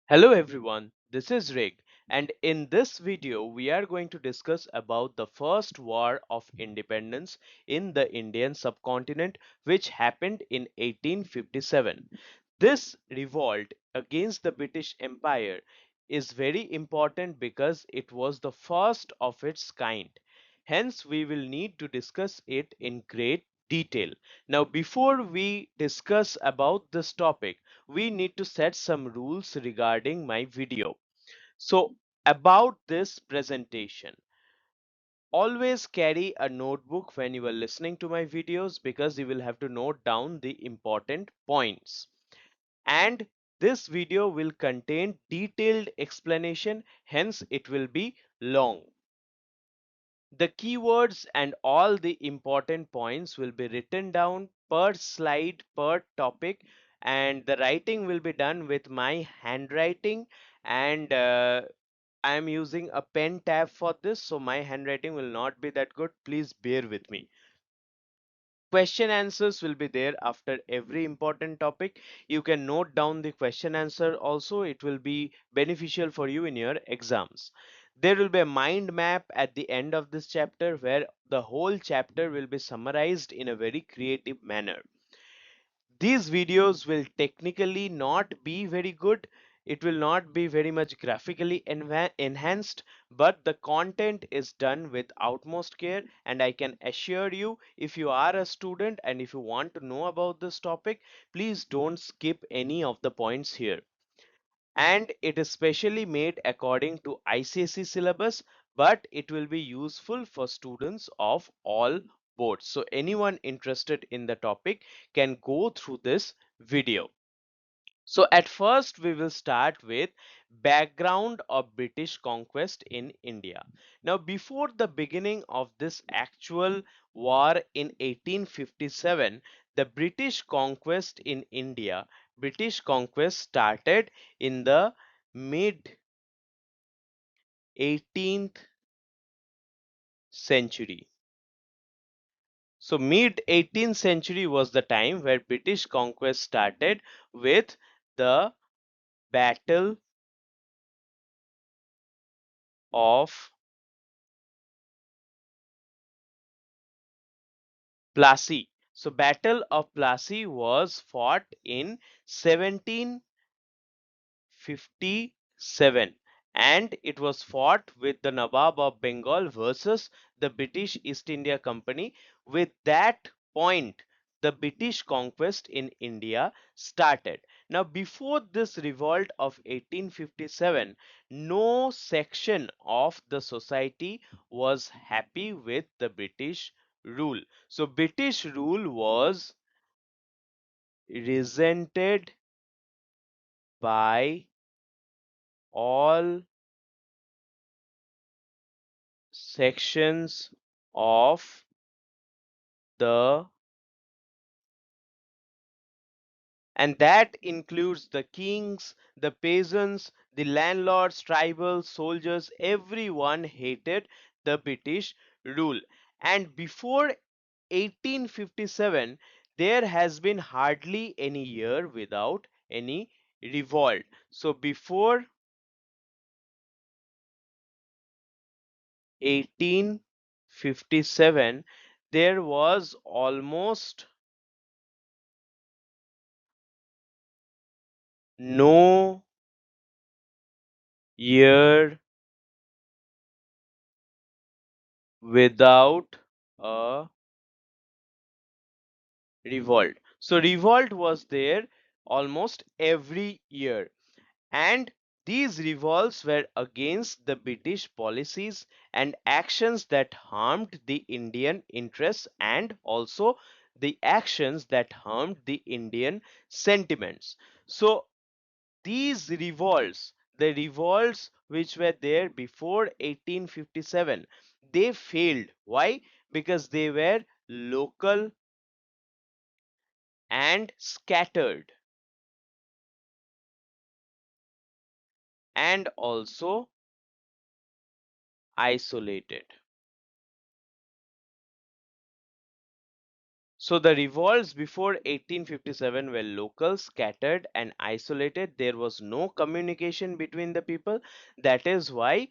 Hello everyone, this is Rig, and in this video we are going to discuss about the first war of independence in the Indian subcontinent which happened in 1857. This revolt against the British Empire is very important because it was the first of its kind. Hence, we will need to discuss it in great detail. Now, before we discuss about this topic, we need to set some rules regarding my video. So, about this presentation, always carry a notebook when you are listening to my videos because you will have to note down the important points. And this video will contain detailed explanation, hence it will be long. The keywords and all the important points will be written down per slide per topic, and the writing will be done with my handwriting, and I am using a pen tab for this, so my handwriting will not be that good. Please bear with me. Question answers will be there after every important topic. You can note down the question answer also. It will be beneficial for you in your exams. There will be a mind map at the end of this chapter where the whole chapter will be summarized in a very creative manner. These videos will technically not be very good. It will not be very much graphically enhanced, but the content is done with utmost care. And I can assure you, if you are a student and if you want to know about this topic, please don't skip any of the points here. And it is specially made according to ICSE syllabus, but it will be useful for students of all boards. So anyone interested in the topic can go through this video. So at first we will start with background of British conquest in India. Now before the beginning of this actual war in 1857, the British conquest started in the mid 18th century. So mid 18th century was the time where British conquest started with the Battle of Plassey. So Battle of Plassey was fought in 1757, and it was fought with the Nawab of Bengal versus the British East India Company. With that point, the British conquest in India started. Now before this revolt of 1857, no section of the society was happy with the British rule. So British rule was resented by all sections of the, and that includes the kings, the peasants, the landlords, tribal soldiers. Everyone hated the British rule. And before 1857, there has been hardly any year without any revolt. So before 1857, there was almost no year without a revolt. So revolt was there almost every year, and these revolts were against the British policies and actions that harmed the Indian interests, and also the actions that harmed the Indian sentiments. So these revolts, the revolts which were there before 1857, they failed. Why? Because they were local and scattered, and also isolated. So the revolts before 1857 were local, scattered, and isolated. There was no communication between the people. That is why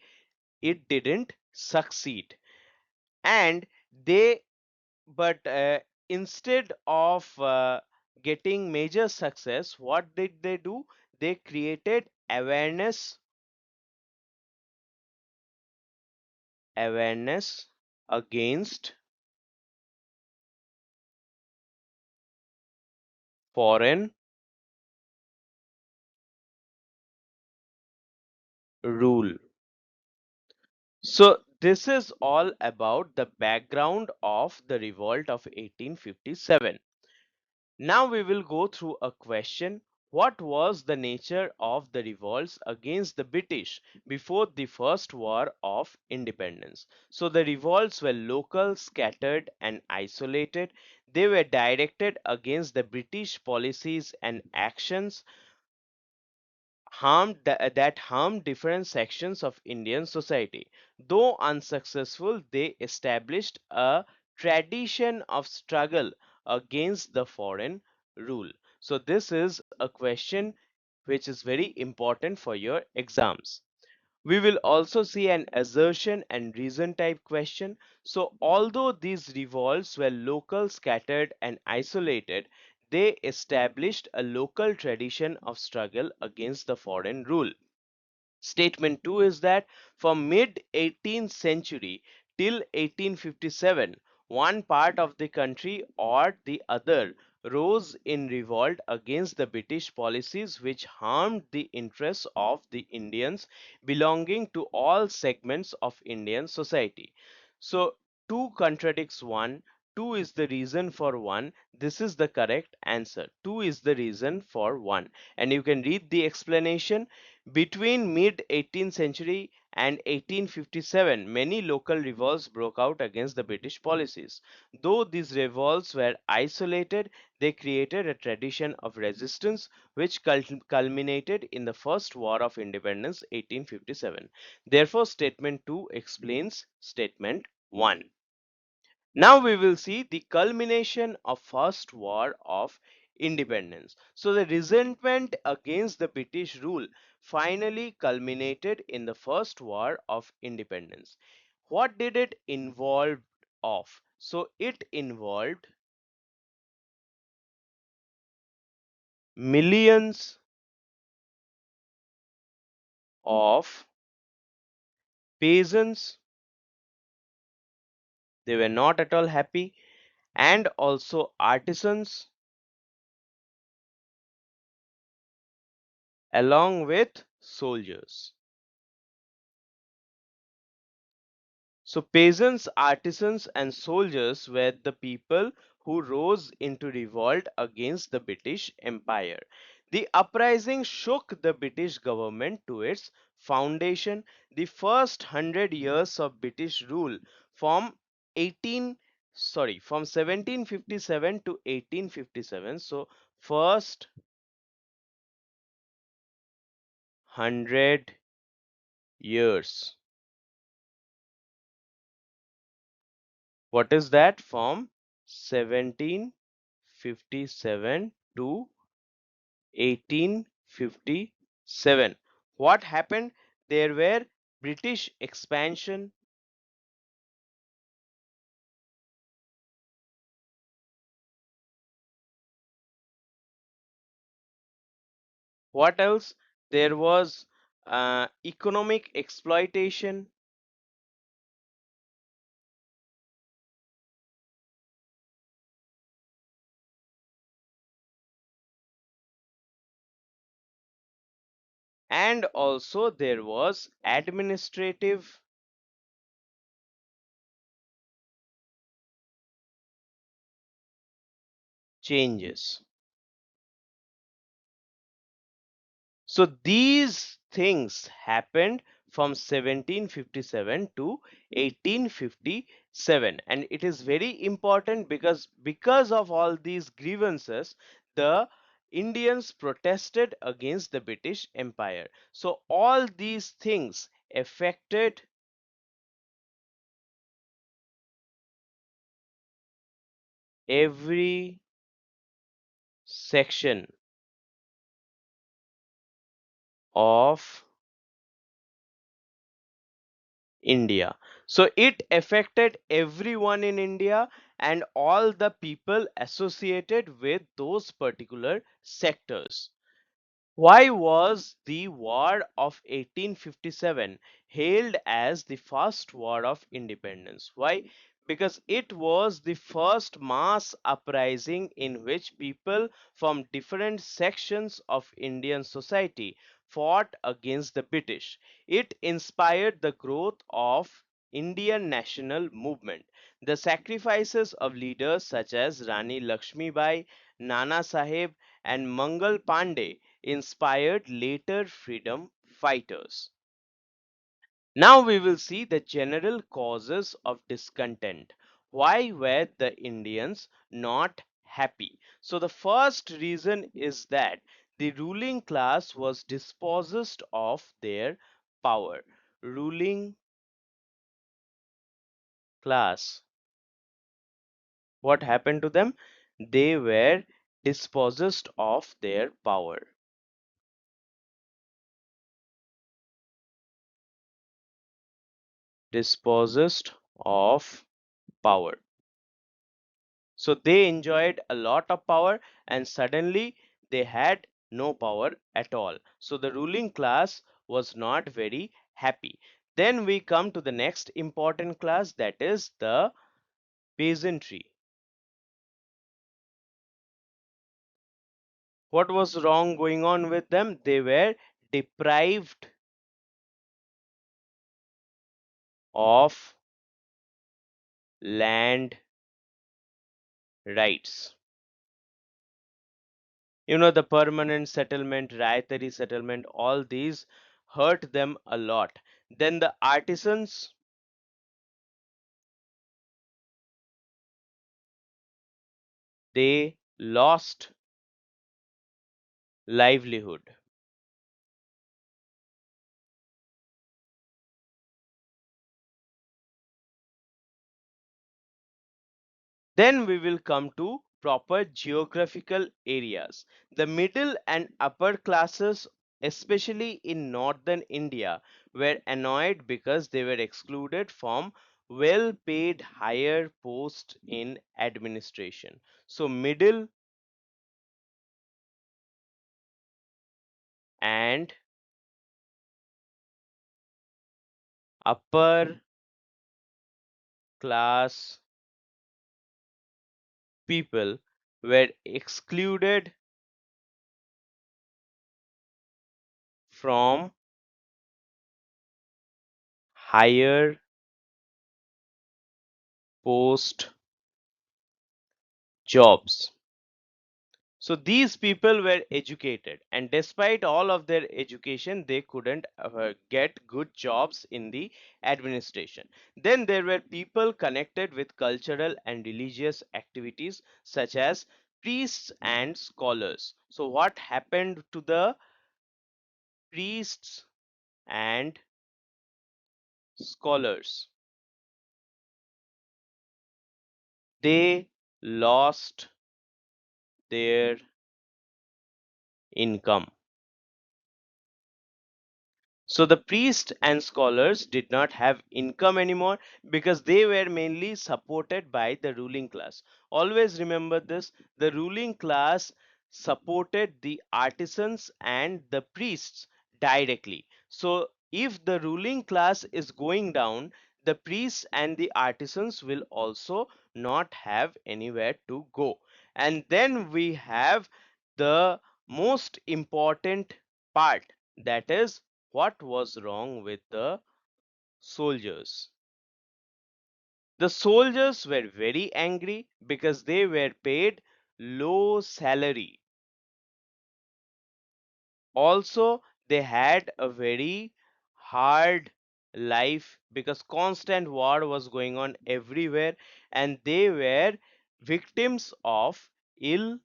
it didn't succeed. And they, but instead of getting major success, what did they do? They created awareness against foreign rule. So this is all about the background of the revolt of 1857. Now we will go through a question. What was the nature of the revolts against the British before the First War of Independence? So the revolts were local, scattered, and isolated. They were directed against the British policies and actions that harmed different sections of Indian society. Though unsuccessful, they established a tradition of struggle against the foreign rule. So this is a question which is very important for your exams. We will also see an assertion and reason type question. So although these revolts were local, scattered, and isolated, they established a local tradition of struggle against the foreign rule. Statement 2 is that from mid 18th century till 1857, one part of the country or the other rose in revolt against the British policies which harmed the interests of the Indians belonging to all segments of Indian society. So 2 contradicts 1. 2 is the reason for 1. This is the correct answer. 2 is the reason for 1. And you can read the explanation. Between mid 18th century and 1857, many local revolts broke out against the British policies. Though these revolts were isolated, they created a tradition of resistance which culminated in the First War of Independence 1857. Therefore, statement 2 explains statement 1. Now we will see the culmination of First War of Independence. So the resentment against the British rule finally culminated in the First War of Independence. What did it involve of? So it involved millions of peasants. They were not at all happy, and also artisans along with soldiers. So peasants, artisans, and soldiers were the people who rose into revolt against the British Empire. The uprising shook the British government to its foundation. The first 100 years of British rule from 18 from 1757 to 1857. So first 100 years. What is that? From 1757 to 1857. What happened? There were British expansion. What else? There was economic exploitation. And also there was administrative changes. So these things happened from 1757 to 1857, and it is very important because of all these grievances, the Indians protested against the British Empire. So all these things affected every section of India. So it affected everyone in India and all the people associated with those particular sectors. Why was the War of 1857 hailed as the first war of independence? Why? Because it was the first mass uprising in which people from different sections of Indian society fought against the British. It inspired the growth of Indian national movement. The sacrifices of leaders such as Rani Lakshmi Bai, Nana Sahib, and Mangal Pandey inspired later freedom fighters. Now we will see the general causes of discontent. Why were the Indians not happy? So the first reason is that the ruling class was dispossessed of their power. Ruling class. What happened to them? They were dispossessed of their power. Dispossessed of power. So they enjoyed a lot of power and suddenly they had no power at all. So the ruling class was not very happy. Then we come to the next important class, that is the peasantry. What was wrong going on with them? They were deprived of land rights. The permanent settlement, rietary settlement, all these hurt them a lot. Then the artisans, they lost livelihood. Then we will come to proper geographical areas. The middle and upper classes, especially in northern India, were annoyed because they were excluded from well paid higher posts in administration. So middle and upper class people were excluded from higher post jobs. So these people were educated, and despite all of their education, they couldn't get good jobs in the administration. Then there were people connected with cultural and religious activities, such as priests and scholars. So, what happened to the priests and scholars? They lost their income. So the priests and scholars did not have income anymore because they were mainly supported by the ruling class. Always remember this, the ruling class supported the artisans and the priests directly. So if the ruling class is going down, the priests and the artisans will also not have anywhere to go. And then we have the most important part, that is, what was wrong with the soldiers? The soldiers were very angry because they were paid low salary. Also, they had a very hard life because constant war was going on everywhere and they were victims of ill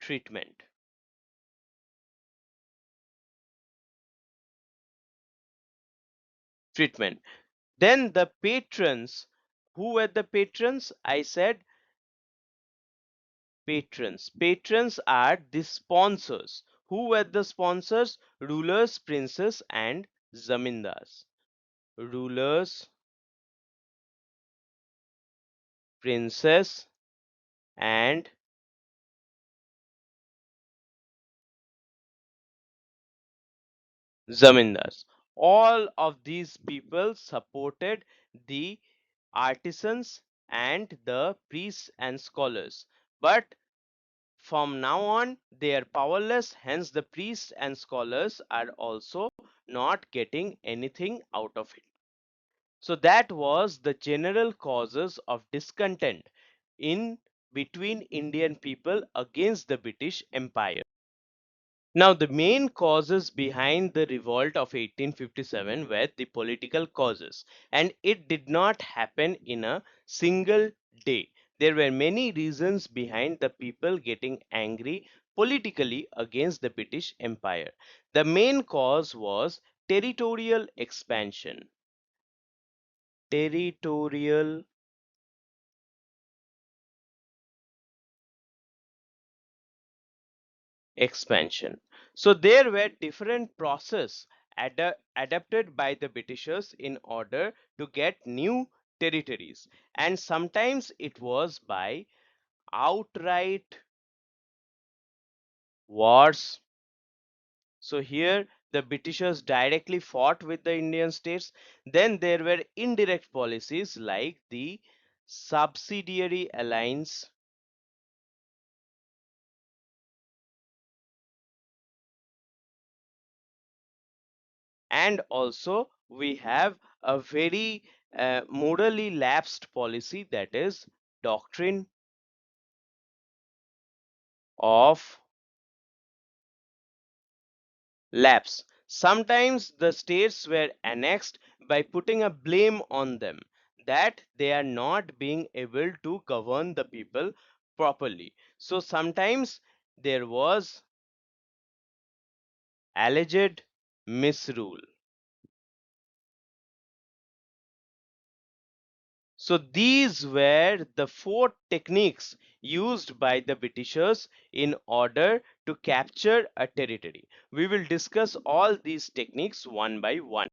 treatment. Treatment. Then the patrons, who were the patrons? I said Patrons. Patrons are the sponsors. Who were the sponsors? Rulers, princes, and zamindars. Rulers, princes, and zamindars. All of these people supported the artisans and the priests and scholars. But from now on, they are powerless, hence, the priests and scholars are also not getting anything out of it. So, that was the general causes of discontent in between Indian people against the British Empire. Now, the main causes behind the revolt of 1857 were the political causes, and it did not happen in a single day. There were many reasons behind the people getting angry politically against the British Empire. The main cause was territorial expansion. Territorial expansion. So there were different process adapted by the Britishers in order to get new territories, and sometimes it was by outright wars. So here the Britishers directly fought with the Indian states. Then there were indirect policies like the subsidiary alliance, and also we have a very morally lapsed policy, that is doctrine of lapse. Sometimes the states were annexed by putting a blame on them that they are not being able to govern the people properly. So sometimes there was alleged misrule. So these were the four techniques used by the Britishers in order to capture a territory. We will discuss all these techniques one by one.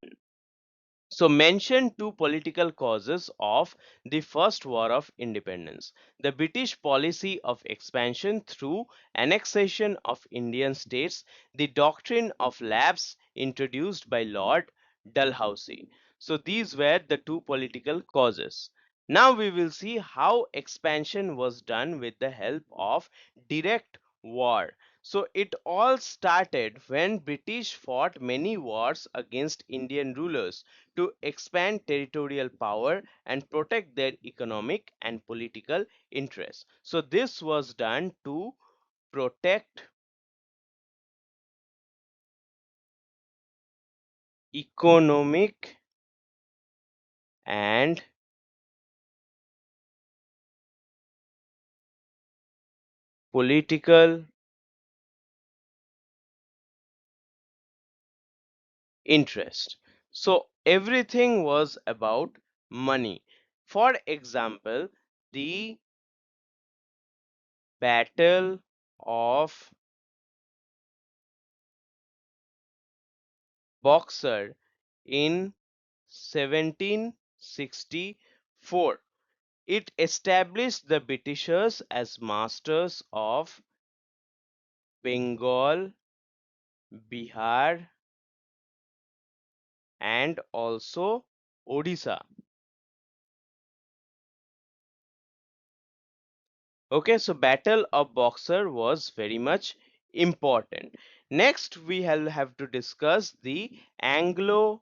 So mention two political causes of the First War of Independence. The British policy of expansion through annexation of Indian states, the doctrine of lapse introduced by Lord Dalhousie. So these were the two political causes. Now we will see how expansion was done with the help of direct war. So it all started when British fought many wars against Indian rulers to expand territorial power and protect their economic and political interests. So this was done to protect economic and political interest. So everything was about money. For example, the Battle of Boxer in 1764. It established the Britishers as masters of Bengal, Bihar, and also Odisha. Okay, so Battle of Boxer was very much important. Next, we have to discuss the Anglo-Mysore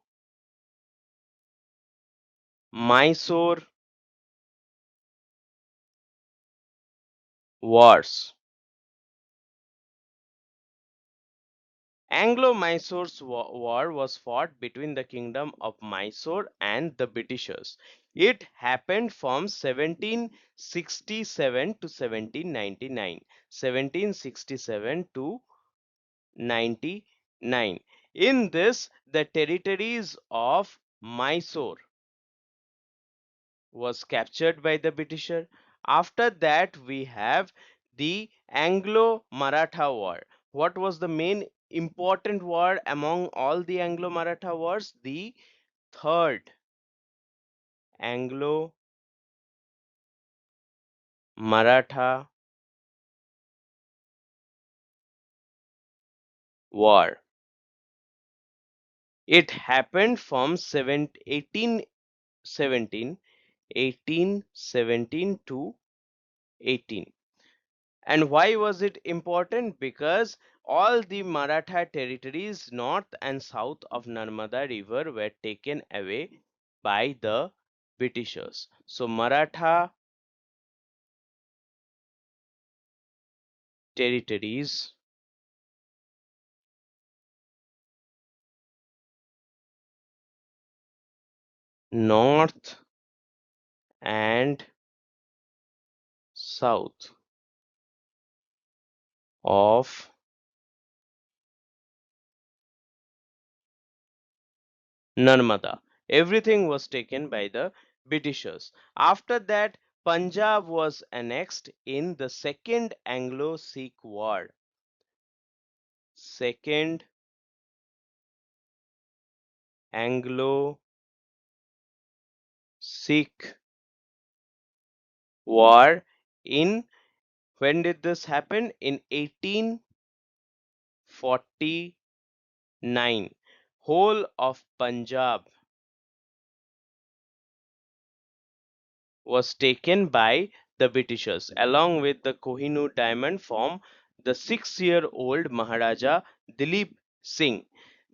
Wars. Anglo-Mysore's war was fought between the Kingdom of Mysore and the Britishers. It happened from 1767 to 1799. 1767 to 99. In this, the territories of Mysore was captured by the Britisher. After that, we have The Anglo-Maratha War. What was the main important war among all the Anglo-Maratha wars? The third Anglo-Maratha War. It happened from 1817 to 18. And why was it important? Because all the Maratha territories north and south of Narmada River were taken away by the Britishers. So Maratha territories north and south of Narmada. Everything was taken by the Britishers. After that, Punjab was annexed in the Second Anglo-Sikh War. Second Anglo-Sikh War in when did this happen? In 1849. Whole of Punjab was taken by the Britishers along with the Kohinoor diamond from the 6-year-old Maharaja Dilip Singh.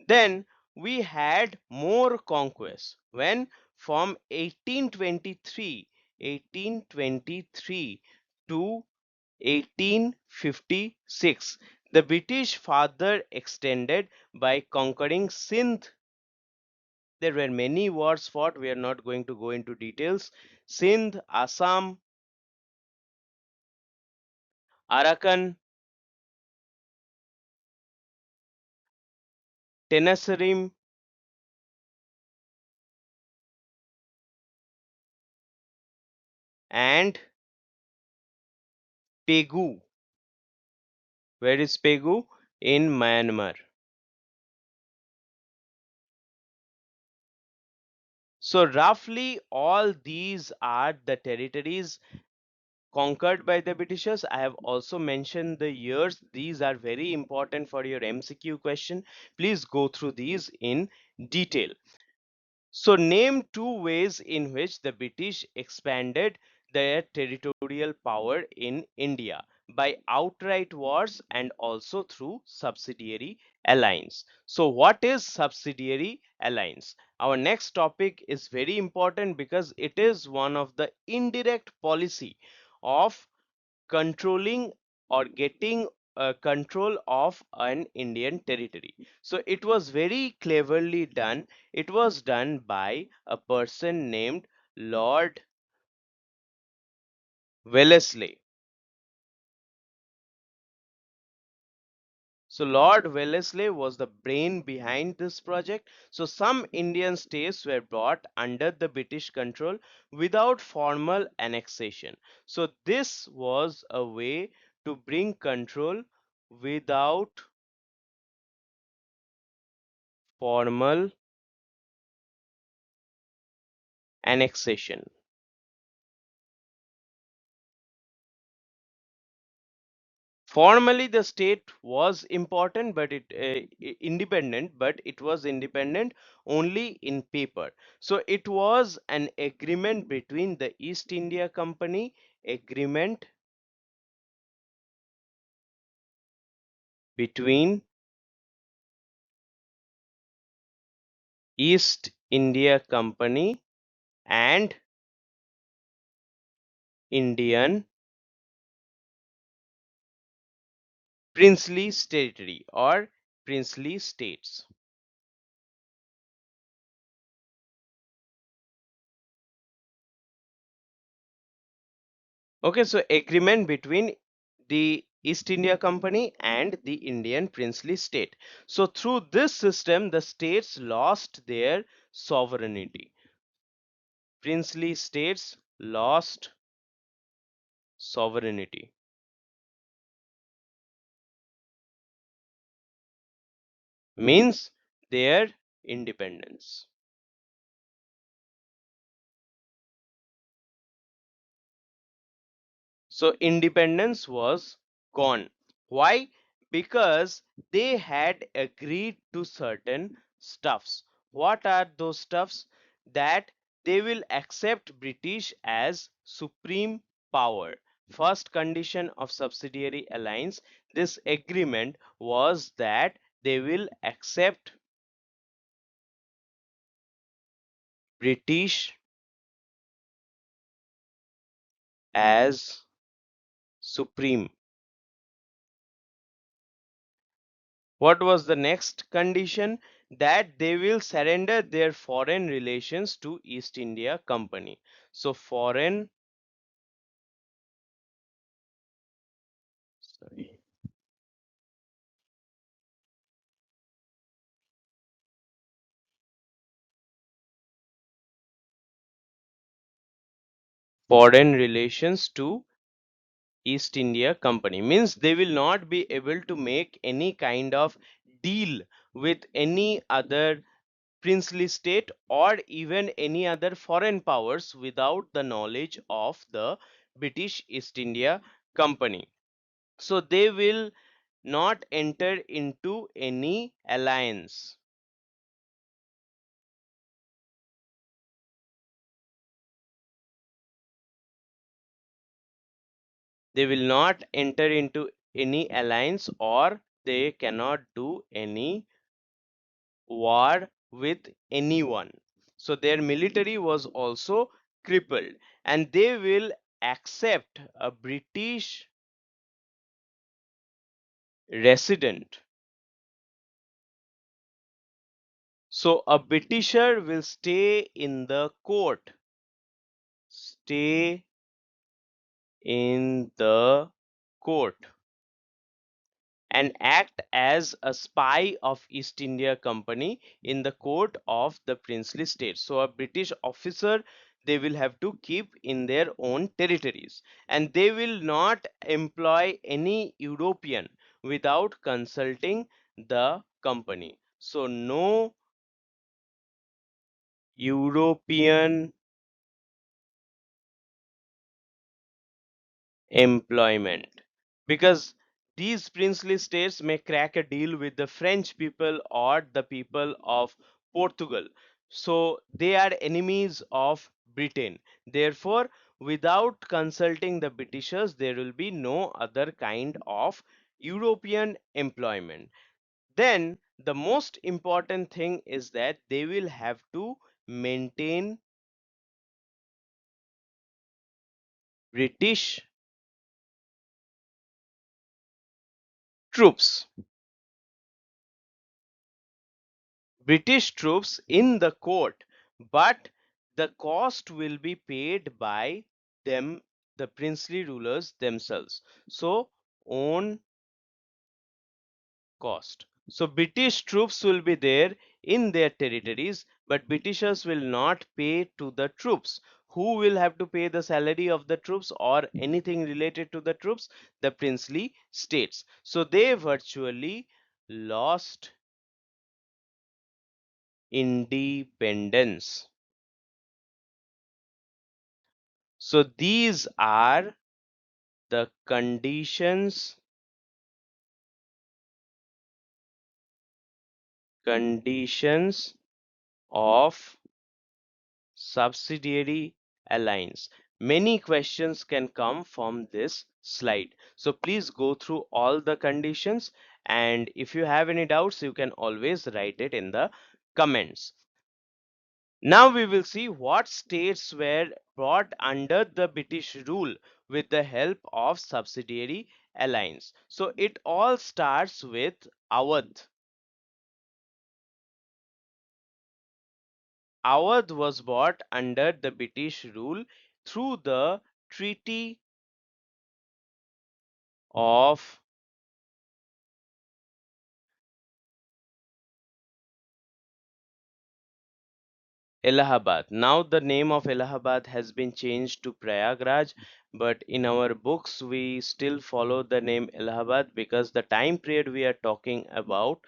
Then we had more conquests when from 1823 to 1856 the British further extended by conquering Sindh. There were many wars fought. We are not going to go into details. Sindh, Assam, Arakan, Tenasserim, and Pegu. Where is Pegu? In Myanmar. So roughly all these are the territories conquered by the Britishers. I have also mentioned the years. These are very important for your MCQ question. Please go through these in detail. So name two ways in which the British expanded their territorial power in India: by outright wars and also through subsidiary alliance. So what is subsidiary alliance? Our next topic is very important because it is one of the indirect policy of controlling or getting control of an Indian territory. So it was very cleverly done. It was done by a person named Lord Wellesley. So Lord Wellesley was the brain behind this project. So some Indian states were brought under the British control without formal annexation. So this was a way to bring control without formal annexation. Formally, the state was important, but independent, but it was independent only in paper. So it was an agreement between the East India Company, agreement between East India Company and Indian princely territory or princely states. Okay, so agreement between the East India Company and the Indian princely state. So through this system, the states lost their sovereignty. Princely states lost sovereignty. means their independence. So independence was gone. Why? Because they had agreed to certain stuffs. What are those stuffs? That they will accept British as supreme power. First condition of subsidiary alliance, this agreement was that they will accept British as supreme. What was the next condition? That they will surrender their foreign relations to East India Company. So sorry, foreign relations to East India Company means they will not be able to make any kind of deal with any other princely state or even any other foreign powers without the knowledge of the British East India Company. So they will not enter into any alliance. They will not enter into any alliance or they cannot do any war with anyone. So their military was also crippled and they will accept a British resident. So a Britisher will stay in the court, stay in the court and act as a spy of East India Company in the court of the princely state. So a British officer they will have to keep in their own territories and they will not employ any European without consulting the company. So no European employment because these princely states may crack a deal with the French people or the people of Portugal. So they are enemies of Britain. Therefore, without consulting the Britishers, there will be no other kind of European employment. Then, the most important thing is that they will have to maintain British troops. British troops in the court, but the cost will be paid by them, the princely rulers themselves. So, own cost. So, British troops will be there in their territories, but Britishers will not pay to the troops. Who will have to pay the salary of the troops or anything related to the troops? The princely states. So, they virtually lost independence. So these are the conditions of subsidiary alliance. Many questions can come from this slide. So please go through all the conditions and if you have any doubts you can always write it in the comments. Now we will see what states were brought under the British rule with the help of subsidiary alliance. So it all starts with Awadh. Awadh was brought under the British rule through the Treaty of Allahabad. Now the name of Allahabad has been changed to Prayagraj, but in our books we still follow the name Allahabad because the time period we are talking about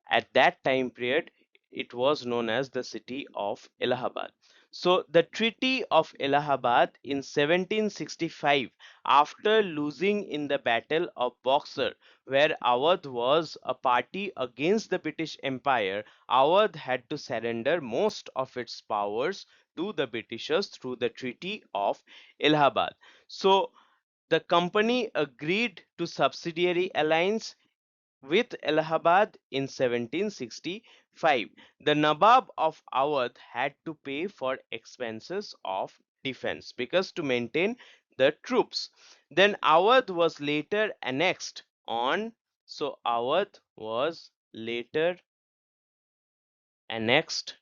At that time period, it was known as the city of Allahabad. So the Treaty of Allahabad in 1765, after losing in the Battle of Boxer, where Awadh was a party against the British Empire, Awadh had to surrender most of its powers to the Britishers through the Treaty of Allahabad. So the company agreed to subsidiary alliance with Allahabad in 1765. The Nawab of Awadh had to pay for expenses of defense because to maintain the troops. Then Awadh was later annexed on, so Awadh was later annexed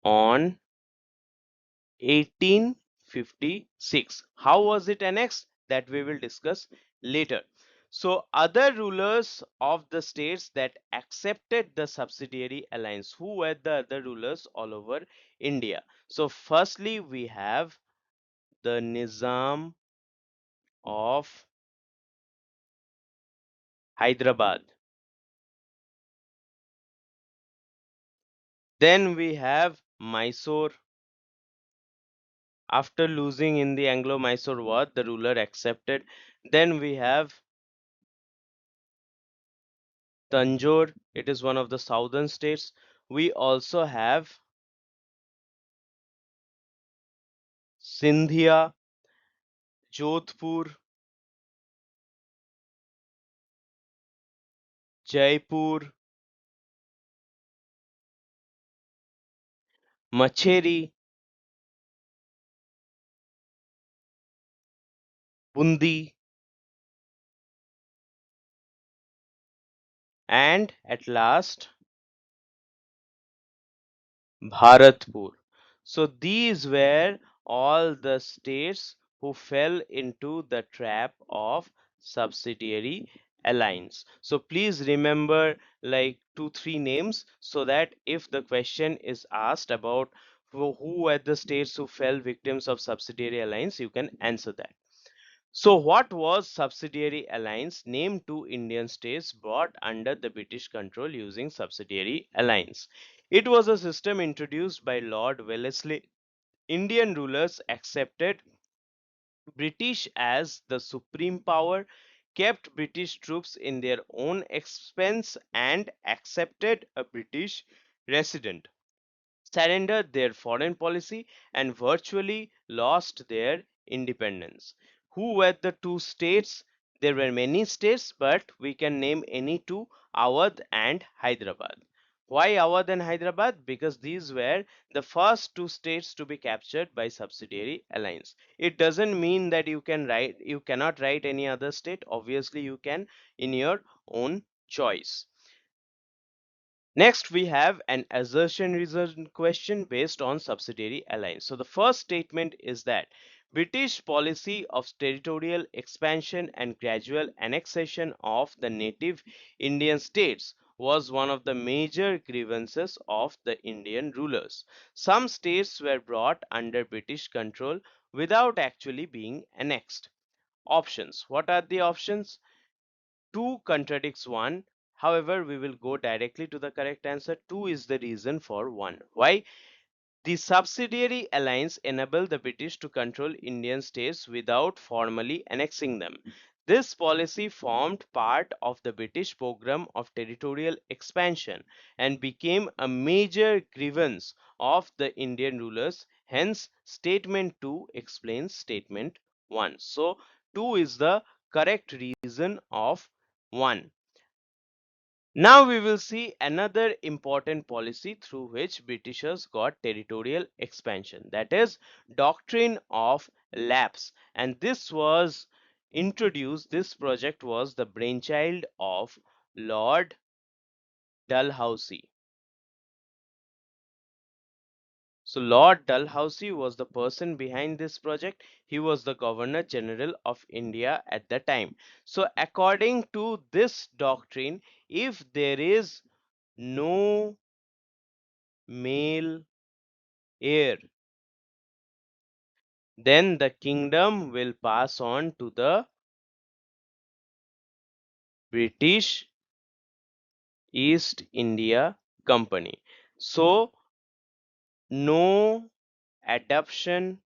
on 1856. How was it annexed? That we will discuss later. So, other rulers of the states that accepted the subsidiary alliance, who were the other rulers all over India? So, firstly, we have the Nizam of Hyderabad. Then we have Mysore. After losing in the Anglo-Mysore War, the ruler accepted. Then we have Tanjore, it is one of the southern states. We also have Sindhia, Jodhpur, Jaipur, Macheri, Bundi, and at last Bharatpur. So these were all the states who fell into the trap of subsidiary alliance. So please remember like two, three names so that if the question is asked about who were the states who fell victims of subsidiary alliance, you can answer that. So, what was subsidiary alliance? Name two Indian states brought under the British control using subsidiary alliance. It was a system introduced by Lord Wellesley. Indian rulers accepted British as the supreme power, kept British troops in their own expense, and accepted a British resident, surrendered their foreign policy, and virtually lost their independence. Who were the two states? There were many states, but we can name any two: Awadh and Hyderabad. Why Awadh and Hyderabad? Because these were the first two states to be captured by subsidiary alliance. It doesn't mean that you cannot write any other state. Obviously, you can in your own choice. Next, we have an assertion reason question based on subsidiary alliance. So the first statement is that British policy of territorial expansion and gradual annexation of the native Indian states was one of the major grievances of the Indian rulers. Some states were brought under British control without actually being annexed. Options. What are the options? Two contradicts one. However, we will go directly to the correct answer. Two is the reason for one. Why? The subsidiary alliance enabled the British to control Indian states without formally annexing them. This policy formed part of the British program of territorial expansion and became a major grievance of the Indian rulers. Hence, statement 2 explains statement 1. So, 2 is the correct reason of 1. Now we will see another important policy through which Britishers got territorial expansion, that is doctrine of lapse, and this project was the brainchild of Lord Dalhousie. So Lord Dalhousie was the person behind this project. He was the Governor General of India at the time. So according to this doctrine, if there is no male heir, then the kingdom will pass on to the British East India Company. So no adoption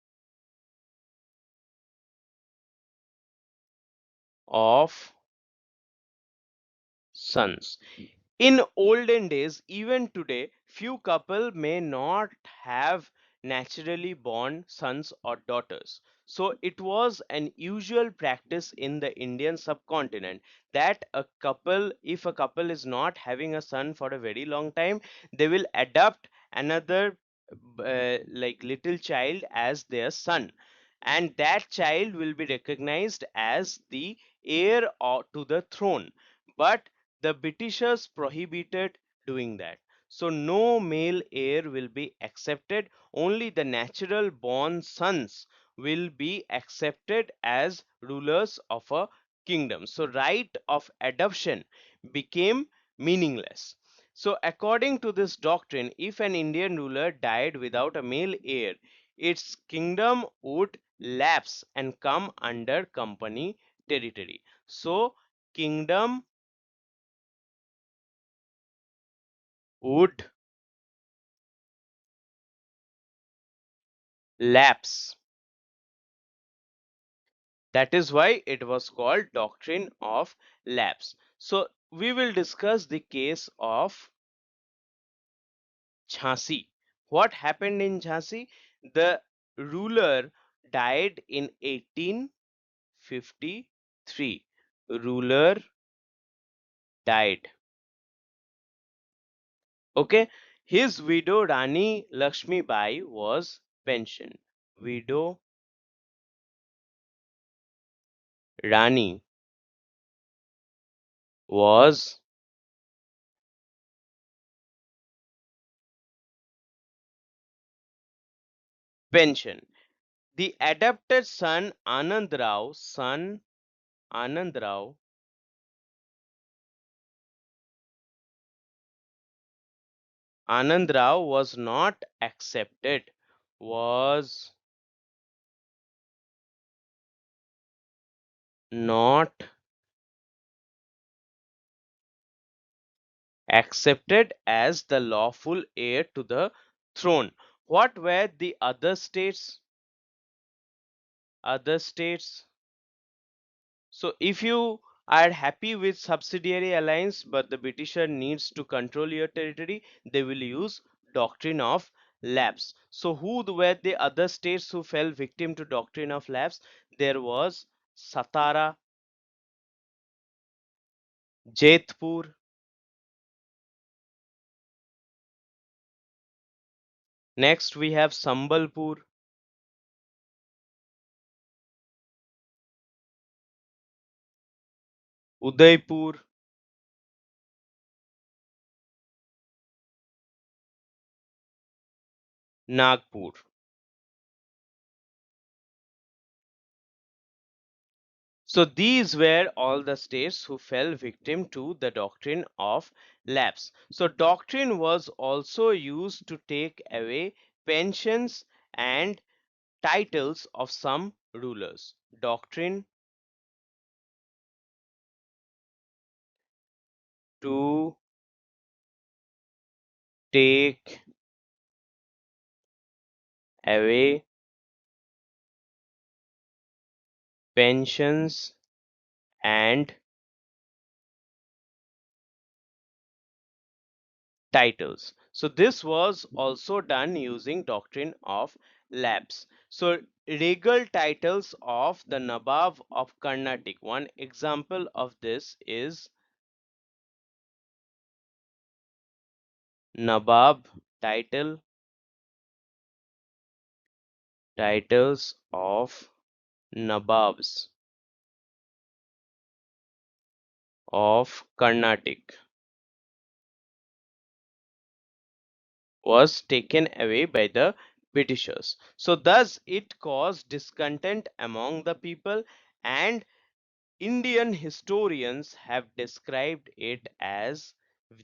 of sons. In olden days, even today, few couple may not have naturally born sons or daughters. So it was an usual practice in the Indian subcontinent that if a couple is not having a son for a very long time, they will adopt another like little child as their son, and that child will be recognized as the to the throne. But the Britishers prohibited doing that. So no male heir will be accepted, only the natural born sons will be accepted as rulers of a kingdom. So right of adoption became meaningless. So according to this doctrine, if an Indian ruler died without a male heir, its kingdom would lapse and come under company territory. So kingdom would lapse. That is why it was called doctrine of lapse. So we will discuss the case of Jhansi. What happened in Jhansi? The ruler died in 1853. Ruler died. Okay. His widow Rani Lakshmi Bai was pensioned. Widow Rani was pensioned. The adopted son Anand Rao Anand Rao was not accepted, was not accepted as the lawful heir to the throne. What were the other states? Other states. So if you are happy with subsidiary alliance but the Britisher needs to control your territory, they will use doctrine of lapse. So who were the other states who fell victim to doctrine of lapse? There was Satara, Jethpur, next we have Sambalpur, Udaipur, Nagpur. So these were all the states who fell victim to the doctrine of lapse. So doctrine was also used to take away pensions and titles of some rulers. Doctrine to take away pensions and titles. So this was also done using doctrine of lapse. So regal titles of the Nawab of Carnatic. One example of this is Nawab title, titles of Nawabs of Carnatic was taken away by the Britishers. So thus it caused discontent among the people, and Indian historians have described it as,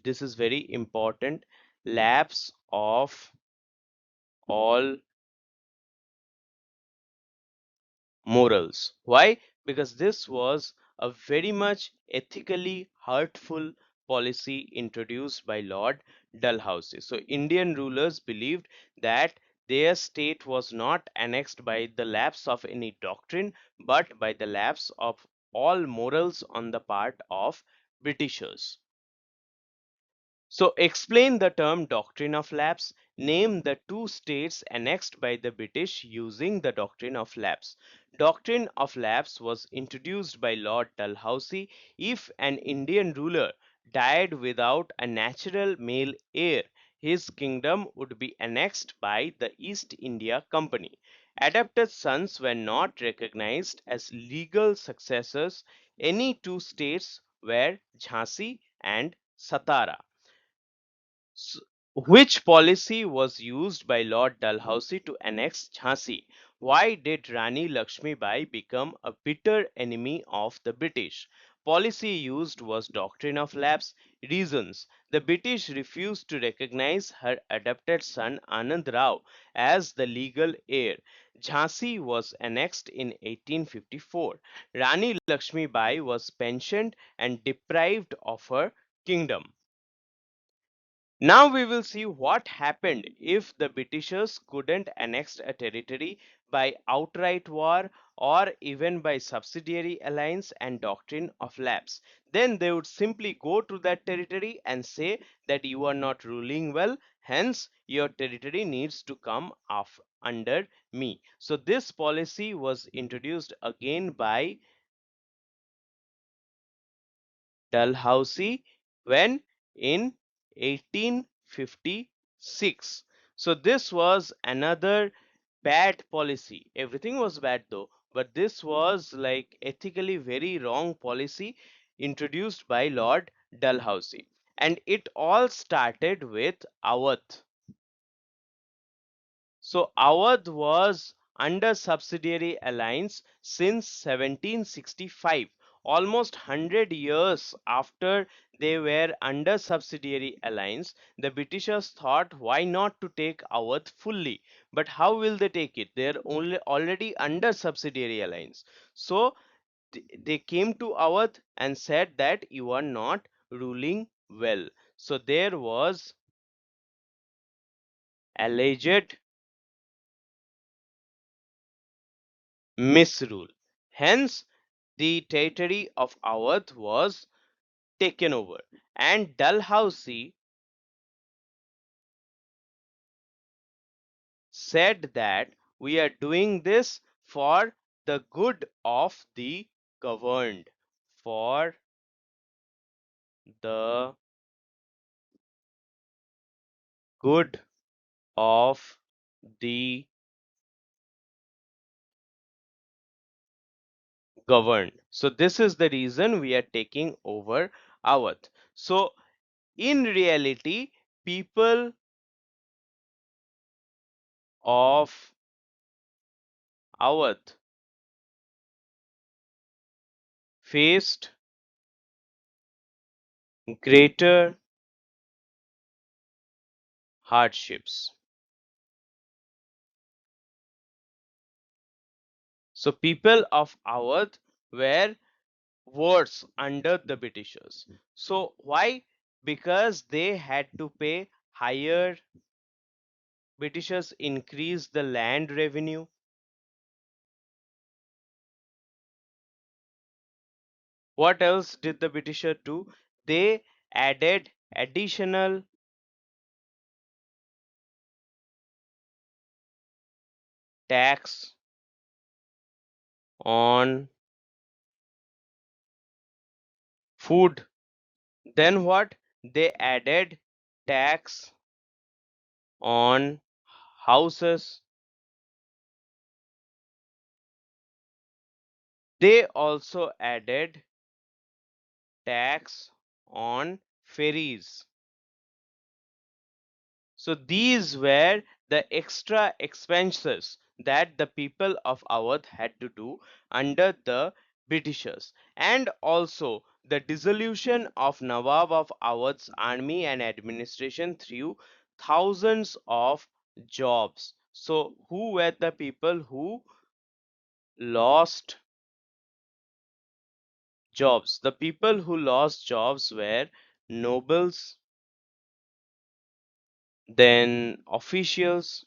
this is very important, lapse of all morals. Why? Because this was a very much ethically hurtful policy introduced by Lord Dalhousie. So Indian rulers believed that their state was not annexed by the lapse of any doctrine, but by the lapse of all morals on the part of Britishers. So explain the term doctrine of lapse. Name the two states annexed by the British using the doctrine of lapse. Doctrine of lapse was introduced by Lord Dalhousie. If an Indian ruler died without a natural male heir, his kingdom would be annexed by the East India Company. Adopted sons were not recognized as legal successors. Any two states were Jhansi and Satara. S- Which policy was used by Lord Dalhousie to annex Jhansi? Why did Rani Lakshmi Bai become a bitter enemy of the British? Policy used was doctrine of lapse. Reasons: the British refused to recognize her adopted son Anand Rao as the legal heir. Jhansi was annexed in 1854. Rani Lakshmi Bai was pensioned and deprived of her kingdom. Now we will see what happened if the Britishers couldn't annex a territory by outright war or even by subsidiary alliance and doctrine of lapse. Then they would simply go to that territory and say that you are not ruling well, hence your territory needs to come off under me. So this policy was introduced again by Dalhousie when in 1856. So this was another bad policy. Everything was bad though, but this was like ethically very wrong policy introduced by Lord Dalhousie. And it all started with Awadh. So Awadh was under subsidiary alliance since 1765, almost 100 years after they were under subsidiary alliance. The Britishers thought why not to take Awadh fully, but how will they take it? They are only already under subsidiary alliance. So they came to Awadh and said that you are not ruling well. So there was alleged misrule. Hence, the territory of Awadh was taken over, and Dalhousie said that we are doing this for the good of the governed, for the good of the governed. So this is the reason we are taking over Awadh. So in reality, people of Awadh faced greater hardships. So people of Awadh were worse under the Britishers. So why? Because they had to pay higher. Britishers increased the land revenue. What else did the Britishers do? They added additional tax on food. Then what? They added tax on houses. They also added tax on ferries. So these were the extra expenses that the people of Awadh had to do under the Britishers, and also the dissolution of Nawab of Awadh's army and administration through thousands of jobs. So who were the people who lost jobs. The people who lost jobs were nobles, then officials,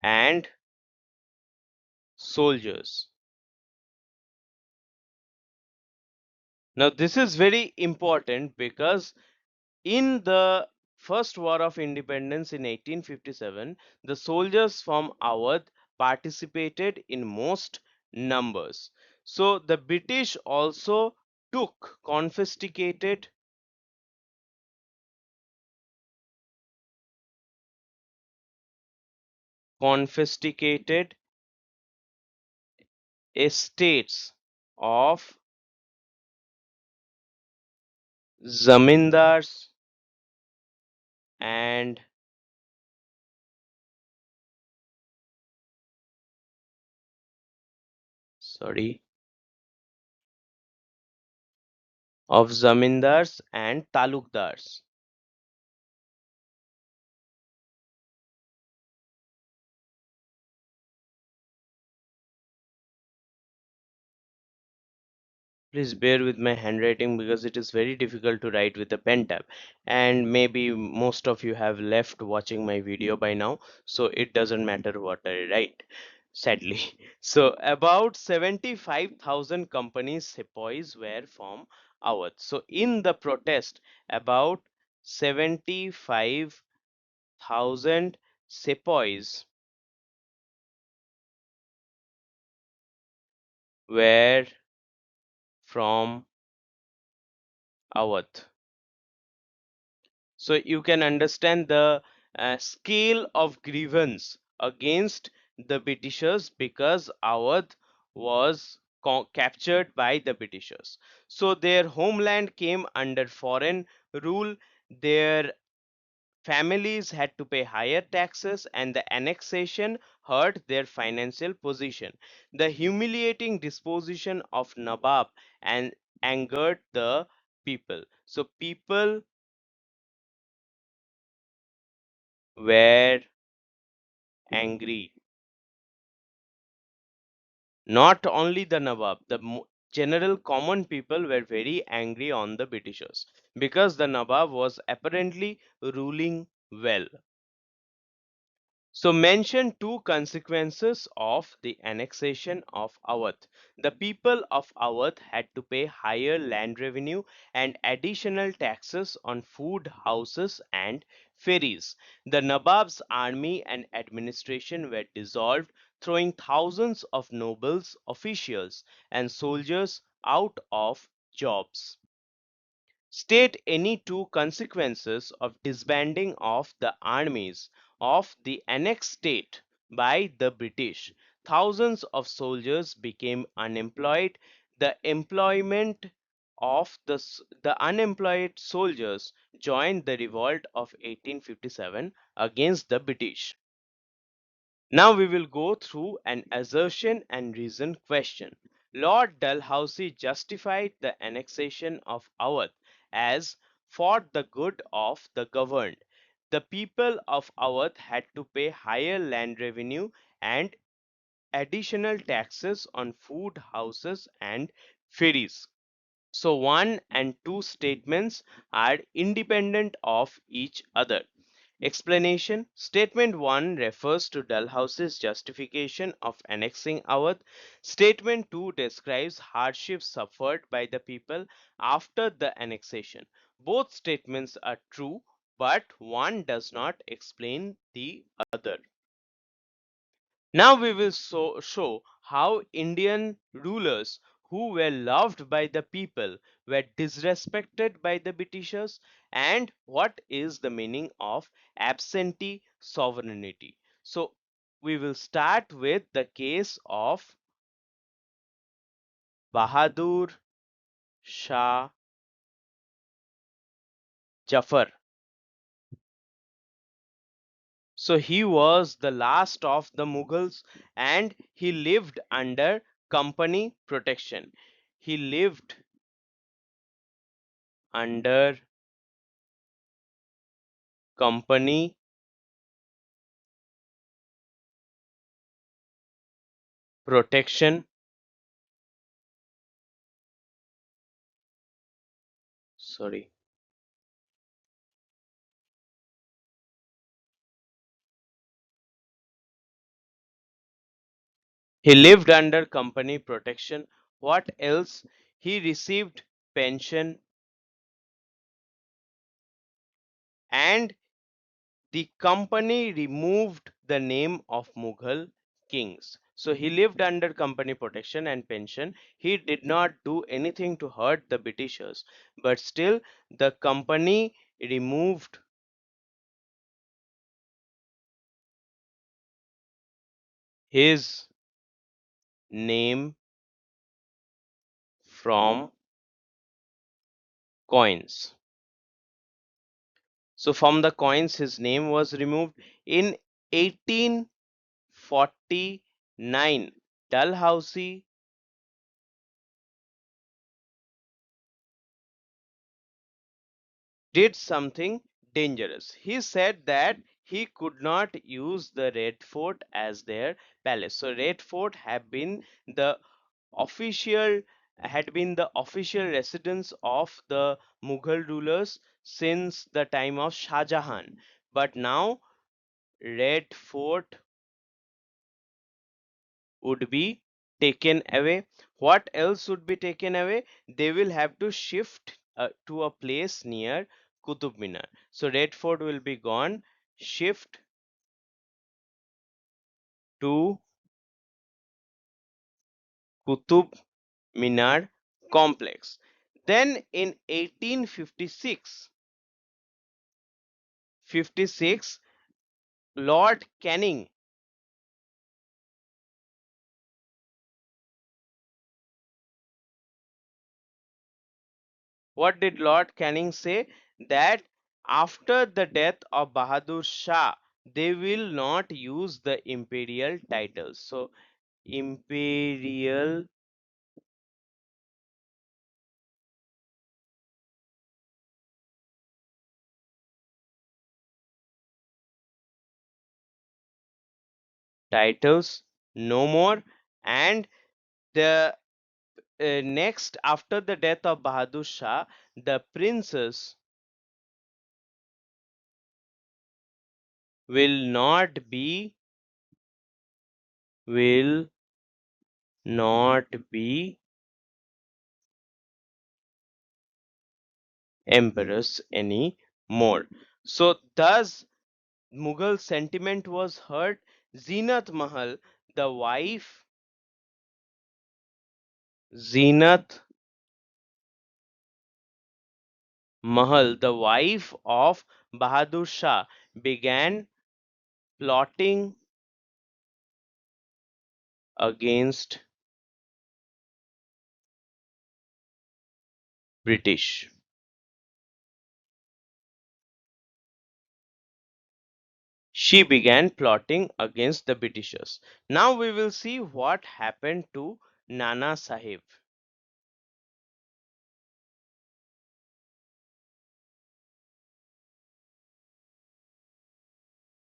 and soldiers. Now, this is very important because in the First War of Independence in 1857, the soldiers from Awadh participated in most numbers. So the British also took confiscated estates of zamindars and sorry of zamindars and talukdars. Please bear with my handwriting because it is very difficult to write with a pen tab. And maybe most of you have left watching my video by now, so it doesn't matter what I write, sadly. So, about 75,000 companies sepoys were from Awadh. So, in the protest, about 75,000 sepoys were from Awadh. So you can understand the scale of grievance against the Britishers because Awadh was captured by the Britishers. So their homeland came under foreign rule. Their families had to pay higher taxes, and the annexation hurt their financial position. The humiliating disposition of Nawab and angered the people. So people were angry. Not only the Nawab, the general common people were very angry on the Britishers because the Nawab was apparently ruling well. So mention two consequences of the annexation of Awadh. The people of Awadh had to pay higher land revenue and additional taxes on food, houses and ferries. The Nawab's army and administration were dissolved, throwing thousands of nobles, officials and soldiers out of jobs. State any two consequences of disbanding of the armies of the annexed state by the British. Thousands of soldiers became unemployed. The employment of the unemployed soldiers joined the revolt of 1857 against the British. Now we will go through an assertion and reason question. Lord Dalhousie justified the annexation of Awadh as for the good of the governed. The people of Awadh had to pay higher land revenue and additional taxes on food, houses, and ferries. So, one and two statements are independent of each other. Explanation. Statement 1 refers to Dalhousie's justification of annexing Awadh. Statement 2 describes hardships suffered by the people after the annexation. Both statements are true, but one does not explain the other. Now we will show how Indian rulers who were loved by the people were disrespected by the Britishers and what is the meaning of absentee sovereignty. So we will start with the case of Bahadur Shah Jafar. So he was the last of the Mughals and he lived under company protection. He lived under company, protection, sorry, he lived under company protection. What else? He received pension, and the company removed the name of Mughal kings. So he lived under company protection and pension. He did not do anything to hurt the Britishers, but still the company removed his name from coins. So from the coins his name was removed. In 1849, Dalhousie did something dangerous. He said that he could not use the Red Fort as their palace. So Red Fort the official had been the official residence of the Mughal rulers since the time of Shah Jahan. But now Red Fort would be taken away. What else would be taken away? They will have to shift to a place near Qutub Minar. So Red Fort will be gone, shift to Qutub Minar complex. Then in 1856, 56, Lord Canning, what did Lord Canning say? That after the death of Bahadur Shah, they will not use the imperial titles. So imperial titles no more, and the next after the death of Bahadur Shah, the princes will not be will not be emperors anymore. So thus Mughal sentiment was hurt. Zeenat Mahal, the wife Zeenat Mahal, the wife of Bahadur Shah, began plotting against British. She began plotting against the Britishers. Now we will see what happened to Nana Sahib.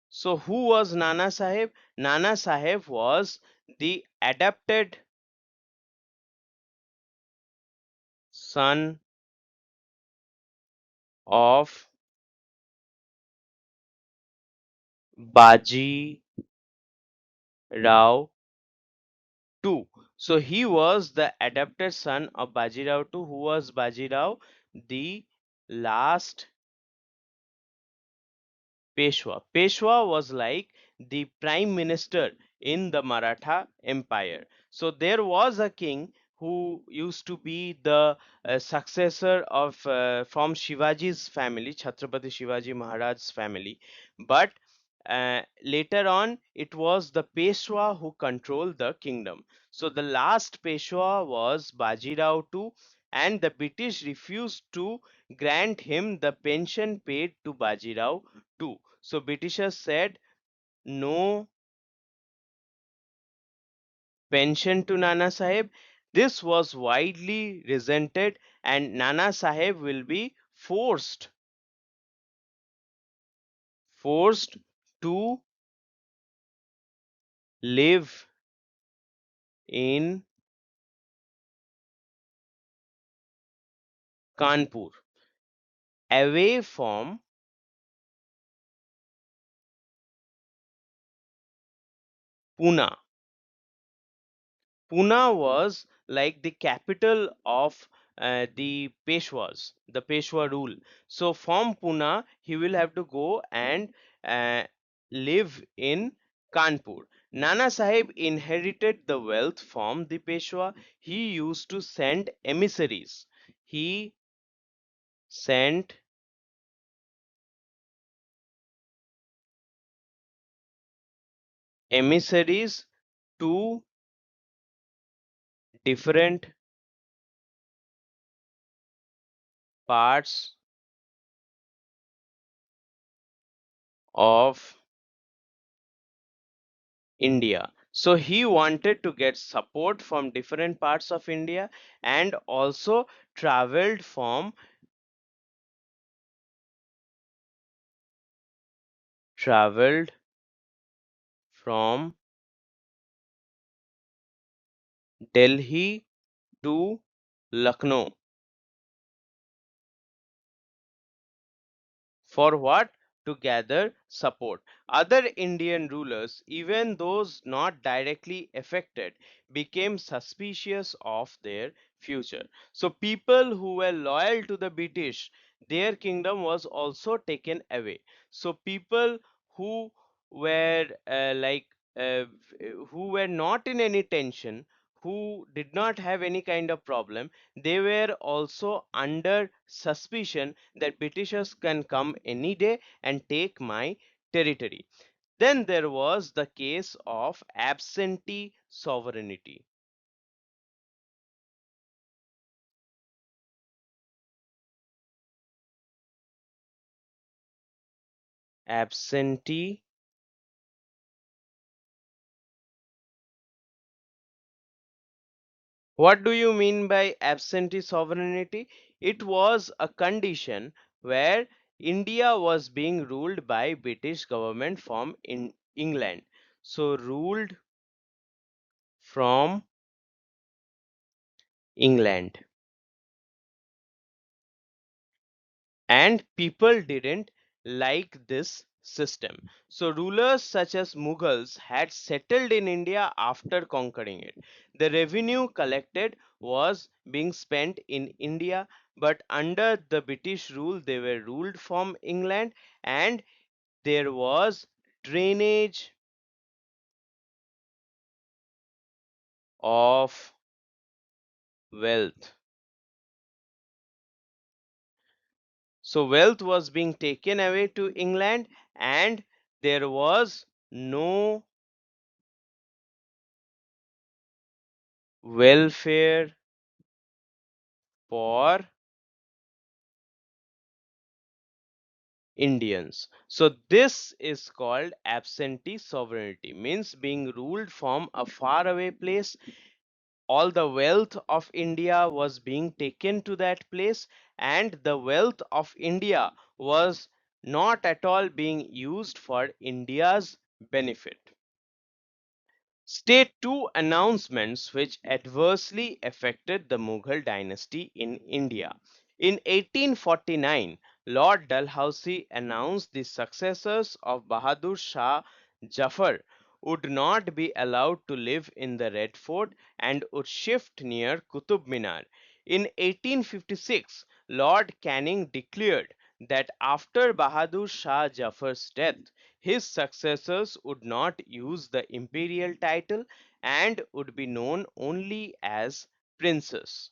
So who was Nana Sahib? Nana Sahib was the adopted son of Baji Rao II. So he was the adopted son of Baji Rao II. Who was Baji Rao? The last Peshwa. Peshwa was like the prime minister in the Maratha Empire. So there was a king who used to be the successor of from Shivaji's family, Chhatrapati Shivaji Maharaj's family. But later on, it was the Peshwa who controlled the kingdom. So the last Peshwa was Bajirao II, and the British refused to grant him the pension paid to Bajirao II. So Britishers said no pension to Nana Sahib. This was widely resented, and Nana Sahib will be forced to live in Kanpur, away from Pune. Pune was like the capital of the Peshwa rule. So from Pune, he will have to go and uh, live in Kanpur. Nana Sahib inherited the wealth from the Peshwa. He used to send emissaries. He sent emissaries to different parts of India. So he wanted to get support from different parts of India and also traveled from traveled from Delhi to Lucknow. For what? To gather support. Other Indian rulers, even those not directly affected, became suspicious of their future. So, people who were loyal to the British, their kingdom was also taken away. So, people who were uh, who were not in any tension, who did not have any kind of problem, they were also under suspicion that Britishers can come any day and take my territory. Then there was the case of absentee sovereignty. Absentee, what do you mean by absentee sovereignty? It was a condition where India was being ruled by British government from in England. So ruled from England. And people didn't like this system. So rulers such as Mughals had settled in India after conquering it. The revenue collected was being spent in India, but under the British rule, they were ruled from England, and there was drainage of wealth. So wealth was being taken away to England, and there was no welfare for Indians. So this is called absentee sovereignty, means being ruled from a faraway place. All the wealth of India was being taken to that place, and the wealth of India was not at all being used for India's benefit. State two announcements which adversely affected the Mughal dynasty in India. In 1849, Lord Dalhousie announced the successors of Bahadur Shah Jafar would not be allowed to live in the Red Fort and would shift near Qutub Minar. In 1856, Lord Canning declared that after Bahadur Shah Jafar's death, his successors would not use the imperial title and would be known only as princes.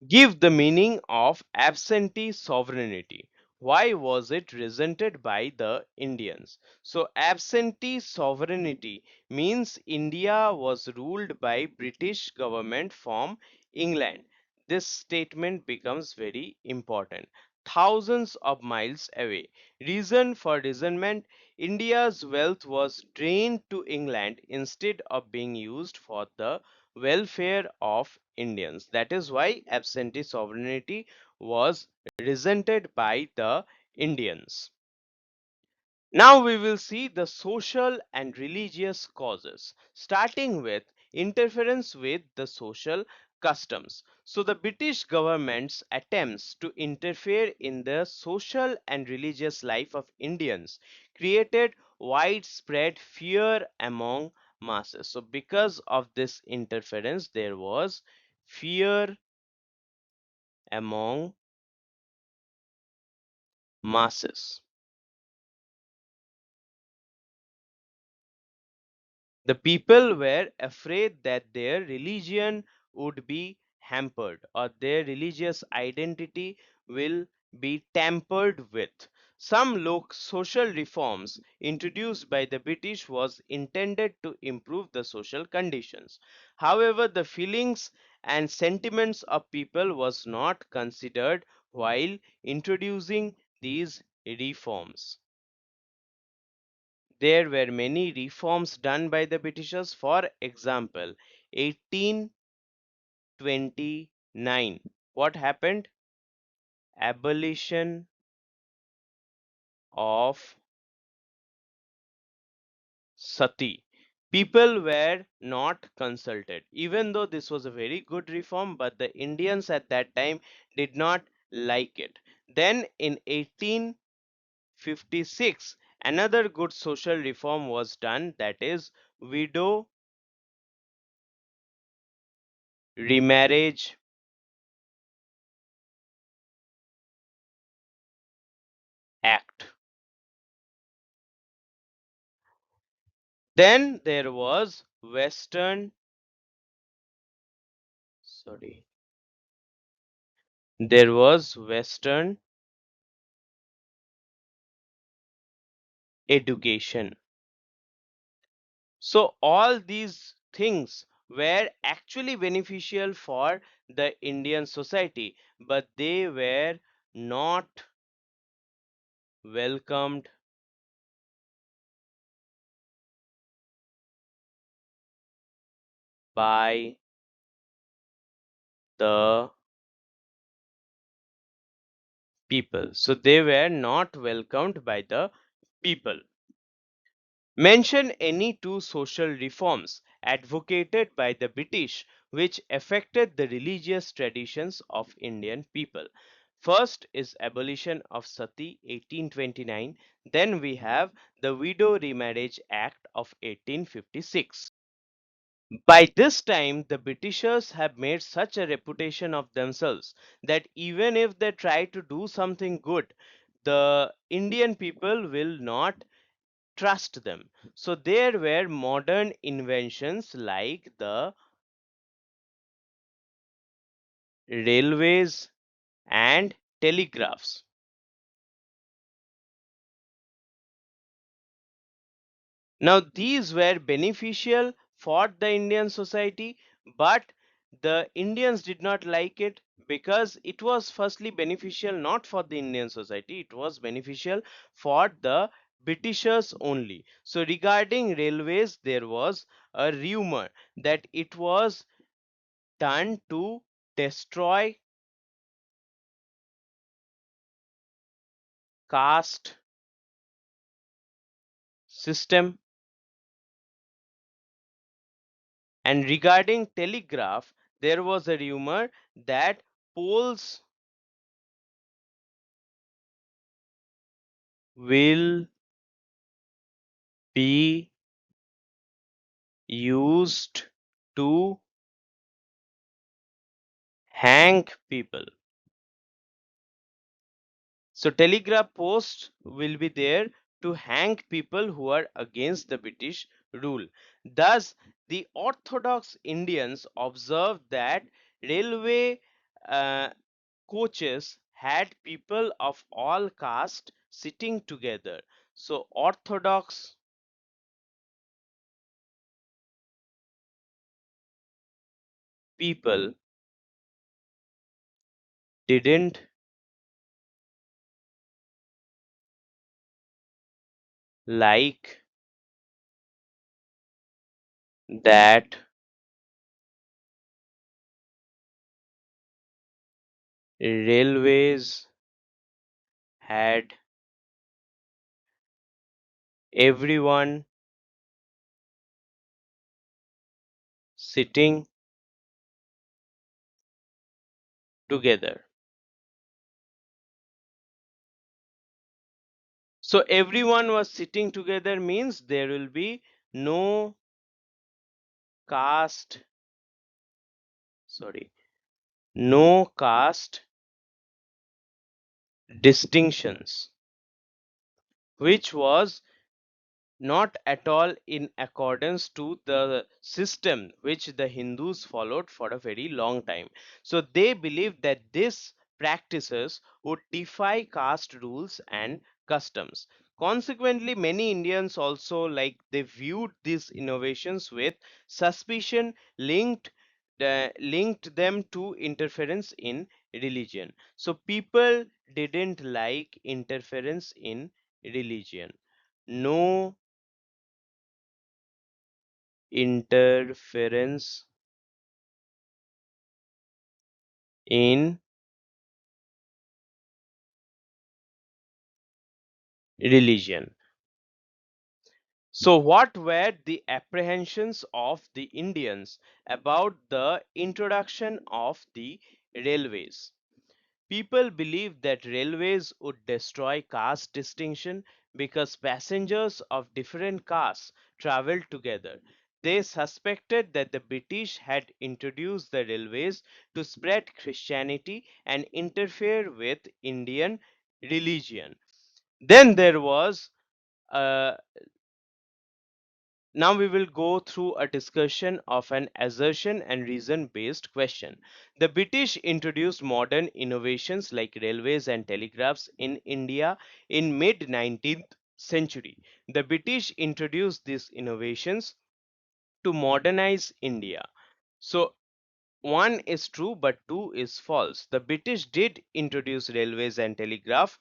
Give the meaning of absentee sovereignty. Why was it resented by the Indians? So, absentee sovereignty means India was ruled by British government from England. This statement becomes very important. Thousands of miles away. Reason for resentment: India's wealth was drained to England instead of being used for the welfare of Indians. That is why absentee sovereignty was resented by the Indians. Now we will see the social and religious causes, starting with interference with the social customs. So the British government's attempts to interfere in the social and religious life of Indians created widespread fear among masses. So because of this interference, there was fear among masses. The people were afraid that their religion would be hampered or their religious identity will be tampered with. Some social reforms introduced by the British was intended to improve the social conditions. However, the feelings and sentiments of people was not considered while introducing these reforms. There were many reforms done by the Britishers. For example, 1829. What happened? Abolition of sati. People were not consulted. Even though this was a very good reform, but the Indians at that time did not like it. Then in 1856, another good social reform was done, that is Widow Remarriage Act. Then there was sorry, there was Western education. So all these things were actually beneficial for the Indian society, but they were not welcomed by the people. So they were not welcomed by the people. Mention any two social reforms advocated by the British which affected the religious traditions of Indian people. First is abolition of sati 1829, then we have the Widow Remarriage Act of 1856. By this time, the Britishers have made such a reputation of themselves that even if they try to do something good, the Indian people will not trust them. So there were modern inventions like the railways and telegraphs. Now these were beneficial for the Indian society, but the Indians did not like it because it was firstly beneficial not for the Indian society, it was beneficial for the Britishers only. So regarding railways, there was a rumor that it was done to destroy caste system. And regarding telegraph, there was a rumor that poles will be used to hang people. So telegraph posts will be there to hang people who are against the British rule. Thus, the Orthodox Indians observed that railway uh, coaches had people of all caste sitting together. So Orthodox people didn't like that railways had everyone sitting together. So everyone was sitting together means there will be no caste, sorry, no caste distinctions, which was not at all in accordance to the system which the Hindus followed for a very long time. So they believed that these practices would defy caste rules and customs. Consequently, many Indians also they viewed these innovations with suspicion, linked them to interference in religion. So people didn't like interference in religion. No interference in religion. So, what were the apprehensions of the Indians about the introduction of the railways? People believed that railways would destroy caste distinction because passengers of different castes traveled together. They suspected that the British had introduced the railways to spread Christianity and interfere with Indian religion. Then there was uh, Now we will go through a discussion of an assertion and reason based question. The British introduced modern innovations like railways and telegraphs in India in mid 19th century. The British introduced these innovations to modernize India. So one is true but two is false. The British did introduce railways and telegraph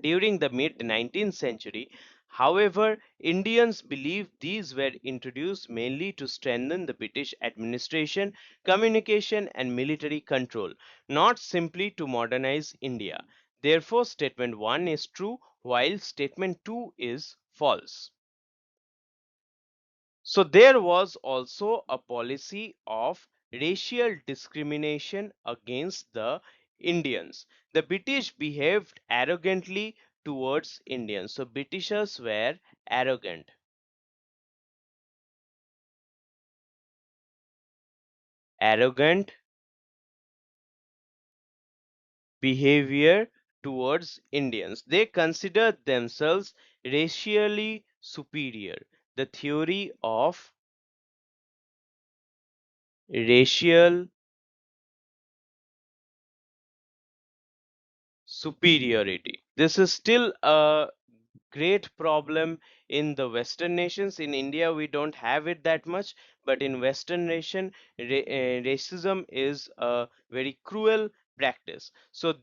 during the mid 19th century. However, Indians believe these were introduced mainly to strengthen the British administration, communication, and military control, not simply to modernize India. Therefore, statement 1 is true while statement 2 is false. So there was also a policy of racial discrimination against the Indians. The British behaved arrogantly towards Indians. So Britishers were arrogant. Arrogant behavior towards Indians. They considered themselves racially superior. The theory of racial superiority. This is still a great problem in the Western nations. In India, we don't have it that much, but in Western nation, racism is a very cruel practice. So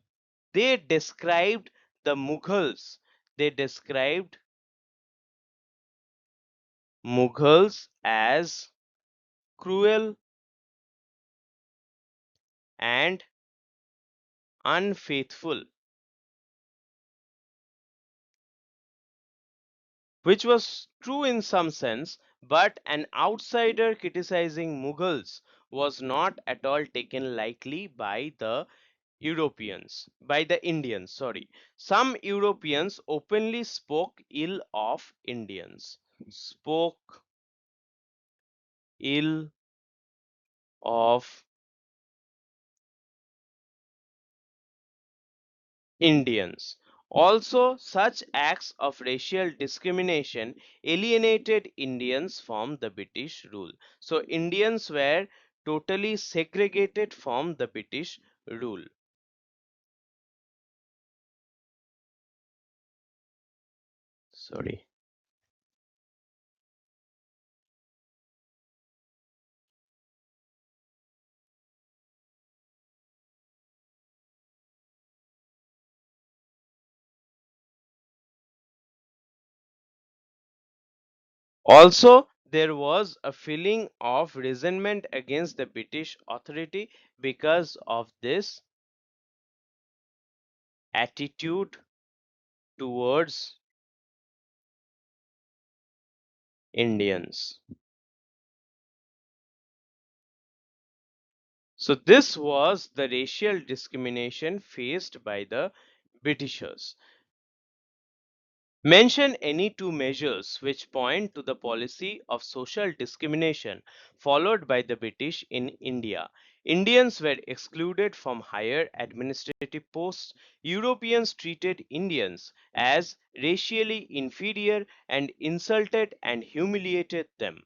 they described the Mughals. They described Mughals as cruel and unfaithful, which was true in some sense, but an outsider criticizing Mughals was not at all taken lightly by the Indians, sorry. Some Europeans openly spoke ill of Indians, spoke ill of Indians. Also, such acts of racial discrimination alienated Indians from the British rule. So, Indians were totally segregated from the British rule. Sorry. Also, there was a feeling of resentment against the British authority because of this attitude towards Indians. So this was the racial discrimination faced by the Britishers. Mention any two measures which point to the policy of social discrimination followed by the British in India. Indians were excluded from higher administrative posts. Europeans treated Indians as racially inferior and insulted and humiliated them.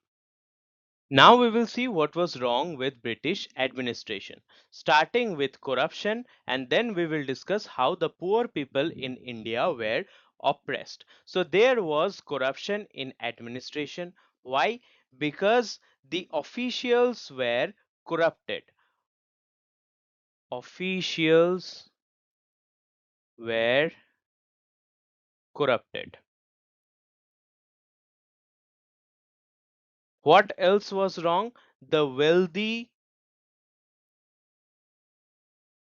Now we will see what was wrong with British administration, starting with corruption, and then we will discuss how the poor people in India were oppressed. So there was corruption in administration. Why? Because the officials were corrupted. Officials were corrupted. What else was wrong? The wealthy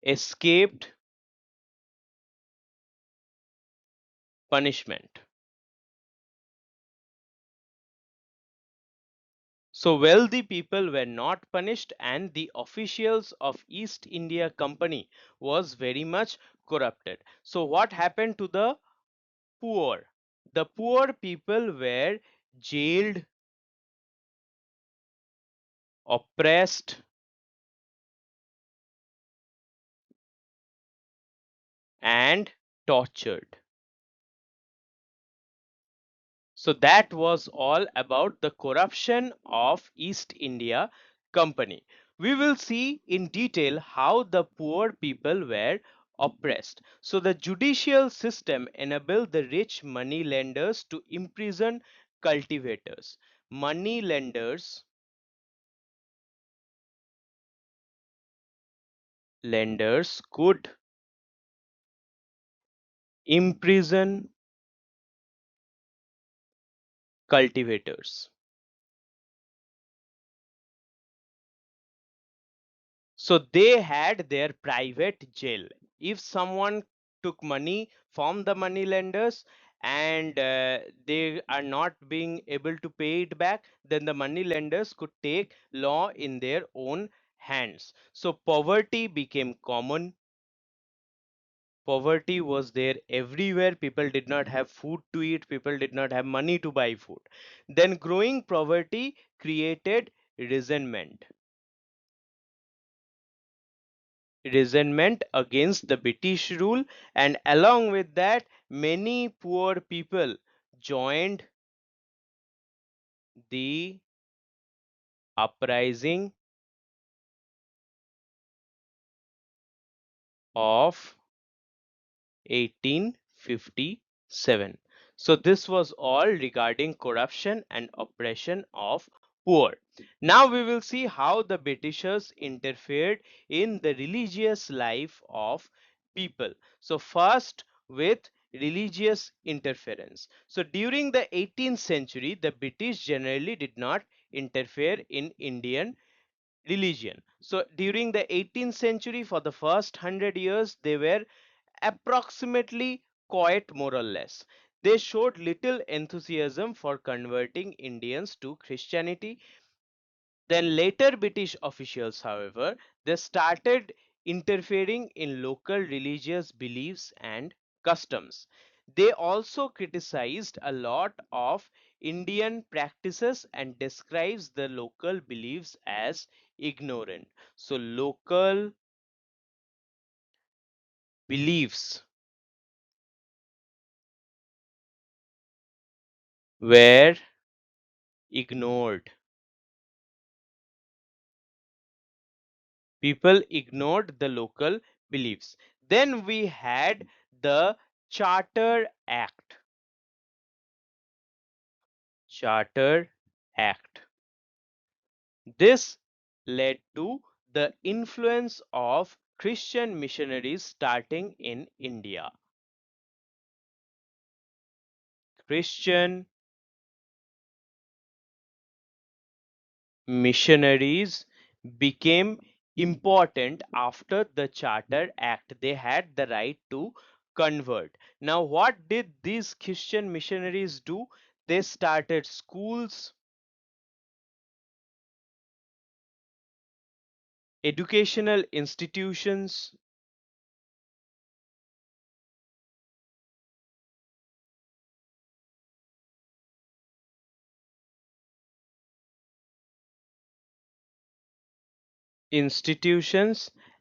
escaped punishment. So wealthy people were not punished and the officials of East India Company was very much corrupted. So what happened to the poor? The poor people were jailed, oppressed and tortured. So that was all about the corruption of East India Company. We will see in detail how the poor people were oppressed. So the judicial system enabled the rich money lenders to imprison cultivators. Money lenders could imprison cultivators. So they had their private jail. If someone took money from the money lenders and they are not being able to pay it back, then the money lenders could take law in their own hands. So poverty became common. Poverty was there everywhere. People did not have food to eat. People did not have money to buy food. Then growing poverty created resentment. Resentment against the British rule, and along with that, many poor people joined the uprising of 1857. So this was all regarding corruption and oppression of poor. Now we will see how the Britishers interfered in the religious life of people. So first with religious interference. So during the 18th century, the British generally did not interfere in Indian religion. So during the 18th century, for the first 100 years, they were approximately quiet more or less. They showed little enthusiasm for converting Indians to Christianity. Then later British officials, however, they started interfering in local religious beliefs and customs. They also criticized a lot of Indian practices and describes the local beliefs as ignorant. So local beliefs were ignored. People ignored the local beliefs. Then we had the Charter Act. Charter Act. This led to the influence of Christian missionaries starting in India. Christian missionaries became important after the Charter Act. They had the right to convert. Now, what did these Christian missionaries do? They started schools, educational institutions,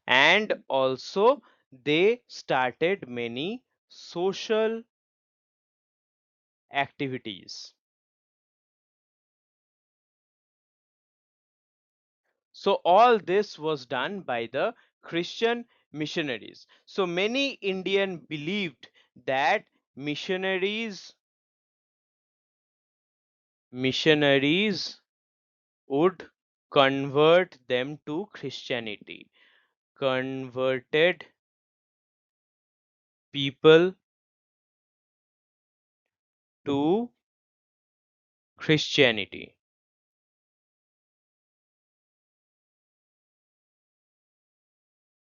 and also they started many social activities. So all this was done by the Christian missionaries. So many Indian believed that missionaries missionaries would convert them to Christianity. Converted people to Christianity.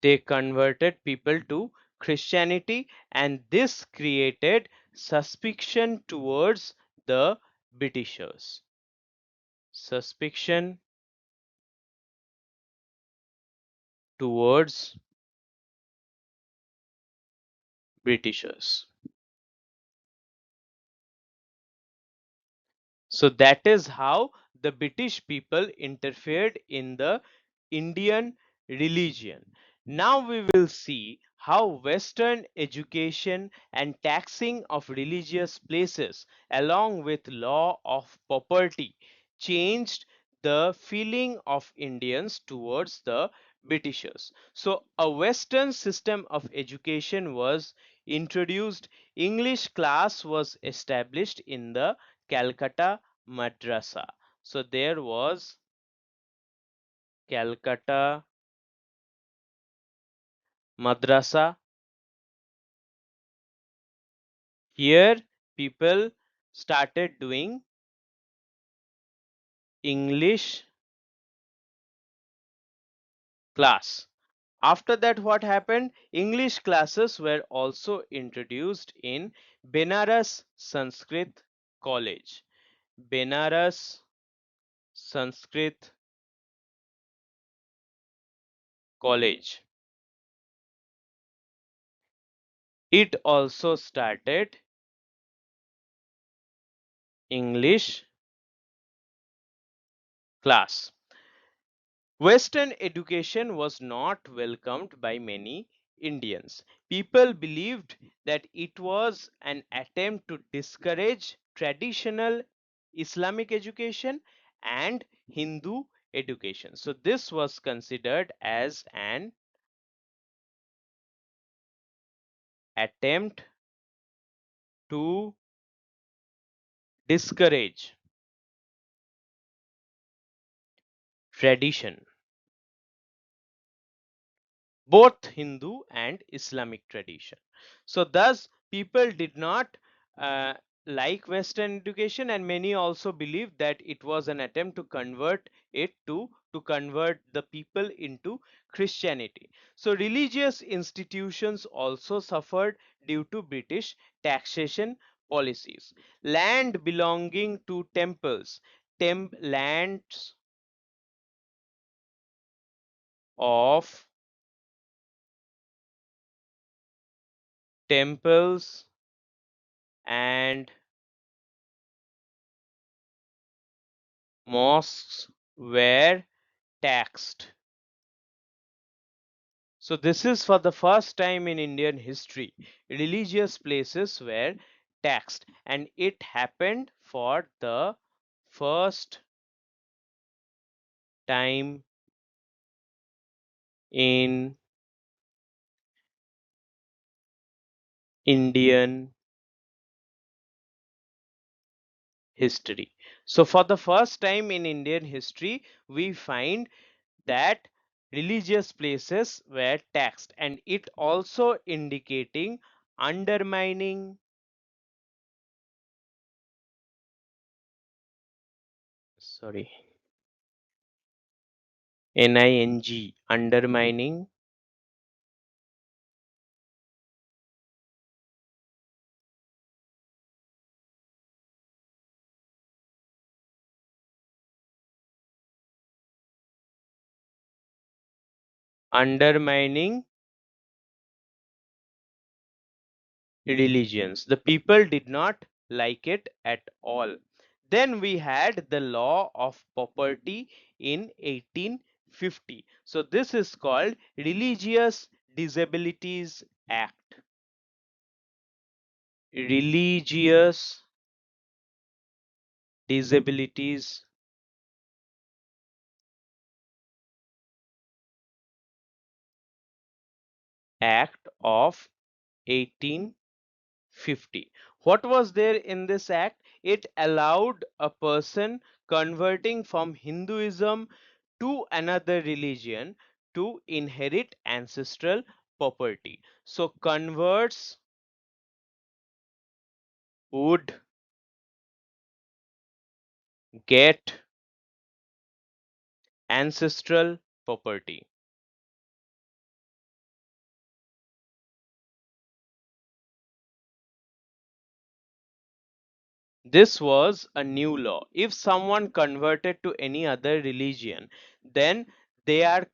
They converted people to Christianity, and this created suspicion towards the Britishers. Suspicion towards Britishers. So that is how the British people interfered in the Indian religion. Now we will see how Western education and taxing of religious places along with law of property changed the feeling of Indians towards the Britishers. So a Western system of education was introduced. English class was established in the Calcutta Madrasa. So there was Calcutta Madrasa. Here people started doing English class. After that, what happened? English classes were also introduced in Benares Sanskrit College. Benares Sanskrit College. It also started English class. Western education was not welcomed by many Indians. People believed that it was an attempt to discourage traditional Islamic education and Hindu education. So, this was considered as an attempt to discourage tradition, both Hindu and Islamic tradition. So, thus, people did not uh, like Western education, and many also believed that it was an attempt to convert to convert the people into Christianity. So, religious institutions also suffered due to British taxation policies. Land belonging to temples, lands of temples and mosques were taxed. So this is for the first time in Indian history. Religious places were taxed, and it happened for the first time in Indian history. So for the first time in Indian history, we find that religious places were taxed, and it also indicating undermining, sorry, NING, undermining undermining religions. The people did not like it at all. Then we had the law of property in 1850. So this is called Religious Disabilities Act. Religious Disabilities Act of 1850. What was there in this act? It allowed a person converting from Hinduism to another religion to inherit ancestral property. So converts would get ancestral property. This was a new law. If someone converted to any other religion, then they are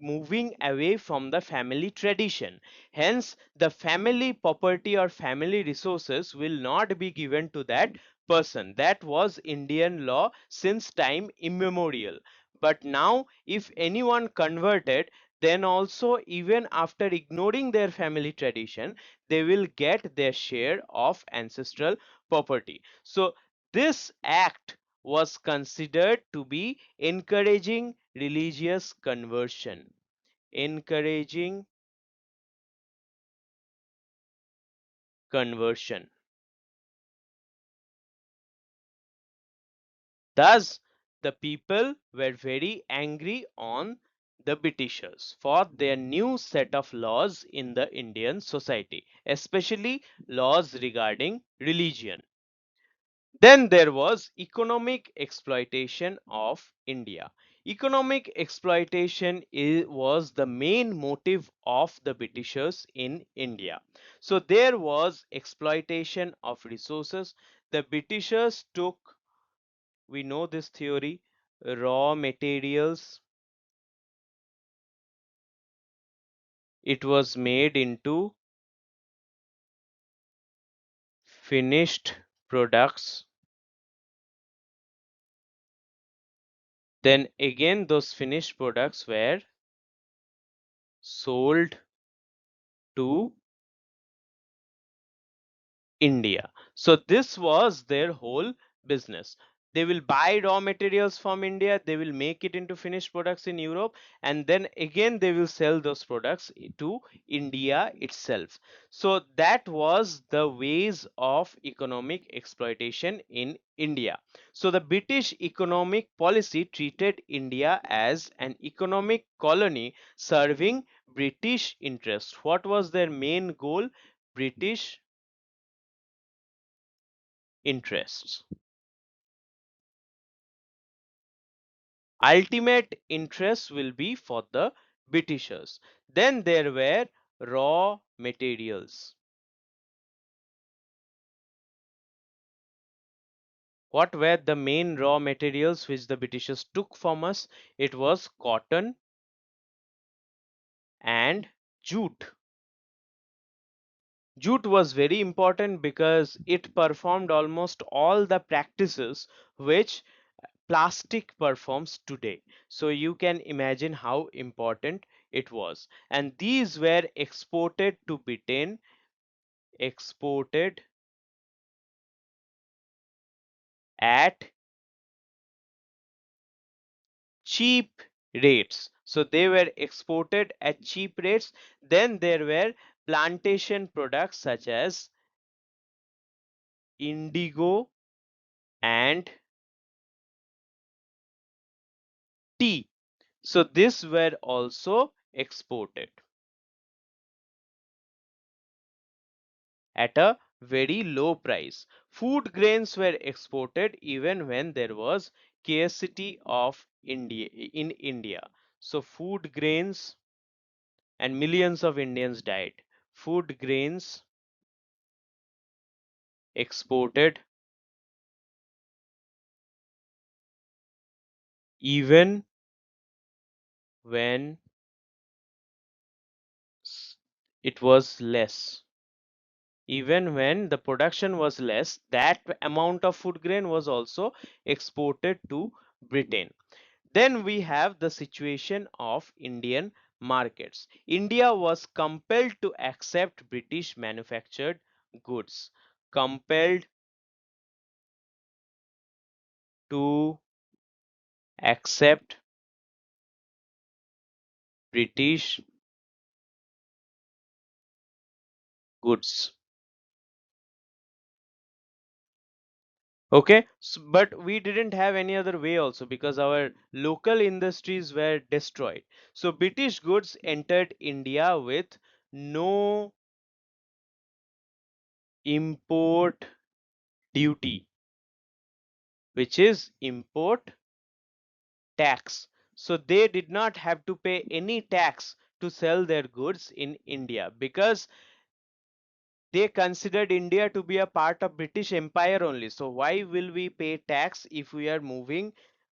moving away from the family tradition. Hence, the family property or family resources will not be given to that person. That was Indian law since time immemorial. But now, if anyone converted, then also, even after ignoring their family tradition, they will get their share of ancestral property. So this act was considered to be encouraging religious conversion. Encouraging conversion. Thus, the people were very angry on the Britishers for their new set of laws in the Indian society, especially laws regarding religion. Then there was economic exploitation of India. Economic exploitation was the main motive of the Britishers in India. So there was exploitation of resources. The Britishers took, we know this theory, raw materials. It was made into finished products. Then again, those finished products were sold to India. So this was their whole business. They will buy raw materials from India, they will make it into finished products in Europe, and then again they will sell those products to India itself. So that was the ways of economic exploitation in India. So the British economic policy treated India as an economic colony serving British interests. What was their main goal? British interests. Ultimate interest will be for the Britishers. Then there were raw materials. What were the main raw materials which the Britishers took from us? It was cotton and jute. Jute was very important because it performed almost all the practices which plastic performs today. So you can imagine how important it was. And these were exported to Britain, exported at cheap rates. So they were exported at cheap rates. Then there were plantation products such as indigo and tea. So these were also exported at a very low price. Food grains were exported even when there was scarcity of India in India. So food grains, and millions of Indians died. Food grains exported even when It was less. Even when the production was less, that amount of food grain was also exported to Britain. Then we have the situation of Indian markets. India was compelled to accept British manufactured goods. Compelled to accept British goods. Okay, but we didn't have any other way also because our local industries were destroyed. So British goods entered India with no import duty, which is import tax. So they did not have to pay any tax to sell their goods in India because they considered India to be a part of British Empire only. So why will we pay tax if we are moving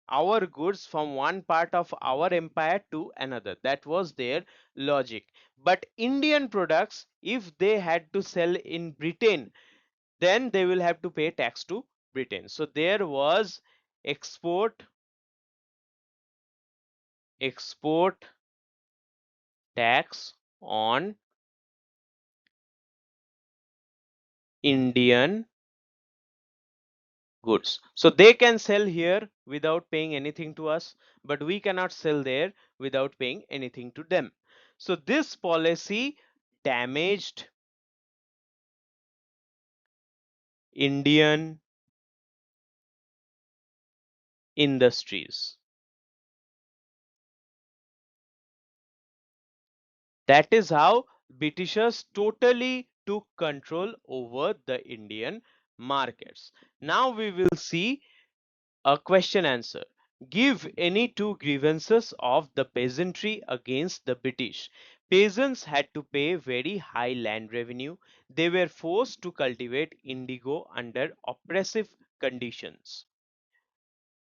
our goods from one part of our empire to another? That was their logic. But Indian products, if they had to sell in Britain, then they will have to pay tax to Britain. So there was export export tax on Indian goods. So they can sell here without paying anything to us, but we cannot sell there without paying anything to them. So this policy damaged Indian industries. That is how Britishers totally took control over the Indian markets. Now we will see a question answer. Give any two grievances of the peasantry against the British. Peasants had to pay very high land revenue. They were forced to cultivate indigo under oppressive conditions.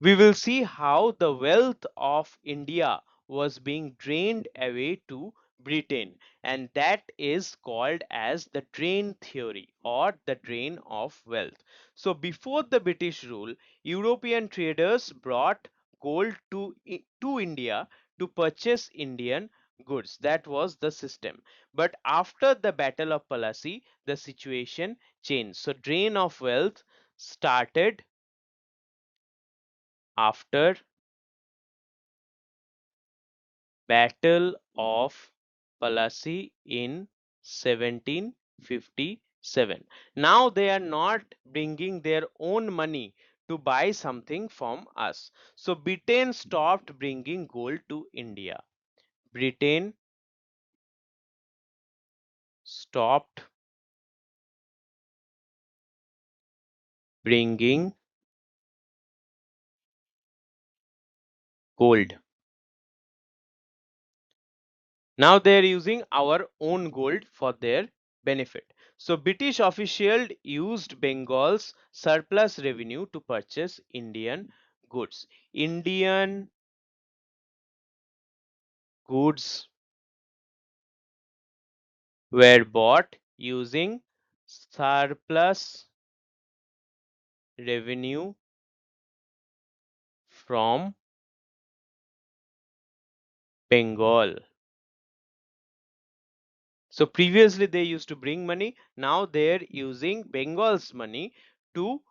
We will see how the wealth of India was being drained away to Britain, and that is called as the drain theory or the drain of wealth. So before the British rule, European traders brought gold to India to purchase Indian goods. That was the system. But after the Battle of Plassey, the situation changed. So drain of wealth started after Battle of Plassey in 1757. Now they are not bringing their own money to buy something from us. So Britain stopped bringing gold to India. Britain stopped bringing gold. Now they are using our own gold for their benefit. So British officials used Bengal's surplus revenue to purchase Indian goods. Indian goods were bought using surplus revenue from Bengal. So previously they used to bring money, now they're using Bengal's money to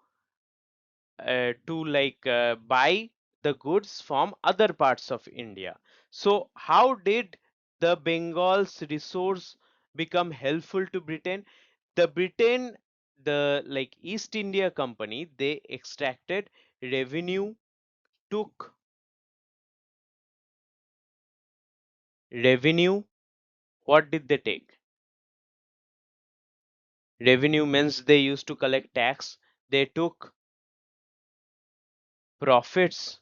buy the goods from other parts of India. So how did the Bengal's resource become helpful to Britain? The Britain, the East India Company, they extracted revenue, took revenue. What did they take? Revenue means they used to collect tax. They took profits,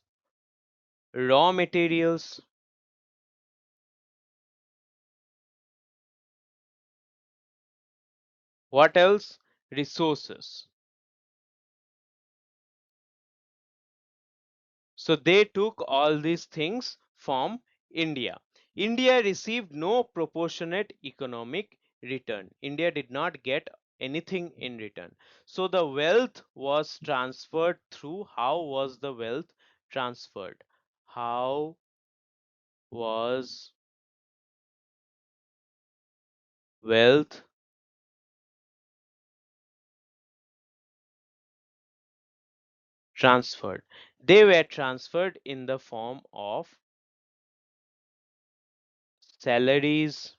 raw materials. What else? Resources. So they took all these things from India. India received no proportionate economic return. India did not get anything in return. So the wealth was transferred through. How was the wealth transferred? How was wealth transferred? They were transferred in the form of salaries,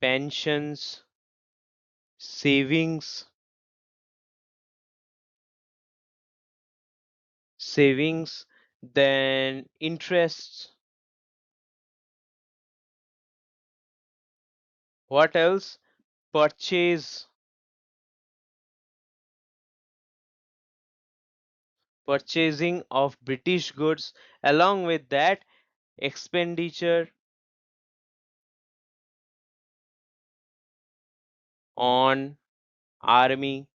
pensions, savings, savings, then interests. What else? Purchase, purchasing of British goods. Along with that, expenditure on army.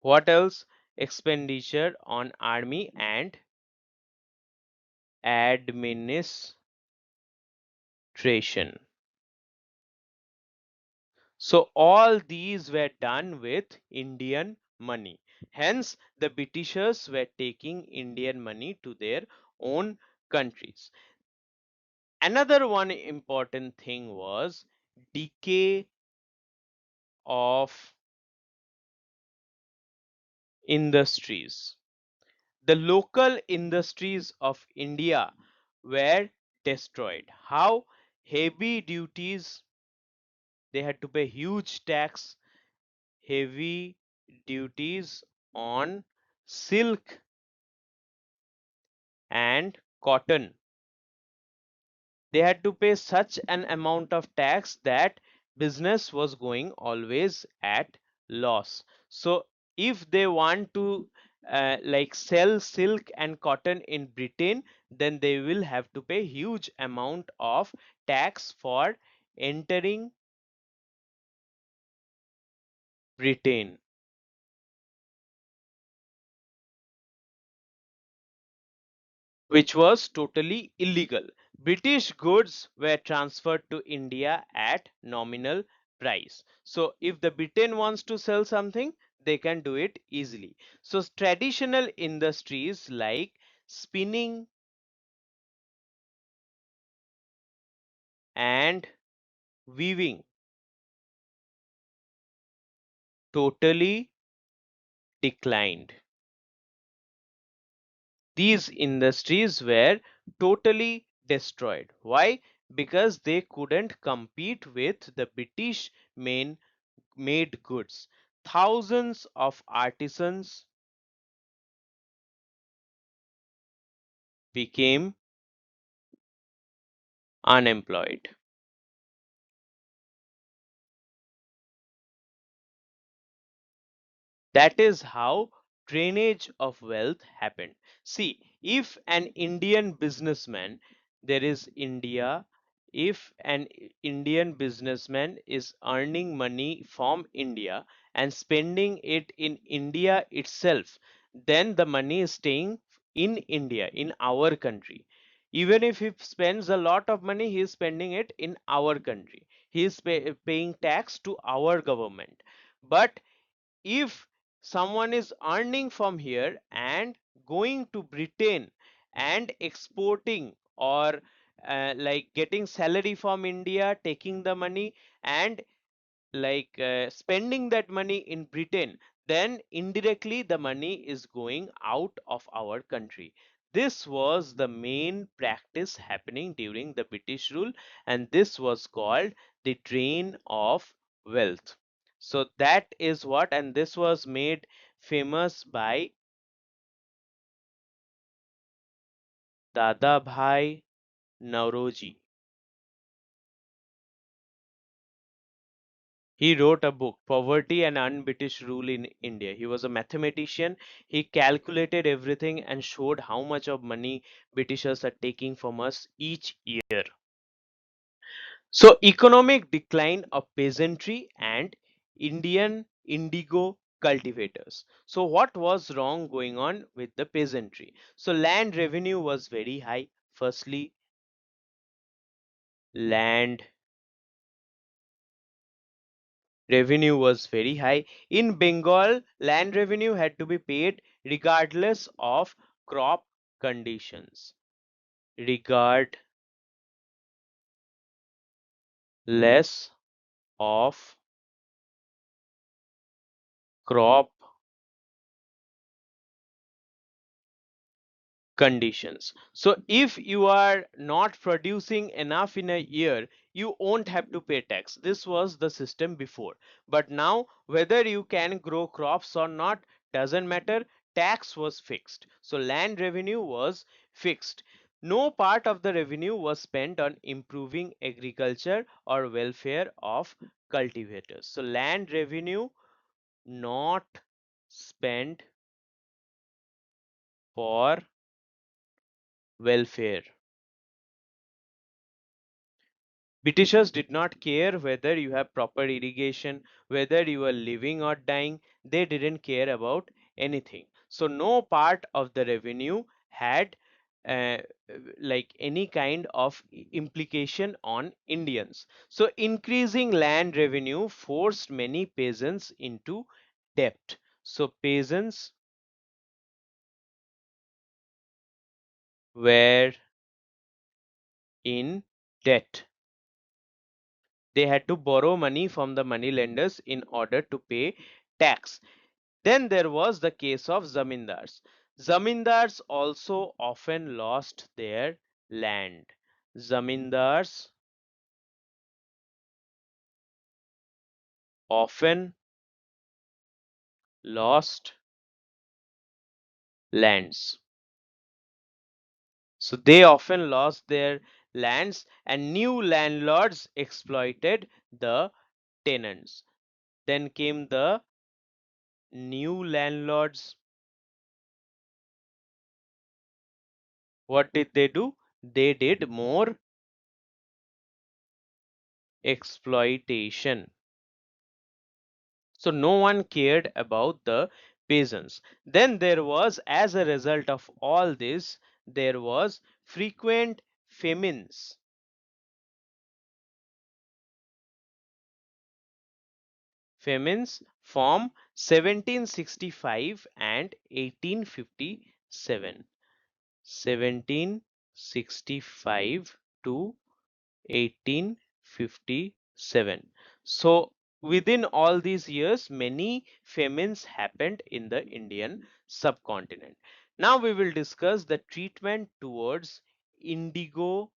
What else? Expenditure on army and administration. So all these were done with Indian money. Hence, the Britishers were taking Indian money to their own countries. Another one important thing was decay of industries. The local industries of India were destroyed. How? Heavy duties, they had to pay huge tax, heavy duties on silk and cotton. They had to pay such an amount of tax that business was going always at loss. So if they want to like sell silk and cotton in Britain, then they will have to pay huge amount of tax for entering Britain, which was totally illegal. British goods were transferred to India at nominal price. So if the Britain wants to sell something, they can do it easily. So traditional industries like spinning and weaving totally declined. These industries were totally destroyed. Why? Because they couldn't compete with the British main made goods. Thousands of artisans became unemployed. That is how drainage of wealth happened. See, if an Indian businessman, there is India, if an Indian businessman is earning money from India and spending it in India itself, then the money is staying in India, in our country. Even if he spends a lot of money, he is spending it in our country. He is paying tax to our government. But if someone is earning from here and going to Britain and exporting or like getting salary from India, taking the money and like spending that money in Britain, then indirectly the money is going out of our country. This was the main practice happening during the British rule, and this was called the drain of wealth. So that is what, and this was made famous by Dada Bhai Nauroji. He wrote a book, Poverty and Un-British Rule in India. He was a mathematician. He calculated everything and showed how much of money Britishers are taking from us each year. So, economic decline of peasantry and Indian indigo cultivators. So, what was wrong going on with the peasantry? So, land revenue was very high, firstly. land revenue was very high. In Bengal, land revenue had to be paid regardless of crop conditions. Regardless of crop conditions. So if you are not producing enough in a year, you won't have to pay tax. This was the system before. But now, whether you can grow crops or not doesn't matter. Tax was fixed. So land revenue was fixed. No part of the revenue was spent on improving agriculture or welfare of cultivators. So land revenue not spent for welfare. Britishers did not care whether you have proper irrigation, whether you are living or dying. They didn't care about anything. So no part of the revenue had uh, like any kind of implication on Indians. So increasing land revenue forced many peasants into debt. So peasants were in debt. They had to borrow money from the money lenders in order to pay tax. Then there was the case of zamindars. Zamindars also often lost their land. Zamindars often lost lands. So they often lost their lands and new landlords exploited the tenants. Then came the new landlords. What did they do? They did more exploitation. So no one cared about the peasants. Then there was, as a result of all this, there was frequent famines. Famines from 1765 and 1857. 1765 to 1857. So within all these years, many famines happened in the Indian subcontinent. Now we will discuss the treatment towards indigo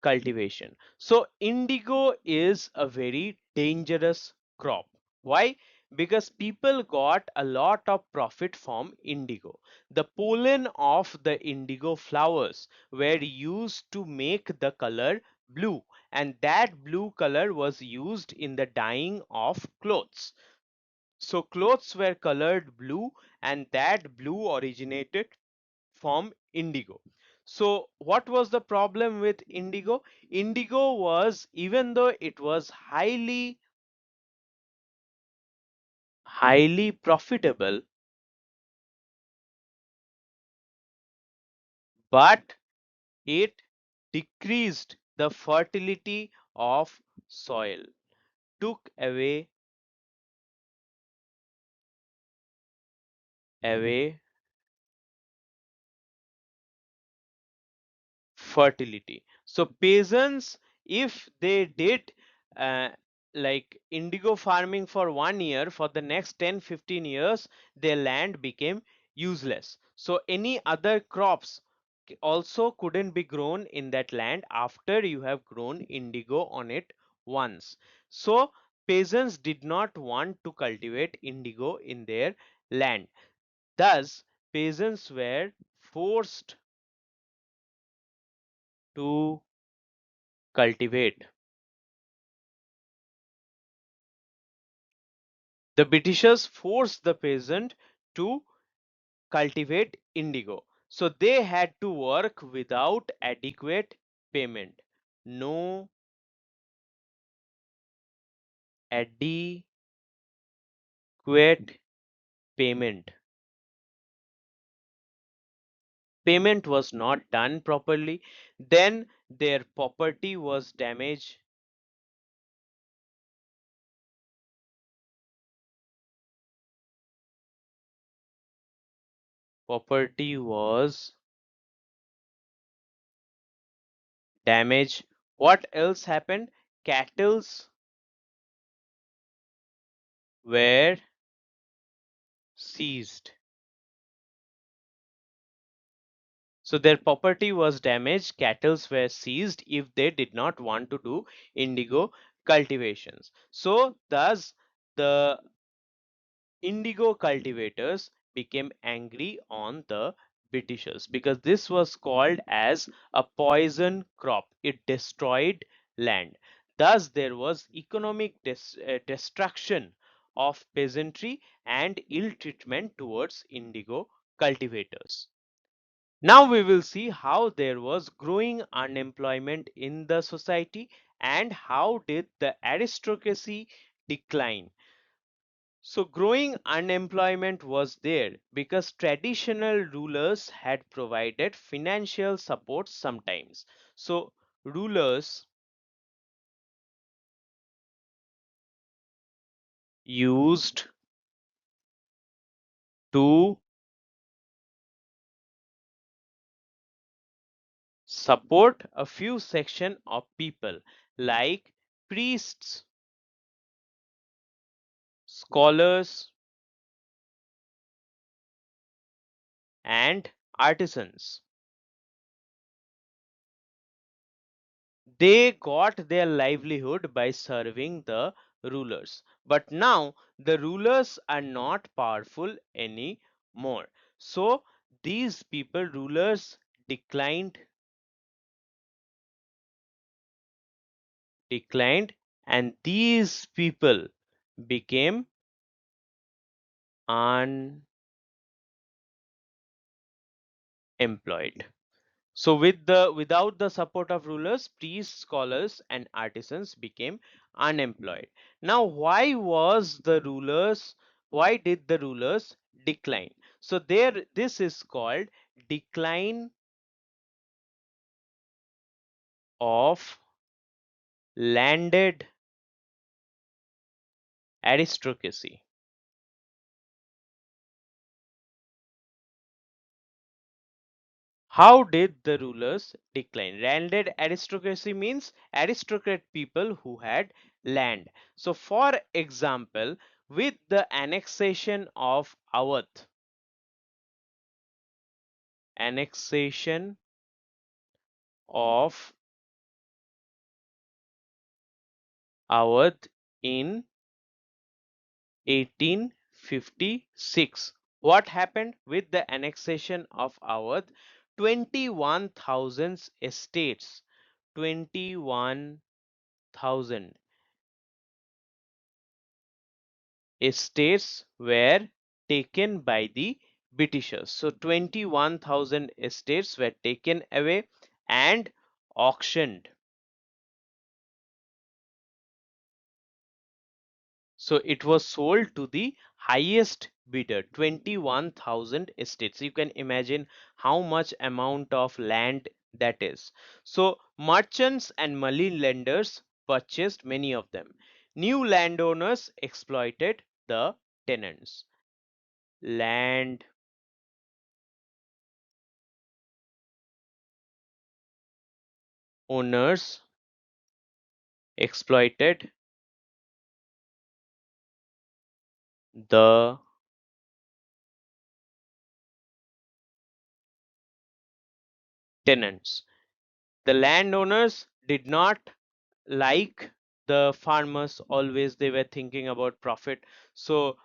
cultivation. So indigo is a very dangerous crop. Why? Because people got a lot of profit from indigo. The pollen of the indigo flowers were used to make the color blue, and that blue color was used in the dyeing of clothes. So clothes were colored blue, and that blue originated from indigo. So what was the problem with indigo? Indigo was, even though it was highly profitable, but it decreased the fertility of soil, took away fertility. So peasants, if they did uh, like indigo farming for 1 year, for the next 10-15 years their land became useless. So any other crops also couldn't be grown in that land after you have grown indigo on it once. So peasants did not want to cultivate indigo in their land. Thus peasants were forced to cultivate. The Britishers forced the peasant to cultivate indigo. So they had to work without adequate payment. No adequate payment. Payment was not done properly, then their property was damaged. Property was damaged. What else happened? Cattles were seized. So their property was damaged, cattle were seized if they did not want to do indigo cultivations. So thus the indigo cultivators became angry on the Britishers because this was called as a poison crop. It destroyed land. Thus there was economic destruction of peasantry and ill treatment towards indigo cultivators. Now we will see how there was growing unemployment in the society and how did the aristocracy decline. So growing unemployment was there because traditional rulers had provided financial support sometimes. So rulers used to support a few section of people like priests, scholars and artisans. They got their livelihood by serving the rulers. But now the rulers are not powerful anymore. So these people, rulers, declined, declined, and these people became unemployed. So without the support of rulers, priests, scholars, and artisans became unemployed. Now, why did the rulers decline? So there, this is called decline of landed aristocracy. How did the rulers decline? Landed aristocracy means aristocrat people who had land. So for example, with the annexation of annexation of Awadh in 1856. What happened with the annexation of Awadh? 21,000 estates, 21,000 estates were taken by the Britishers. So 21,000 estates were taken away and auctioned. So it was sold to the highest bidder, 21,000 estates. You can imagine how much amount of land that is. So merchants and money lenders purchased many of them. New landowners exploited the tenants. Land owners exploited the tenants. The landowners did not like the farmers, always they were thinking about profit. So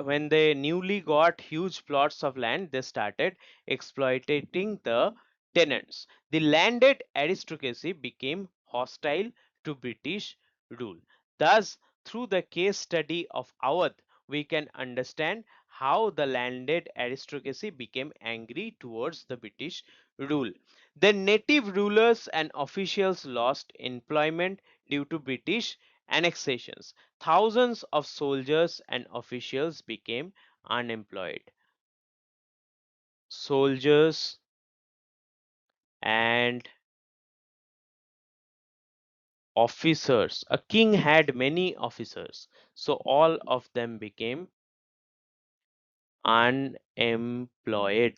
when they newly got huge plots of land, they started exploiting the tenants. The landed aristocracy became hostile to British rule. Thus through the case study of Awadh, we can understand how the landed aristocracy became angry towards the British rule. The native rulers and officials lost employment due to British annexations. Thousands of soldiers and officials became unemployed. Soldiers and officers. A king had many officers, so all of them became unemployed.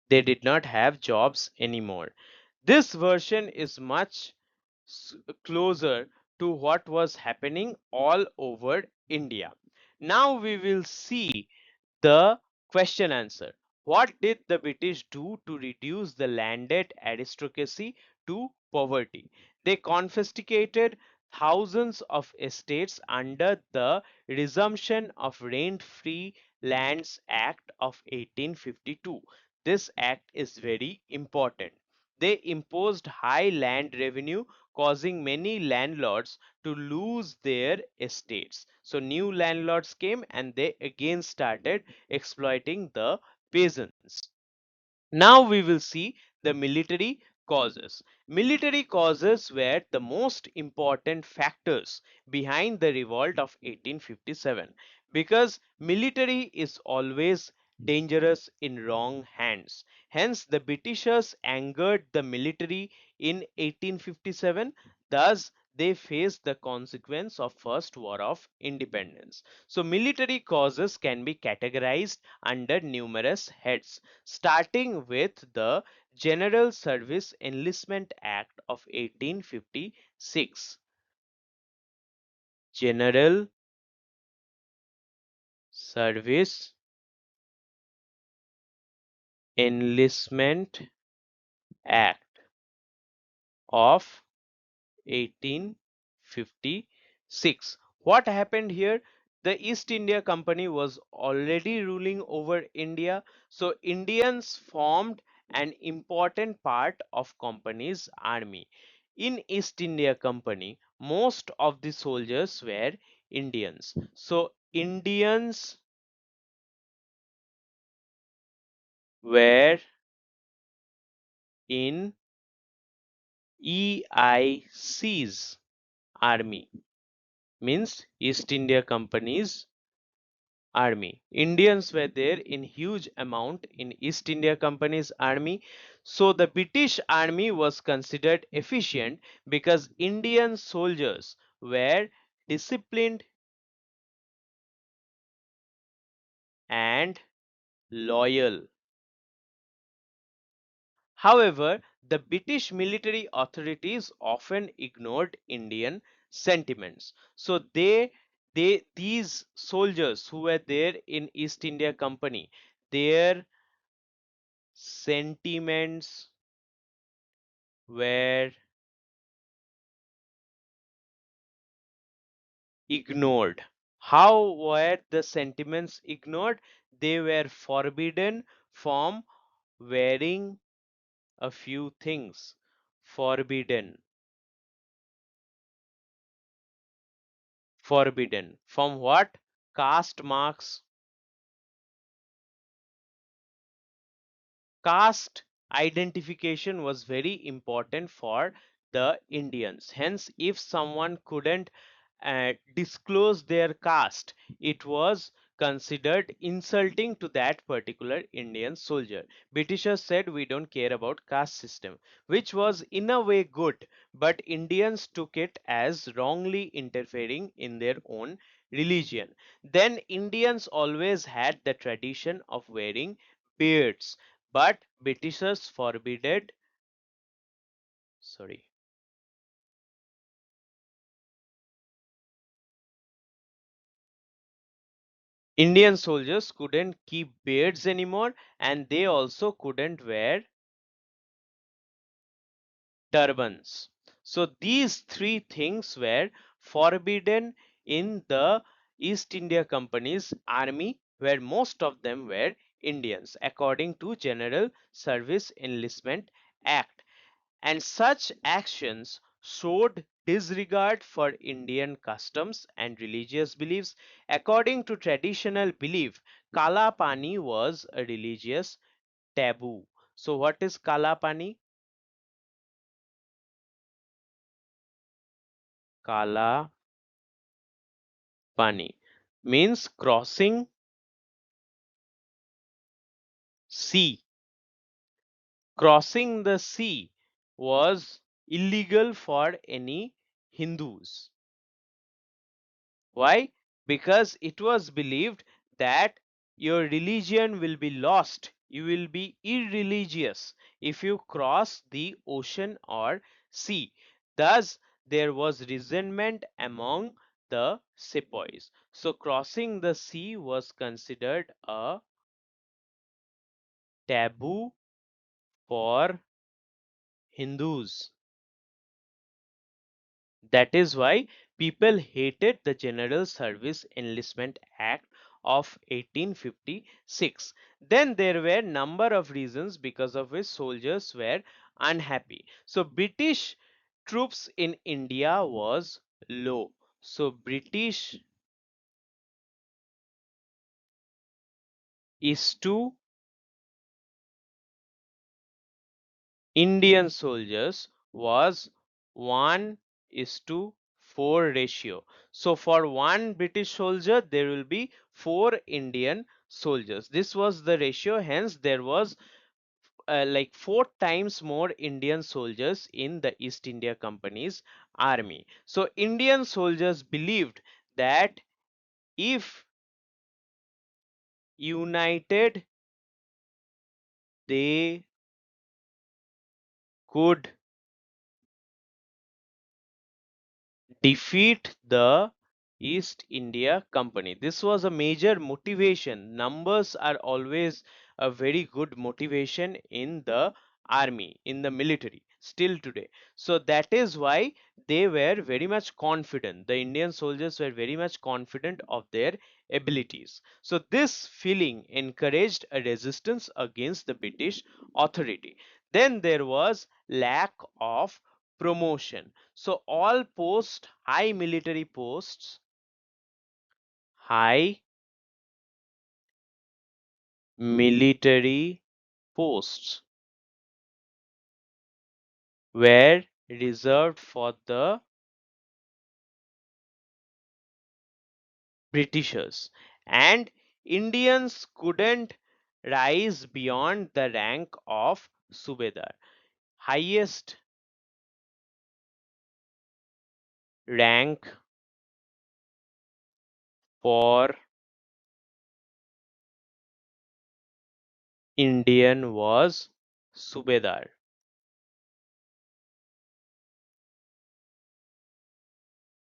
They did not have jobs anymore. This version is much closer to what was happening all over India. Now we will see the question answer. What did the British do to reduce the landed aristocracy to poverty? They confiscated thousands of estates under the Resumption of Rent-Free Lands Act of 1852. This act is very important. They imposed high land revenue, causing many landlords to lose their estates. So new landlords came and they again started exploiting the peasants. Now we will see the military causes. Military causes were the most important factors behind the revolt of 1857 because military is always dangerous in wrong hands. Hence the Britishers angered the military in 1857. Thus they faced the consequence of First War of Independence. So military causes can be categorized under numerous heads, starting with the General Service Enlistment Act of 1856. General Service Enlistment Act of 1856. What happened here? The East India Company was already ruling over India, so Indians formed an important part of company's army. In East India Company, most of the soldiers were Indians. So Indians were in EIC's army, means East India Company's army. Indians were there in huge amount in East India Company's army. So the British army was considered efficient because Indian soldiers were disciplined and loyal. However, the British military authorities often ignored Indian sentiments. So these soldiers who were there in East India Company, their sentiments were ignored. How were the sentiments ignored? They were forbidden from wearing a few things. Forbidden. Forbidden. From what? Caste marks. Caste identification was very important for the Indians. Hence, if someone couldn't disclose their caste, it was considered insulting to that particular Indian soldier. Britishers said we don't care about caste system, which was in a way good, but Indians took it as wrongly interfering in their own religion. Then Indians always had the tradition of wearing beards, but Britishers forbidden, sorry, Indian soldiers couldn't keep beards anymore and they also couldn't wear turbans. So these three things were forbidden in the East India Company's army, where most of them were Indians, according to General Service Enlistment Act. And such actions showed disregard for Indian customs and religious beliefs. According to traditional belief, Kala Pani was a religious taboo. So what is Kala Pani? Kala Pani means sea, crossing the sea was illegal for any Hindus. Why? Because it was believed that your religion will be lost. You will be irreligious if you cross the ocean or sea. Thus, there was resentment among the sepoys. So, crossing the sea was considered a taboo for Hindus. That is why people hated the General Service Enlistment Act of 1856. Then there were number of reasons because of which soldiers were unhappy. So British troops in India was low. So British is to Indian soldiers was 1 is to 4 ratio. So for one British soldier, there will be 4 Indian soldiers. This was the ratio, hence there was like 4 times more Indian soldiers in the East India Company's army. So Indian soldiers believed that if united, they could defeat the East India Company. This was a major motivation. Numbers are always a very good motivation in the army, in the military, still today. So that is why they were very much confident. The Indian soldiers were very much confident of their abilities. So this feeling encouraged a resistance against the British authority. Then there was lack of promotion. So all post high military posts, high military posts were reserved for the Britishers, and Indians couldn't rise beyond the rank of Subedar. Highest rank for Indian was Subedar.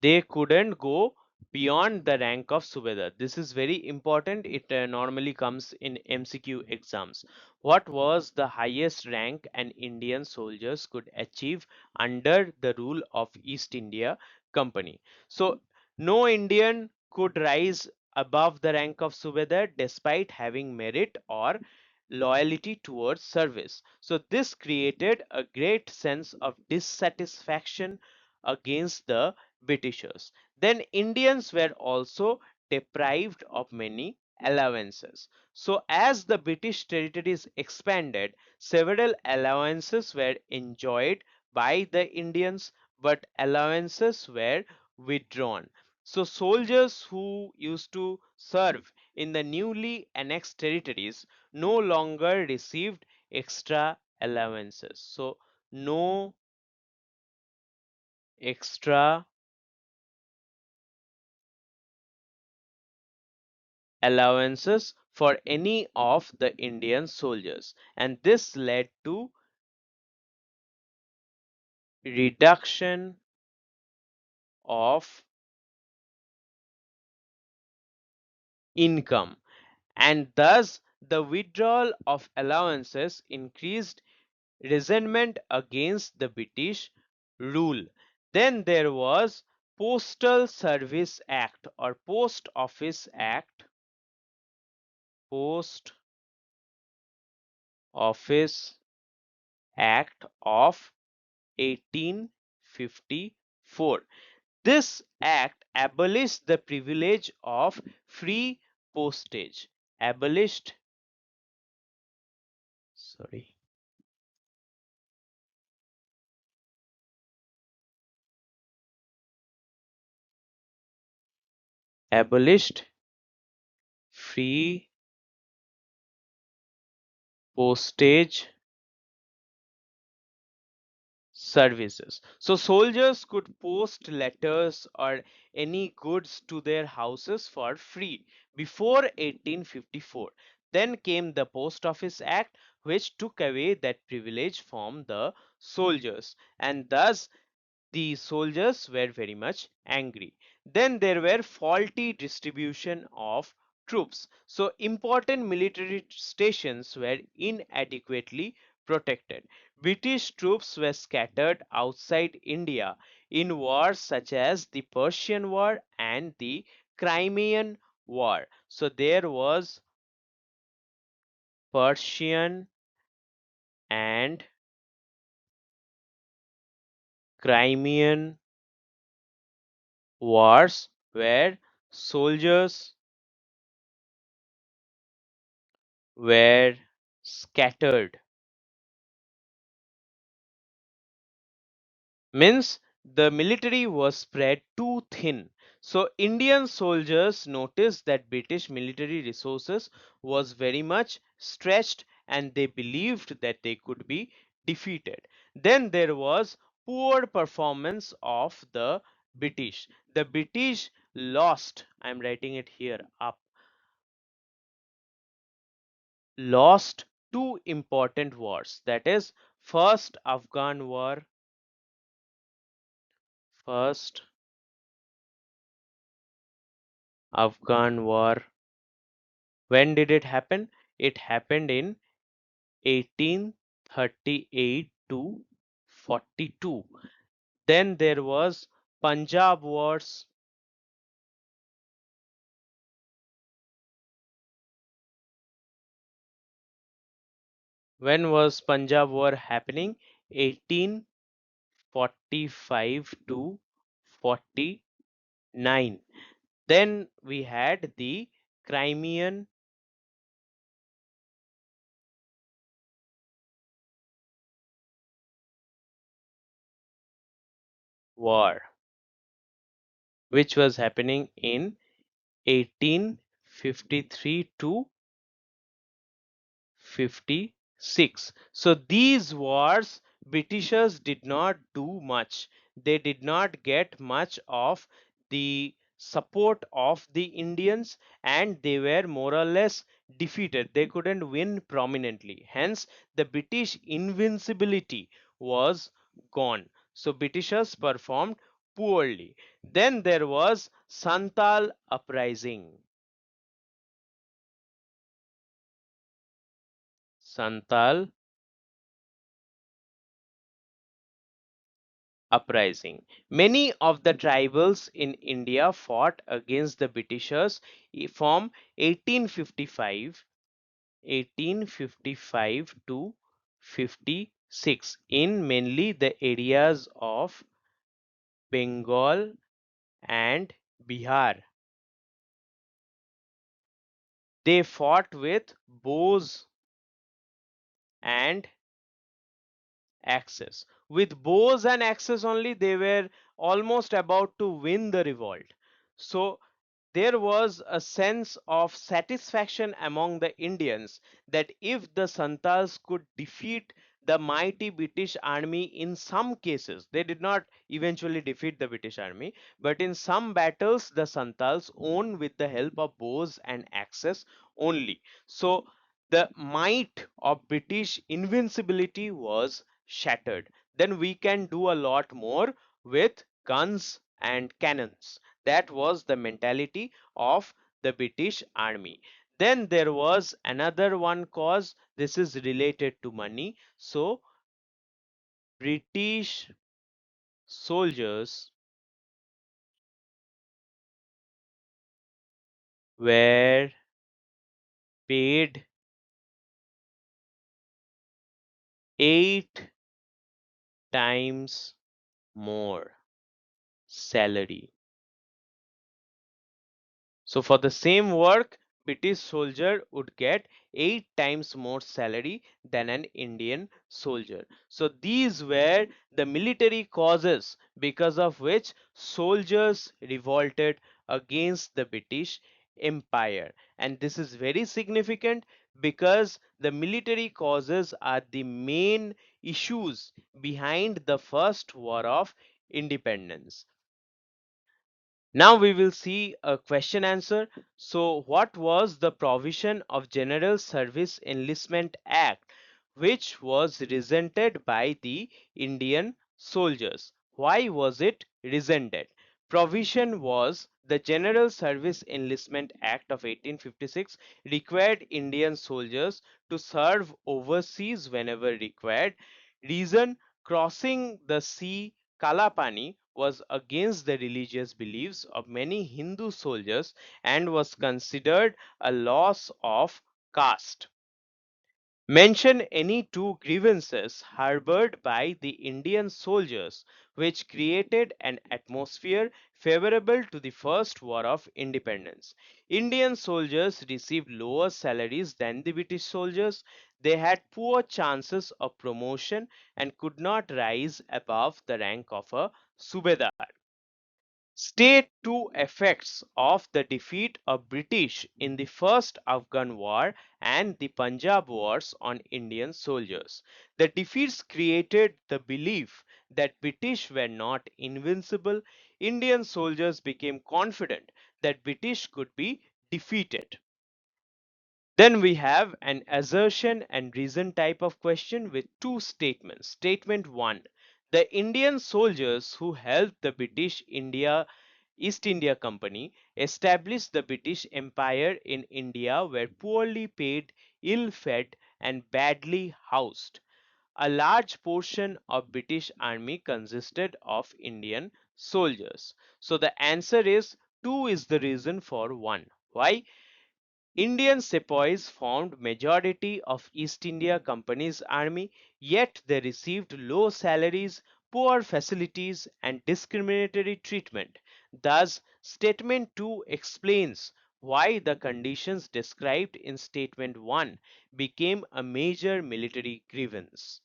They couldn't go beyond the rank of Subedar. This is very important. It normally comes in MCQ exams. What was the highest rank an Indian soldiers could achieve under the rule of East India Company? So no Indian could rise above the rank of Subedar despite having merit or loyalty towards service. So this created a great sense of dissatisfaction against the Britishers. Then Indians were also deprived of many allowances. So as the British territories expanded, several allowances were enjoyed by the Indians, but allowances were withdrawn. So soldiers who used to serve in the newly annexed territories no longer received extra allowances. So no extra allowances for any of the Indian soldiers, and this led to reduction of income, and thus the withdrawal of allowances increased resentment against the British rule. Then there was Postal Service Act or Post Office Act, Post Office Act of 1854. This act abolished the privilege of free postage. Abolished, sorry, abolished free postage services. So soldiers could post letters or any goods to their houses for free before 1854. Then came the Post Office Act, which took away that privilege from the soldiers, and thus the soldiers were very much angry. Then there were faulty distribution of troops. So important military stations were inadequately protected. British troops were scattered outside India in wars such as the Persian War and the Crimean War. So there was Persian and Crimean wars where soldiers were scattered, means the military was spread too thin. So Indian soldiers noticed that British military resources was very much stretched and they believed that they could be defeated. Then there was poor performance of the British. The British lost, I'm writing it here up, lost two important wars, that is first Afghan war. When did it happen? It happened in 1838 to 42. Then there was Punjab wars. When was Punjab war happening? 1845 to 49. Then we had the Crimean war, which was happening in 1853 to 56. So these wars, Britishers did not do much. They did not get much of the support of the Indians and they were more or less defeated. They couldn't win prominently. Hence, the British invincibility was gone. So Britishers performed poorly. Then there was Santal uprising. Santal uprising. Many of the tribals in India fought against the Britishers from 1855 to 56 in mainly the areas of Bengal and Bihar. They fought with bows and axes. With bows and axes only, they were almost about to win the revolt. So there was a sense of satisfaction among the Indians that if the Santals could defeat the mighty British army in some cases, they did not eventually defeat the British army, but in some battles the Santals won with the help of bows and axes only. So the might of British invincibility was shattered. Then we can do a lot more with guns and cannons. That was the mentality of the British army. Then there was another one cause. This is related to money. So British soldiers were paid 8 times more salary. So for the same work, British soldier would get 8 times more salary than an Indian soldier. So these were the military causes because of which soldiers revolted against the British Empire. And this is very significant because the military causes are the main issues behind the First War of Independence. Now we will see a question answer. So what was the provision of General Service Enlistment Act which was resented by the Indian soldiers? Why was it resented? Provision was the General Service Enlistment Act of 1856 required Indian soldiers to serve overseas whenever required. Reason: crossing the sea Kalapani was against the religious beliefs of many Hindu soldiers and was considered a loss of caste. Mention any two grievances harbored by the Indian soldiers which created an atmosphere favorable to the First War of Independence. Indian soldiers received lower salaries than the British soldiers. They had poor chances of promotion and could not rise above the rank of a Subedar. State two effects of the defeat of British in the First Afghan War and the Punjab Wars on Indian soldiers. The defeats created the belief that British were not invincible. Indian soldiers became confident that British could be defeated. Then we have an assertion and reason type of question with two statements. Statement 1: the Indian soldiers who helped the British East India Company establish the British Empire in India were poorly paid, ill-fed and badly housed. A large portion of British army consisted of Indian soldiers. So the answer is 2 is the reason for 1. Why? Indian sepoys formed majority of East India Company's army, yet they received low salaries, poor facilities and discriminatory treatment. Thus, statement 2 explains why the conditions described in statement 1 became a major military grievance.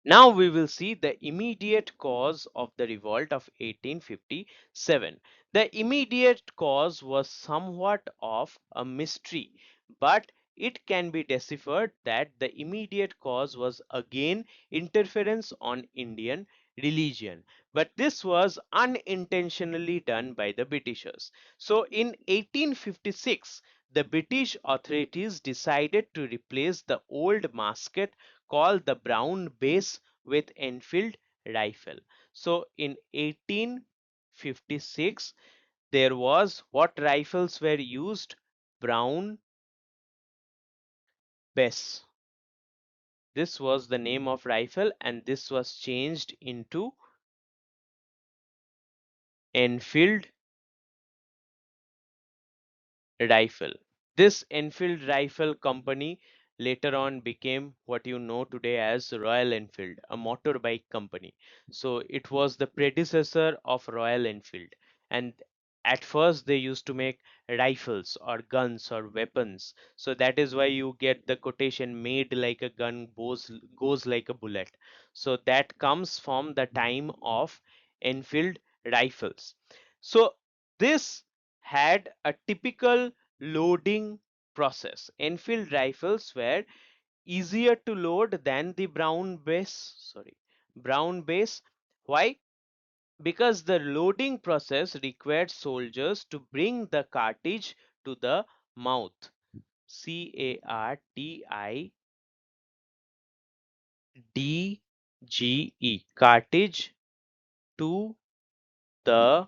Now we will see the immediate cause of the revolt of 1857. The immediate cause was somewhat of a mystery, but it can be deciphered that the immediate cause was again interference on Indian religion. But this was unintentionally done by the Britishers. So in 1856, the British authorities decided to replace the old musket called the brown base with Enfield rifle. So in 1856 there was what rifles were used? Brown base. This was the name of rifle and this was changed into Enfield rifle. This Enfield Rifle Company later on became what you know today as Royal Enfield, a motorbike company. So it was the predecessor of Royal Enfield. And at first they used to make rifles or guns or weapons. So that is why you get the quotation made like a gun, goes like a bullet. So that comes from the time of Enfield rifles. So this had a typical loading process. Enfield rifles were easier to load than the brown base. Why? Because the loading process required soldiers to bring the cartridge to the mouth. Cartridge, cartridge to the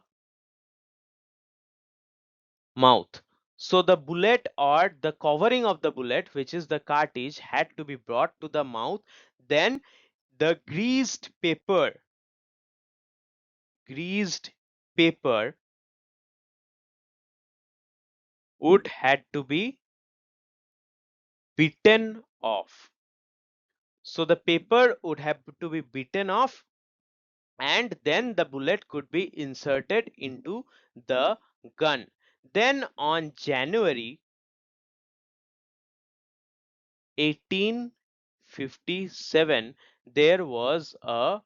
mouth. So the bullet or the covering of the bullet, which is the cartridge, had to be brought to the mouth. Then the greased paper would had to be bitten off. So the paper would have to be bitten off and then the bullet could be inserted into the gun. Then on January 1857, there was a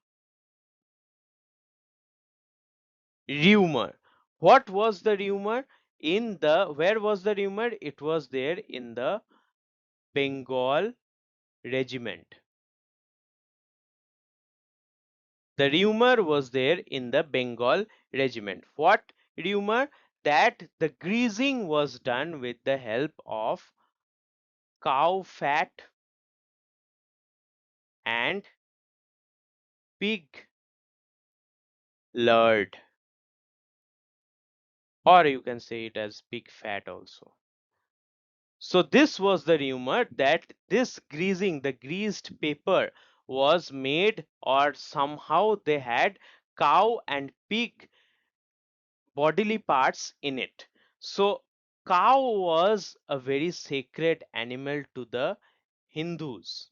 rumor. What was the rumor? Where was the rumor? It was there in the Bengal regiment. The rumor was there in the Bengal regiment. What rumor? That the greasing was done with the help of cow fat and pig lard, or you can say it as pig fat also. So this was the rumor that this greasing, the greased paper, was made, or somehow they had cow and pig bodily parts in it. So cow was a very sacred animal to the Hindus.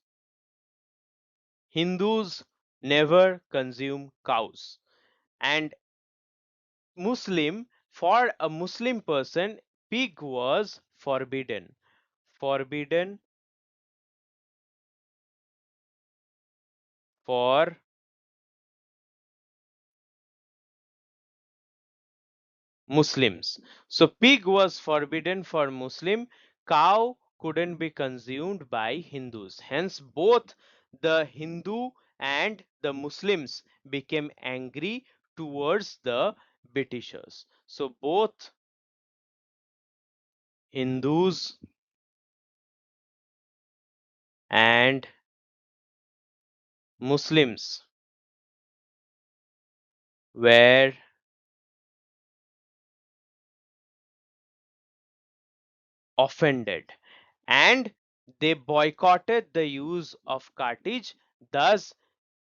Hindus never consume cows. And for a Muslim person, pig was forbidden. Forbidden for Muslims. So pig was forbidden for Muslim, cow couldn't be consumed by Hindus. Hence both the Hindu and the Muslims became angry towards the Britishers. So both Hindus and Muslims were offended, and they boycotted the use of cartridge. Thus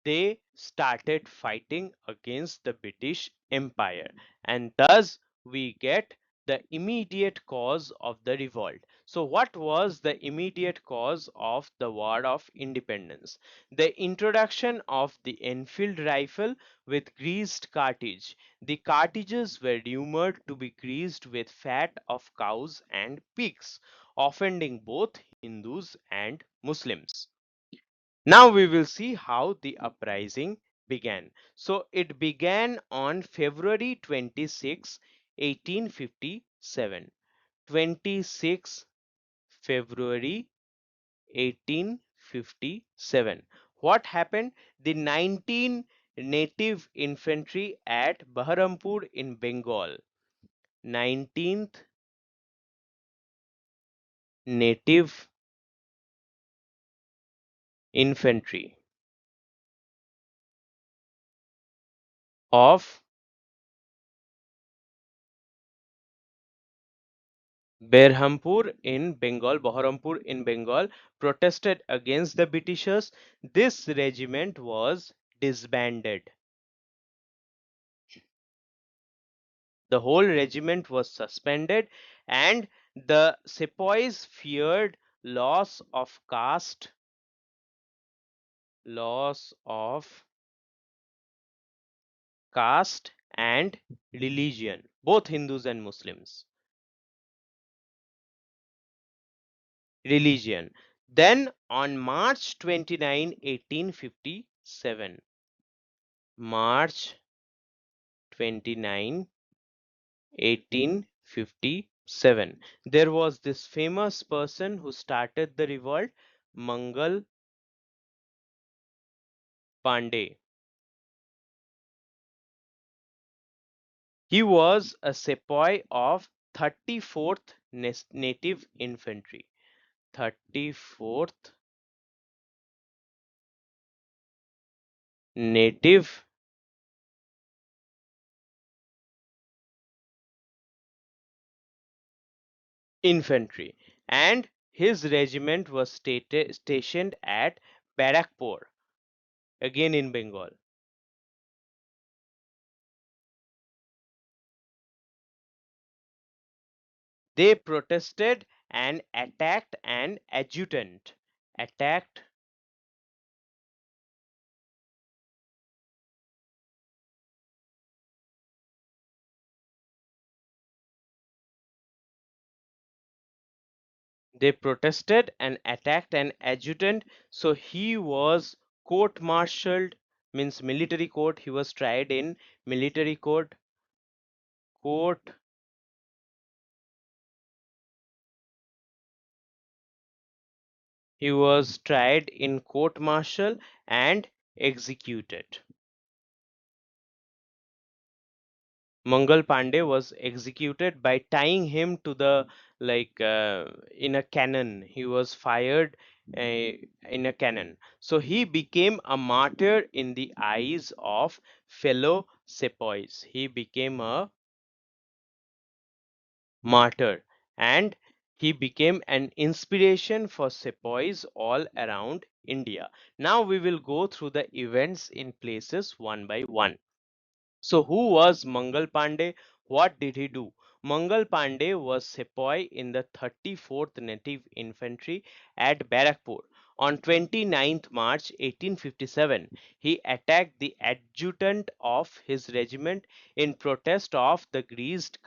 they started fighting against the British Empire, and thus we get the immediate cause of the revolt. So what was the immediate cause of the War of Independence? The introduction of the Enfield rifle with greased cartridge. The cartridges were rumored to be greased with fat of cows and pigs, offending both Hindus and Muslims. Now we will see how the uprising began. So it began on February 26, 1857. 26 February 1857. What happened? The 19 native infantry at Baharampur in Bengal. 19th native infantry of Baharampur in Bengal, protested against the Britishers. This regiment was disbanded. The whole regiment was suspended, and the sepoys feared loss of loss of caste and religion, both Hindus and Muslims. Religion. Then on March 29, 1857, March 29, 1857, there was this famous person who started the revolt, Mangal Pandey. He was a sepoy of 34th Native Infantry. 34th Native Infantry, and his regiment was stationed at Barakpur, again in Bengal. They protested and attacked an adjutant. Attacked They protested and attacked an adjutant. So he was court-martialed, means military court. He was tried in military court. Court. He was tried in court-martial and executed. Mangal Pandey was executed by tying him to the in a cannon. He was fired in a cannon. So he became a martyr in the eyes of fellow sepoys. He became a martyr, and he became an inspiration for sepoys all around India. Now we will go through the events in places one by one. So who was Mangal Pandey? What did he do? Mangal Pandey was sepoy in the 34th Native Infantry at Barakpur. On 29th March 1857, he attacked the adjutant of his regiment in protest of the greased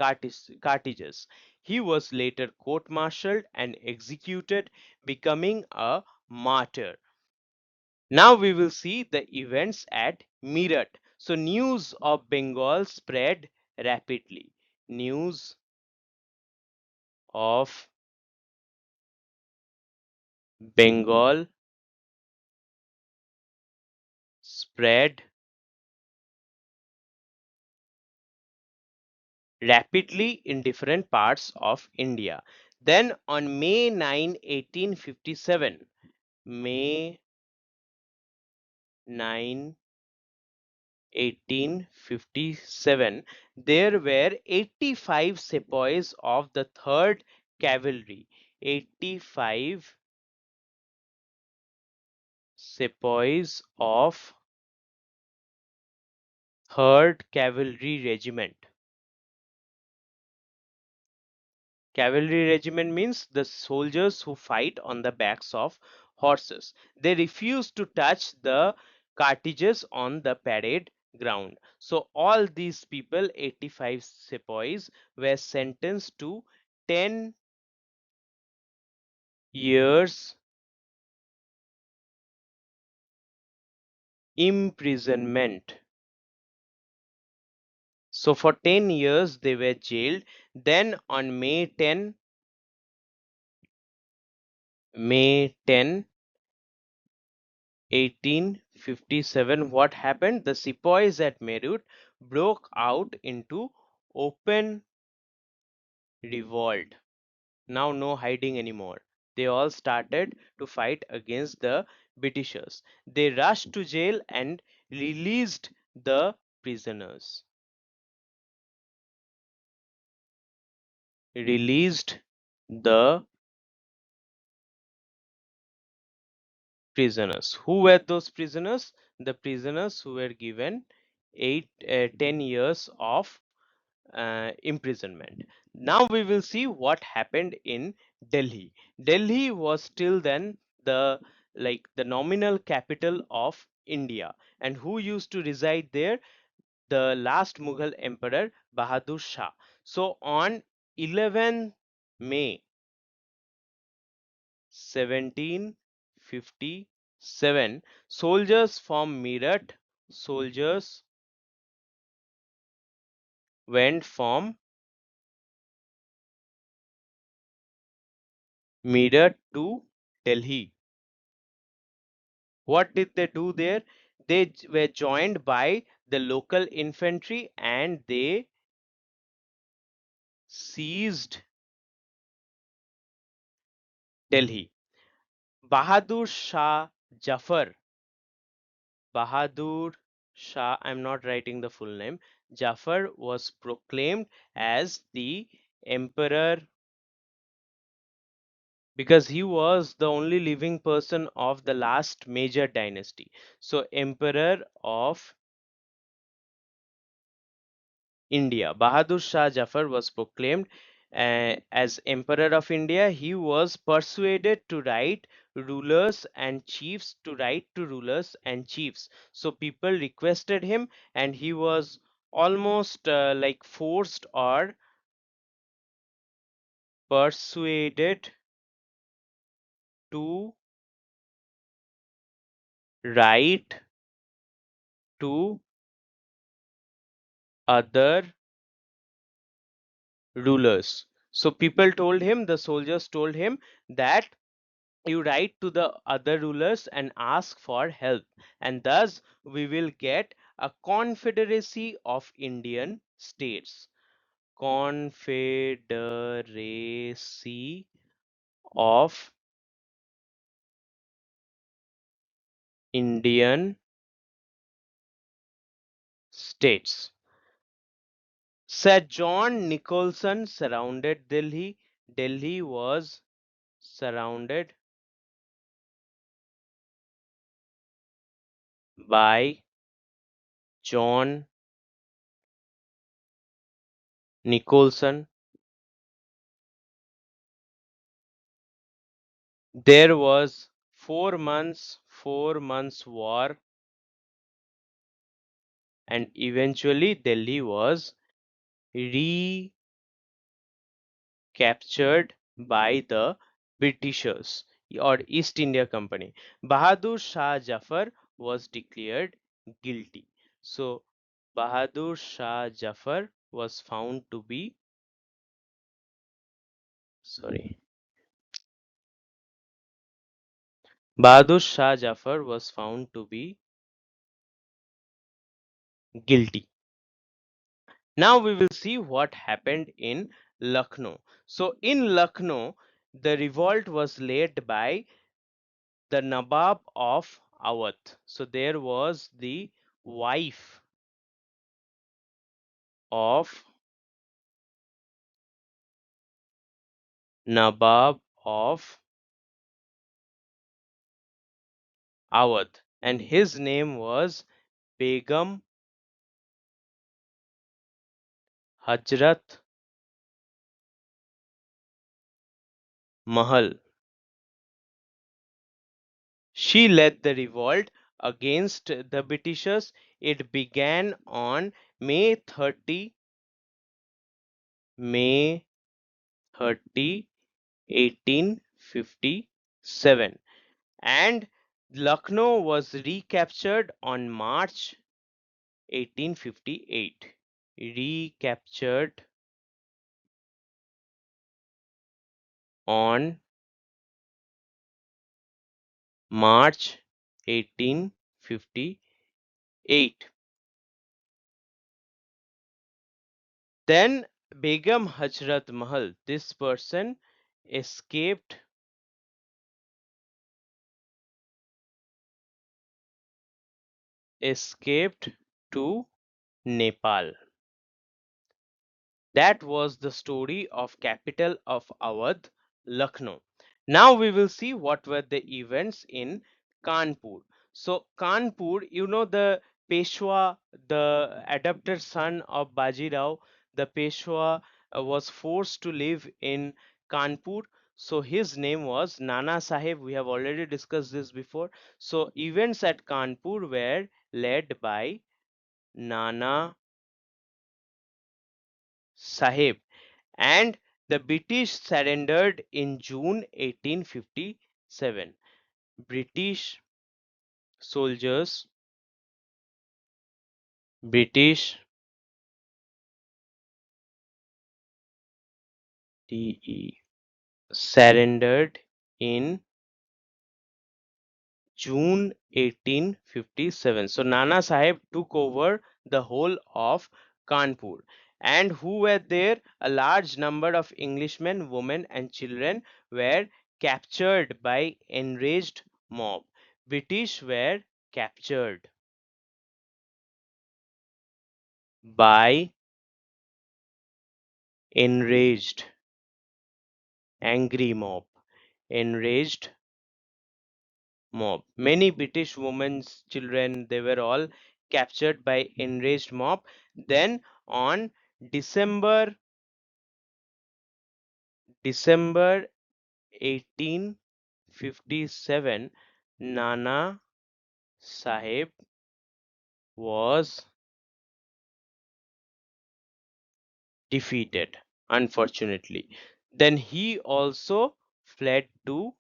cartridges. He was later court-martialed and executed, becoming a martyr. Now we will see the events at Meerut. So news of Bengal spread rapidly. News of Bengal spread rapidly in different parts of India. Then on May 9, 1857, May 9, 1857, there were 85 sepoys of the 3rd Cavalry. 85 sepoys of 3rd Cavalry Regiment. Cavalry regiment means the soldiers who fight on the backs of horses. They refused to touch the cartridges on the parade ground. So all these people, 85 sepoys, were sentenced to 10 years imprisonment. So for 10 years they were jailed. Then on May 10, 1857, what happened? The sepoys at Meerut broke out into open revolt. Now no hiding anymore. They all started to fight against the Britishers. They rushed to jail and released the prisoners. Released the prisoners. Who were those prisoners? The prisoners who were given 10 years of imprisonment. Now we will see what happened in Delhi. Delhi was till then the nominal capital of India. And who used to reside there? The last Mughal emperor Bahadur Shah. So on 11 May 1757, soldiers from Meerut, soldiers went from Meerut to Delhi. What did they do there? They were joined by the local infantry and they seized Delhi. Bahadur Shah Jafar, Bahadur Shah, I'm not writing the full name, Jafar was proclaimed as the emperor because he was the only living person of the last major dynasty. So, emperor of India. Bahadur Shah Jafar was proclaimed as Emperor of India. He was persuaded to write rulers and chiefs to write to rulers and chiefs. So people requested him, and he was almost forced or persuaded to write to other rulers. So people told him, the soldiers told him that you write to the other rulers and ask for help, and thus we will get a confederacy of Indian states. Confederacy of Indian States. Sir John Nicholson surrounded Delhi. Delhi was surrounded by John Nicholson. There was 4 months war, and eventually Delhi was recaptured by the Britishers or East India Company. Bahadur Shah Jafar was declared guilty. So Bahadur Shah Jafar was found to be, sorry, Bahadur Shah Jafar was found to be guilty. Now we will see what happened in Lucknow. So in Lucknow, the revolt was led by the Nawab of Awadh. So there was the wife of Nawab of Awadh, and his name was Begum Hajrat Mahal. She led the revolt against the Britishers. It began on May 30, 1857, and Lucknow was recaptured on March 1858. Recaptured on March 1858. Then Begum Hajrat Mahal, this person escaped escaped to Nepal. That was the story of capital of Awadh, Lucknow. Now we will see what were the events in Kanpur. So Kanpur, you know the Peshwa, the adopted son of Bajirao, the Peshwa was forced to live in Kanpur. So his name was Nana Sahib. We have already discussed this before. So events at Kanpur were led by Nana Sahib, and the British surrendered in June 1857. British soldiers, British DE surrendered in June 1857. So Nana Sahib took over the whole of Kanpur. And who were there? A large number of Englishmen, women, and children were captured by enraged mob. British were captured by enraged, angry mob. Enraged mob. Many British women, children, they were all captured by enraged mob. Then on December December 1857, Nana Sahib was defeated, unfortunately. Then he also fled to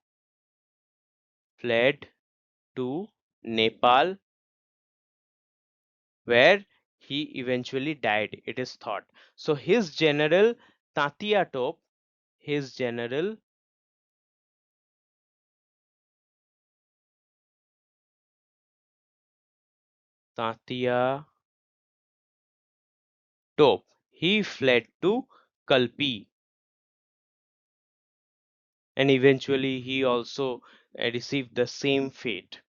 Nepal, where he eventually died, it is thought. So his general Tatia Top, his general Tatia Top. He fled to Kalpi, and eventually he also received the same fate.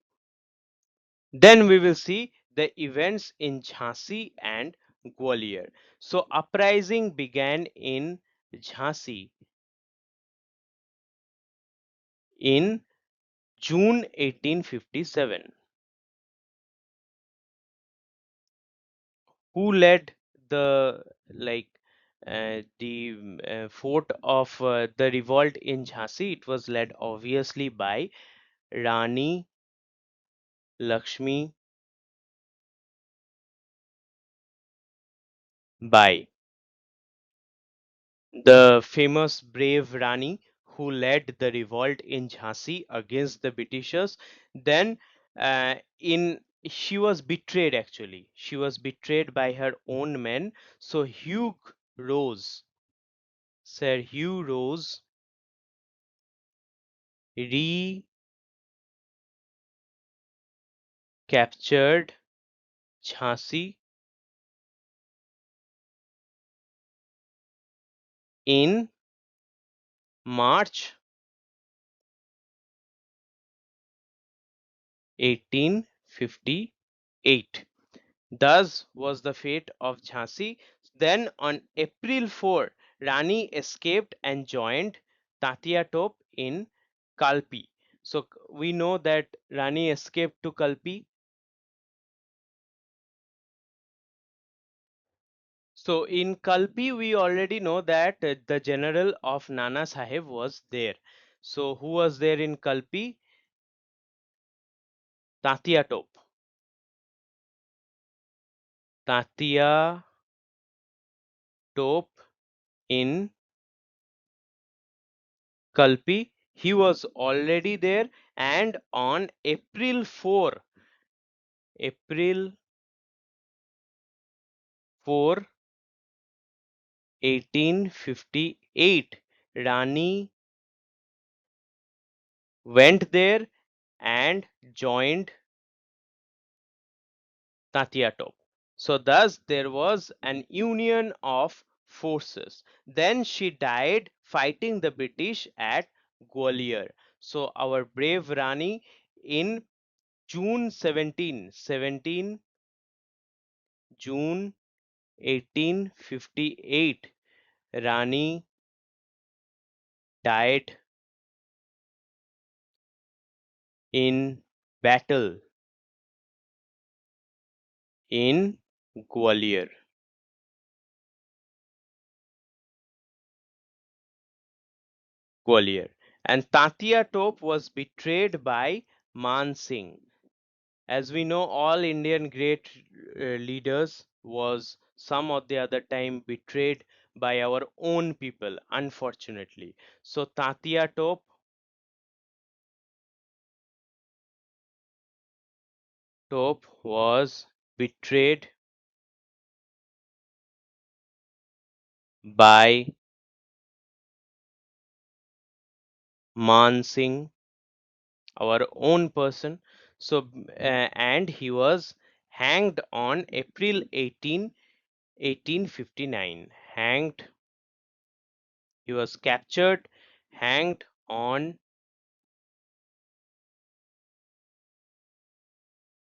Then we will see the events in Jhansi and Gwalior. So uprising began in Jhansi in June 1857. Who led the like the fort of the revolt in Jhansi? It was led obviously by Rani Lakshmi Bai, the famous brave Rani who led the revolt in Jhansi against the Britishers. Then, in she was betrayed actually. She was betrayed by her own men. So Rose, Sir Hugh Rose, recaptured Jhansi in March 1858. Thus was the fate of Jhansi. Then on April 4, Rani escaped and joined Tatia Top in Kalpi. So we know that Rani escaped to Kalpi. So in Kalpi, we already know that the general of Nana Sahib was there. So who was there in Kalpi? Tatia Top. Tatia Top in Kalpi. He was already there, and on April 4, 1858, Rani went there and joined Tatia Top. So thus there was an union of forces. Then she died fighting the British at Gwalior. So our brave Rani in June 1858, Rani died in battle in Gwalior. Gwalior. And Tatia Top was betrayed by Man Singh. As we know, all Indian great leaders was some or the other time betrayed by our own people, unfortunately. So Top was betrayed by Man Singh, our own person. So and he was hanged on April 18, 1859. Hanged. He was captured, hanged on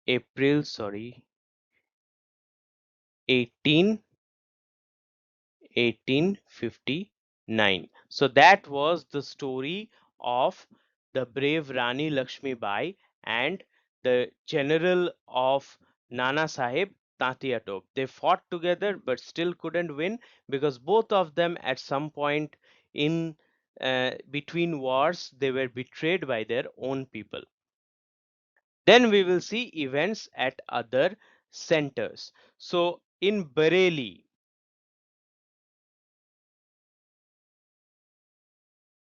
April, sorry, 18 1859. So that was the story of the brave Rani Lakshmi Bai and the general of Nana Sahib Tatia Top. They fought together but still couldn't win because both of them at some point in between wars they were betrayed by their own people. Then we will see events at other centers. So in Bareilly,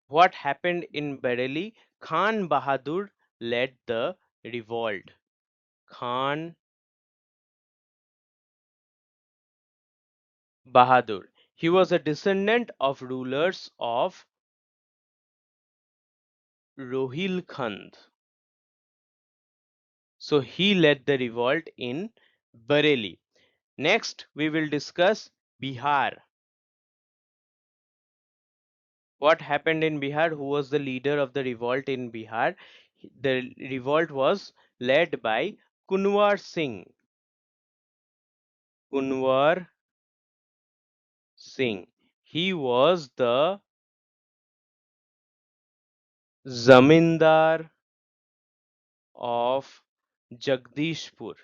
what happened in Bareilly? Khan Bahadur led the revolt. Khan Bahadur. He was a descendant of rulers of Rohilkhand. So he led the revolt in Bareilly. Next, we will discuss Bihar. What happened in Bihar? Who was the leader of the revolt in Bihar? The revolt was led by Kunwar Singh. Kunwar Singh. He was the zamindar of Jagdishpur.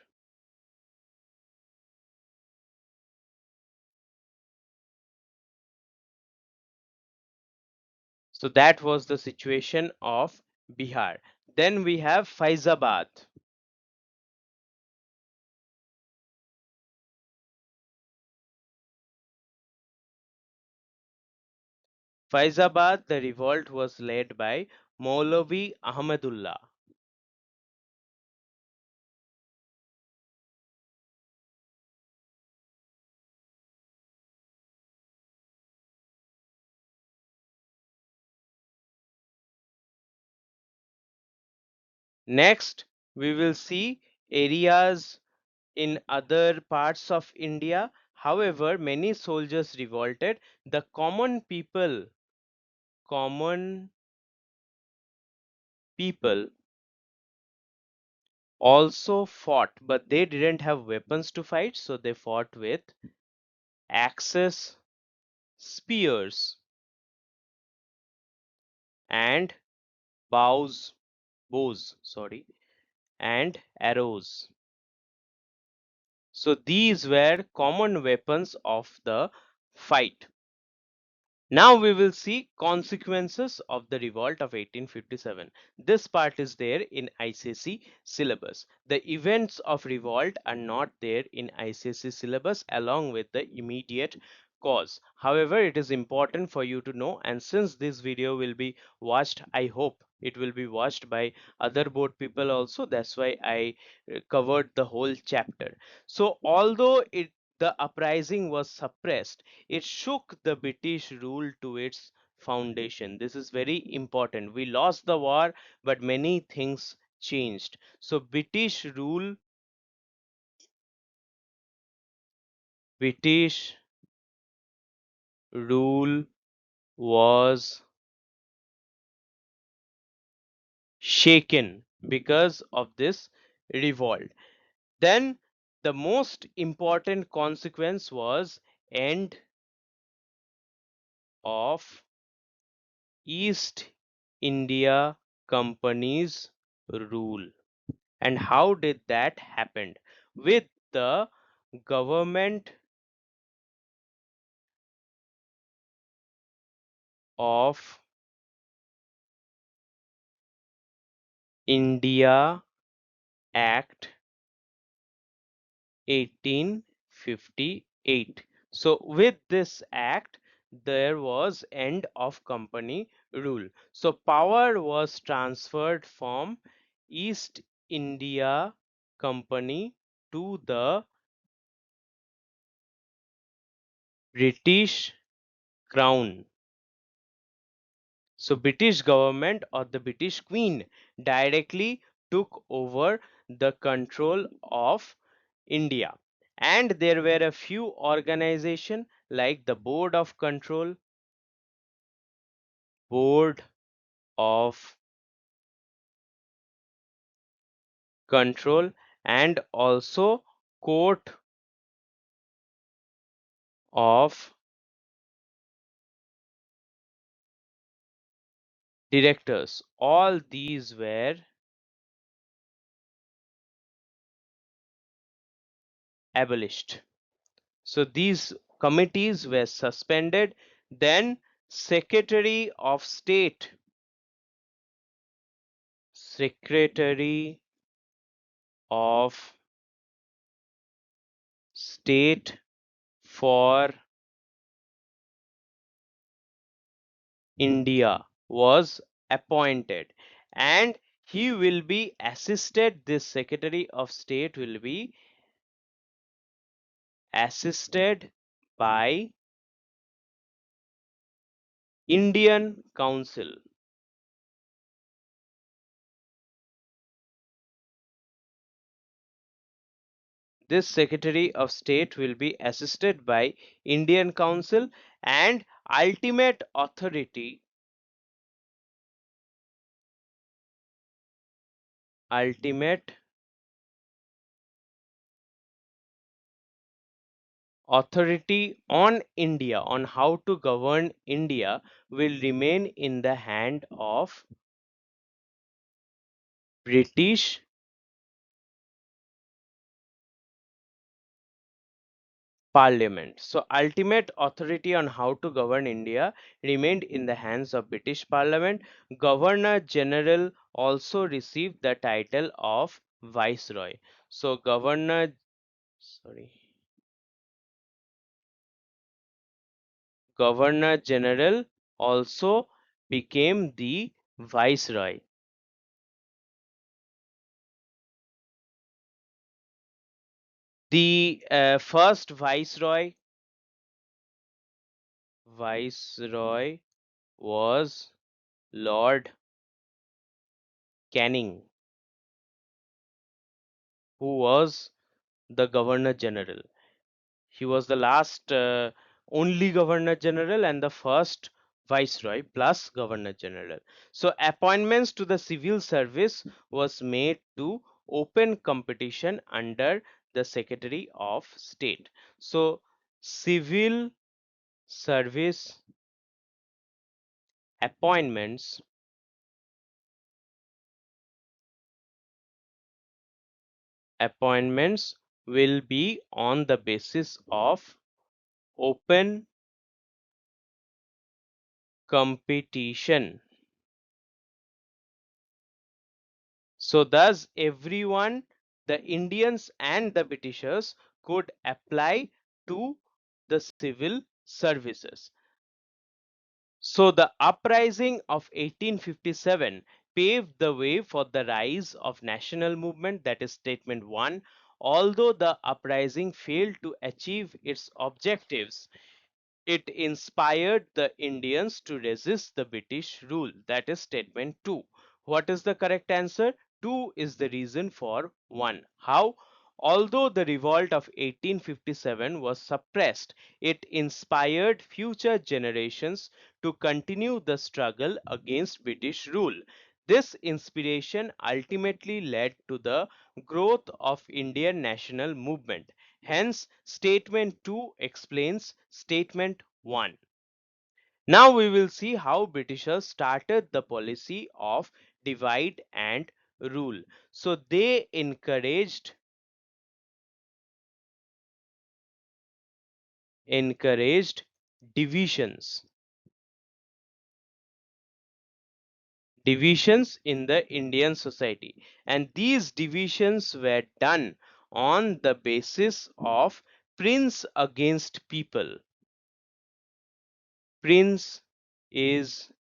So that was the situation of Bihar. Then we have Faizabad. Faizabad, the revolt was led by Maulavi Ahmadullah. Next, we will see areas in other parts of India. However, many soldiers revolted. The common people also fought, but they didn't have weapons to fight, so they fought with axes, spears, and bows, and arrows. So these were common weapons of the fight. Now we will see consequences of the revolt of 1857. This part is there in ICSE syllabus. The events of revolt are not there in ICSE syllabus along with the immediate cause. However, it is important for you to know, and since this video will be watched, I hope it will be watched by other board people also. That's why I covered the whole chapter. So although the uprising was suppressed, it shook the British rule to its foundation. This is very important. We lost the war, but many things changed. So British rule was shaken because of this revolt. Then the most important consequence was end of East India Company's rule. And how did that happen? With the government of India Act 1858. So with this act, there was end of company rule. So power was transferred from East India Company to the British Crown. So British government or the British Queen directly took over the control of India. And there were a few organizations like the Board of Control, and also Court of Directors. All these were abolished. So these committees were suspended. Then Secretary of State, Secretary of State for India was appointed, and he will be assisted, this Secretary of State will be assisted by Indian Council. This Secretary of State will be assisted by Indian Council, and ultimate authority on India, on how to govern India, will remain in the hand of British Parliament. So ultimate authority on how to govern India remained in the hands of British Parliament. Governor General also received the title of Viceroy. So sorry, Governor General also became the Viceroy. The first Viceroy was Lord Canning, who was the Governor General. He was the last only Governor General and the first Viceroy plus Governor General. So appointments to the civil service was made to open competition under the Secretary of State. So civil service appointments appointments will be on the basis of open competition. So thus everyone, the Indians and the Britishers, could apply to the civil services. So the uprising of 1857 paved the way for the rise of national movement, that is statement 1. Although the uprising failed to achieve its objectives, it inspired the Indians to resist the British rule. That is statement 2. What is the correct answer? 2 is the reason for 1. How? Although the revolt of 1857 was suppressed, it inspired future generations to continue the struggle against British rule. This inspiration ultimately led to the growth of Indian national movement. Hence, statement 2 explains statement 1. Now we will see how Britishers started the policy of divide and rule. So they encouraged divisions divisions in the Indian society, and these divisions were done on the basis of prince against people. Prince is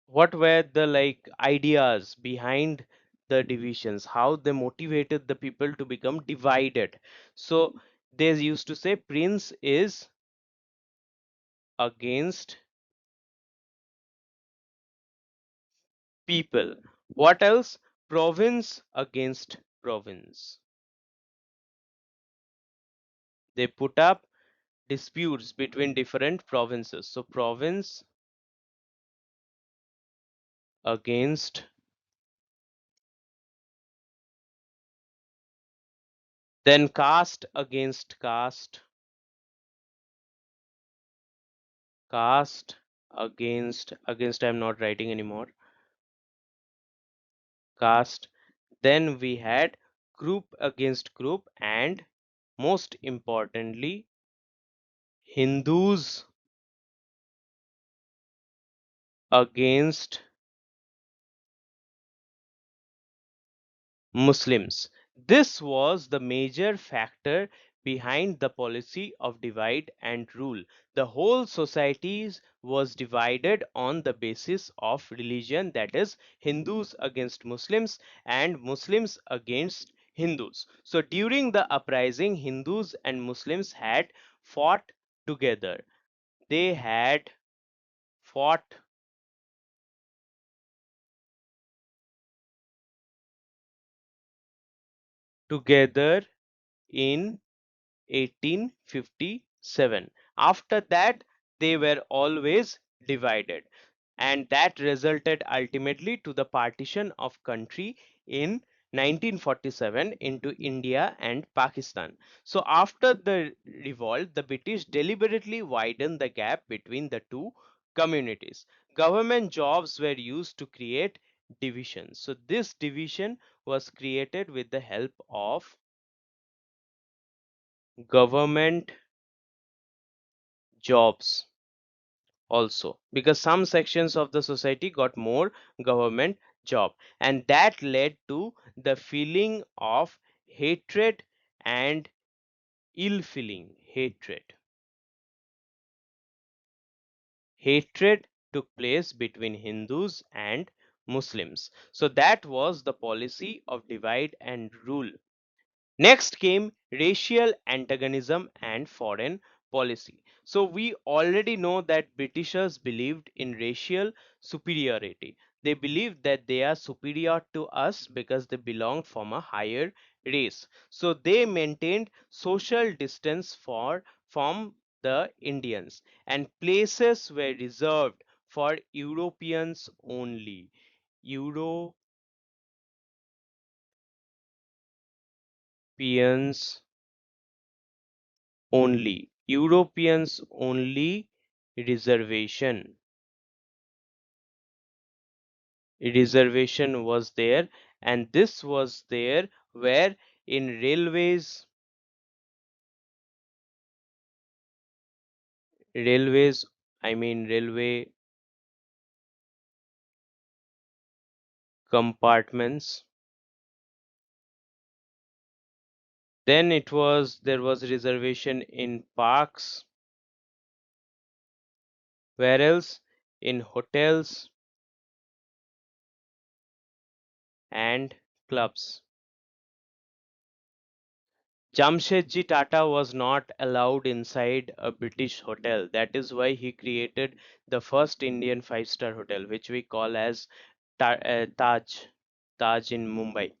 what were the ideas behind the divisions, how they motivated the people to become divided. So they used to say prince is against people. What else? Province against province. They put up disputes between different provinces. So province against, then caste against caste, caste against I'm not writing anymore, caste. Then we had group against group, and most importantly, Hindus against Muslims. This was the major factor behind the policy of divide and rule. The whole society was divided on the basis of religion, that is, Hindus against Muslims and Muslims against Hindus. So during the uprising, Hindus and Muslims had fought together. They had fought together in 1857. After that, they were always divided, and that resulted ultimately to the partition of country in 1947 into India and Pakistan. So after the revolt, the British deliberately widened the gap between the two communities. Government jobs were used to create divisions. So this division was created with the help of government jobs also, because some sections of the society got more government job, and that led to the feeling of hatred and ill feeling. Hatred took place between Hindus and Muslims. So that was the policy of divide and rule. Next came racial antagonism and foreign policy. So we already know that Britishers believed in racial superiority. They believed that they are superior to us because they belonged from a higher race. So they maintained social distance from the Indians, and places were reserved for Europeans only. Europeans Europeans only reservation. Reservation was there, and this was there where in railways, I mean railway compartments. Then there was reservation in parks, where else? In hotels and clubs. Jamshedji Tata was not allowed inside a British hotel. That is why he created the first Indian five-star hotel, which we call as Taj in Mumbai.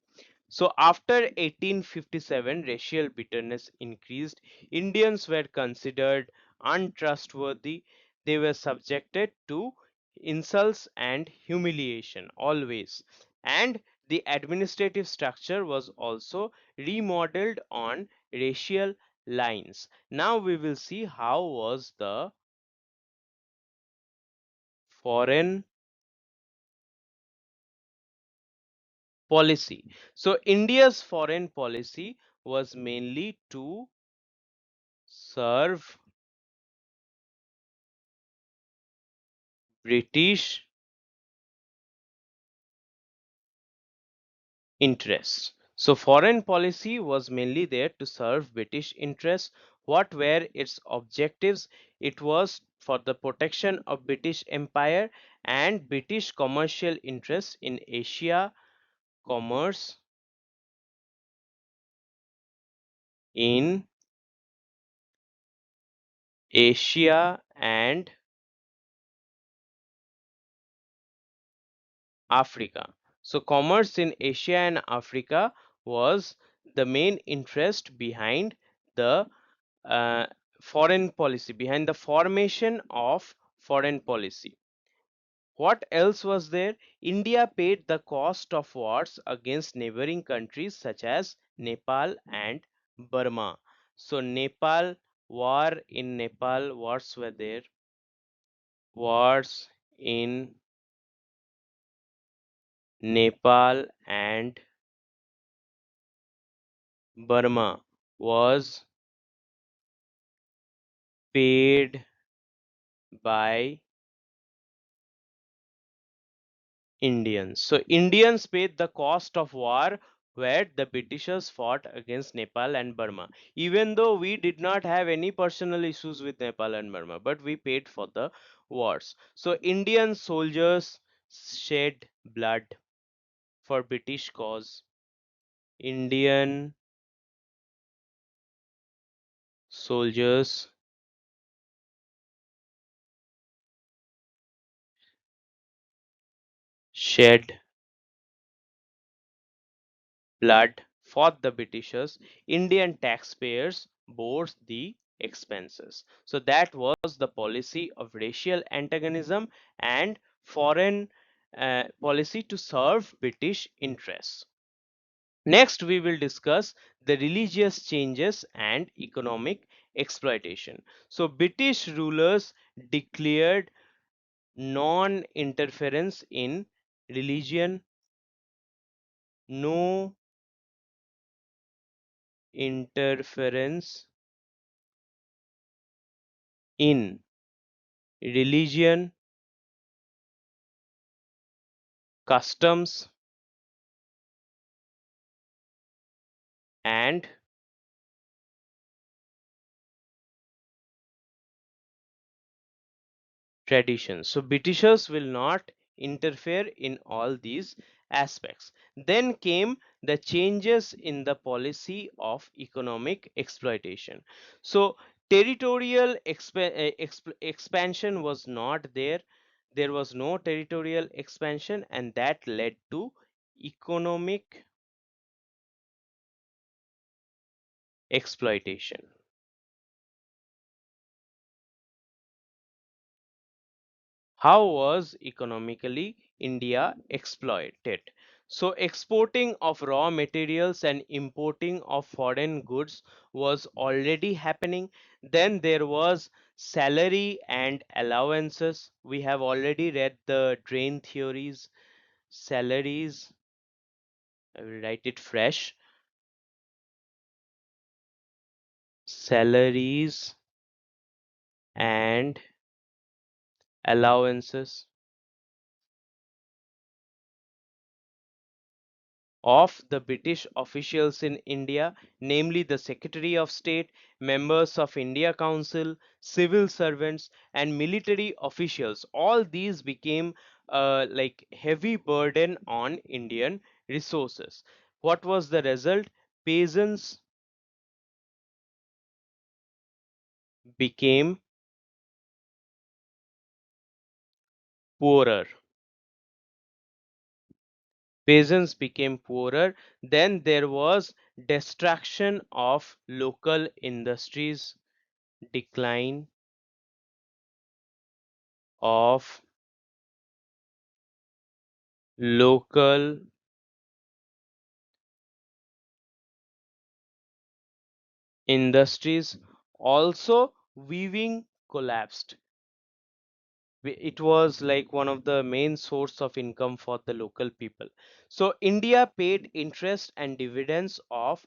So after 1857, racial bitterness increased. Indians were considered untrustworthy. They were subjected to insults and humiliation always. And the administrative structure was also remodeled on racial lines. Now we will see how was the foreign policy. So India's foreign policy was mainly to serve British interests. So foreign policy was mainly there to serve British interests. What were its objectives? It was for the protection of British Empire and British commercial interests in commerce in Asia and Africa. So commerce in Asia and Africa was the main interest behind the uh, foreign policy, behind the formation of foreign policy. What else was there? India paid the cost of wars against neighboring countries such as Nepal and Burma. So wars were there. Wars in Nepal and Burma was paid by Indians. So Indians paid the cost of war where the Britishers fought against Nepal and Burma. Even though we did not have any personal issues with Nepal and Burma, but we paid for the wars. So Indian soldiers shed blood for British cause. Indian soldiers shed blood fought the Britishers, Indian taxpayers bore the expenses. So that was the policy of racial antagonism and foreign policy to serve British interests. Next, we will discuss the religious changes and economic exploitation. So, British rulers declared non interference in religion, no interference in religion, customs, and traditions. So Britishers will not interfere in all these aspects. Then came the changes in the policy of economic exploitation. So territorial expansion was not there. There was no territorial expansion, and that led to economic exploitation. How was economically India exploited? So exporting of raw materials and importing of foreign goods was already happening. Then there was salary and allowances. We have already read the drain theories. Salaries, I will write it fresh. Salaries and allowances of the British officials in India, namely the Secretary of State, members of India Council, civil servants, and military officials. All these became like heavy burden on Indian resources. What was the result? Peasants became poorer. Peasants became poorer. Then there was destruction of local industries, decline of local industries. Also weaving collapsed. It was like one of the main source of income for the local people. So India paid interest and dividends of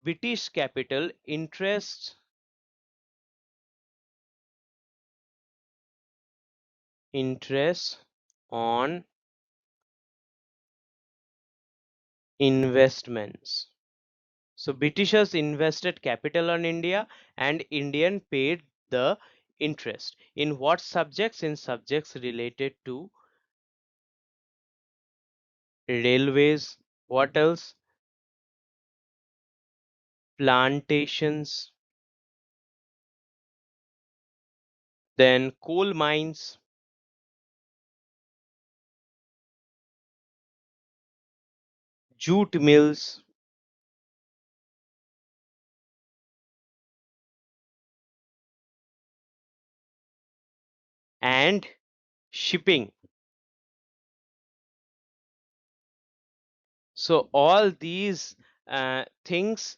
British capital, interest on investments. So Britishers invested capital on India, and Indian paid the interest. In what subjects? In subjects related to railways. What else? Plantations, then coal mines, jute mills, and shipping. So all these things,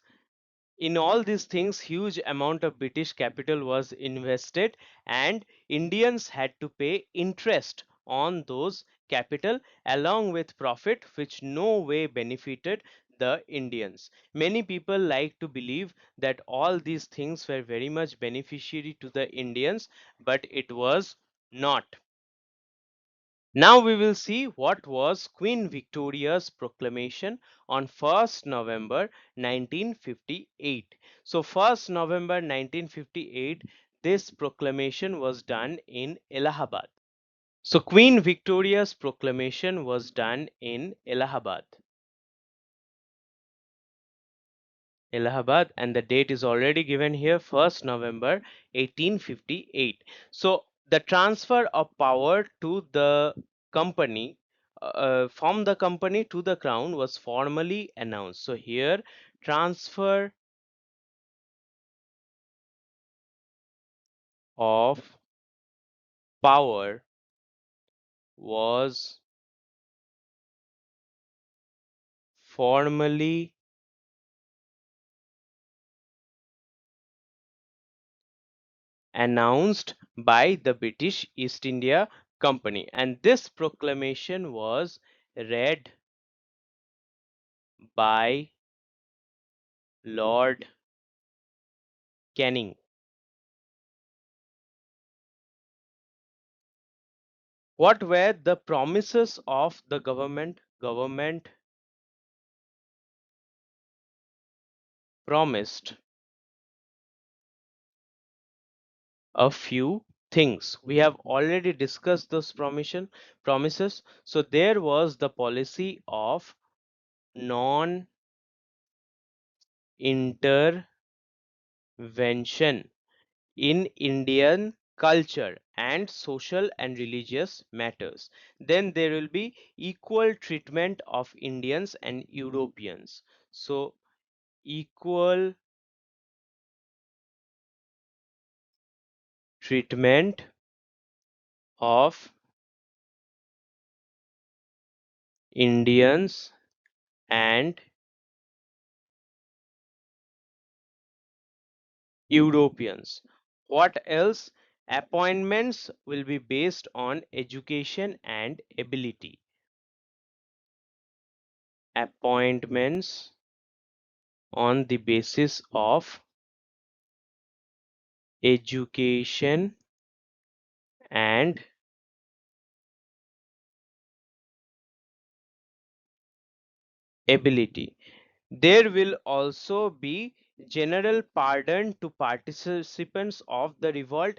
in all these things, huge amount of British capital was invested, and Indians had to pay interest on those capital along with profit, which no way benefited the Indians. Many people like to believe that all these things were very much beneficiary to the Indians, but it was not. Now we will see what was Queen Victoria's proclamation on 1st November 1958. So 1st November 1958, this proclamation was done in Allahabad. So Queen Victoria's proclamation was done in Allahabad. Allahabad, and the date is already given here, 1st November 1858. So the transfer of power to the company from the company to the crown was formally announced. So here transfer of power was formally announced by the British East India Company, and this proclamation was read by Lord Canning. What were the promises of the government? Government promised a few things. We have already discussed those promises. So there was the policy of non intervention in Indian culture and social and religious matters. Then there will be equal treatment of Indians and Europeans. So equal treatment of Indians and Europeans. What else? Appointments will be based on education and ability. Appointments on the basis of education and ability. There will also be general pardon to participants of the revolt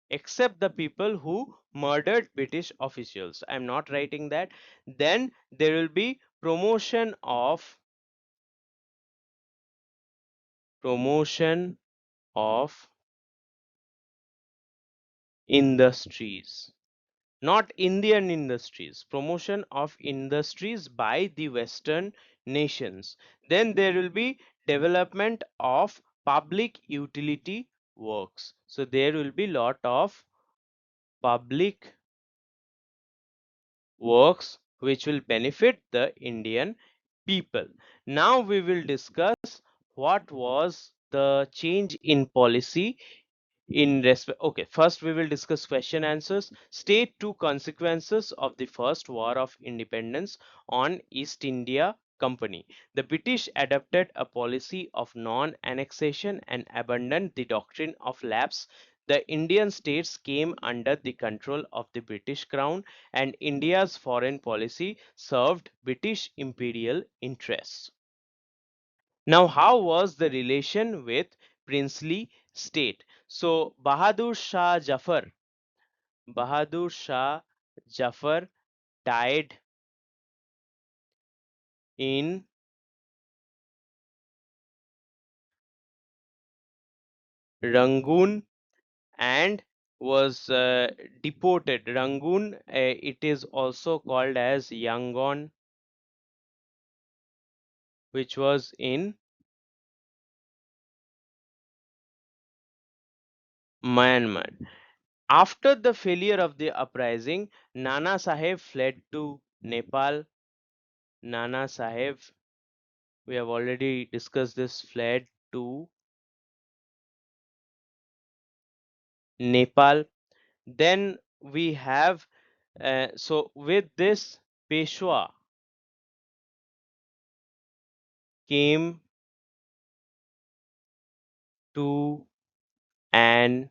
except the people who murdered British officials. I am not writing that. Then there will be promotion of industries, not Indian industries, promotion of industries by the Western nations. Then there will be development of public utility works. So there will be lot of public works which will benefit the Indian people. Now we will discuss what was the change in policy in respect. Okay, first we will discuss question answers. State two consequences of the first war of independence on East India Company. The British adopted a policy of non-annexation and abandoned the doctrine of lapse. The Indian states came under the control of the British Crown, and India's foreign policy served British imperial interests. Now, how was the relation with princely state? So, Bahadur Shah Jafar died in Rangoon and was deported. Rangoon, it is also called as Yangon, which was in Myanmar. After the failure of the uprising, Nana Sahib fled to Nepal. Nana Sahib, we have already discussed this, fled to Nepal. Then we have, so with this, Peshwa came to an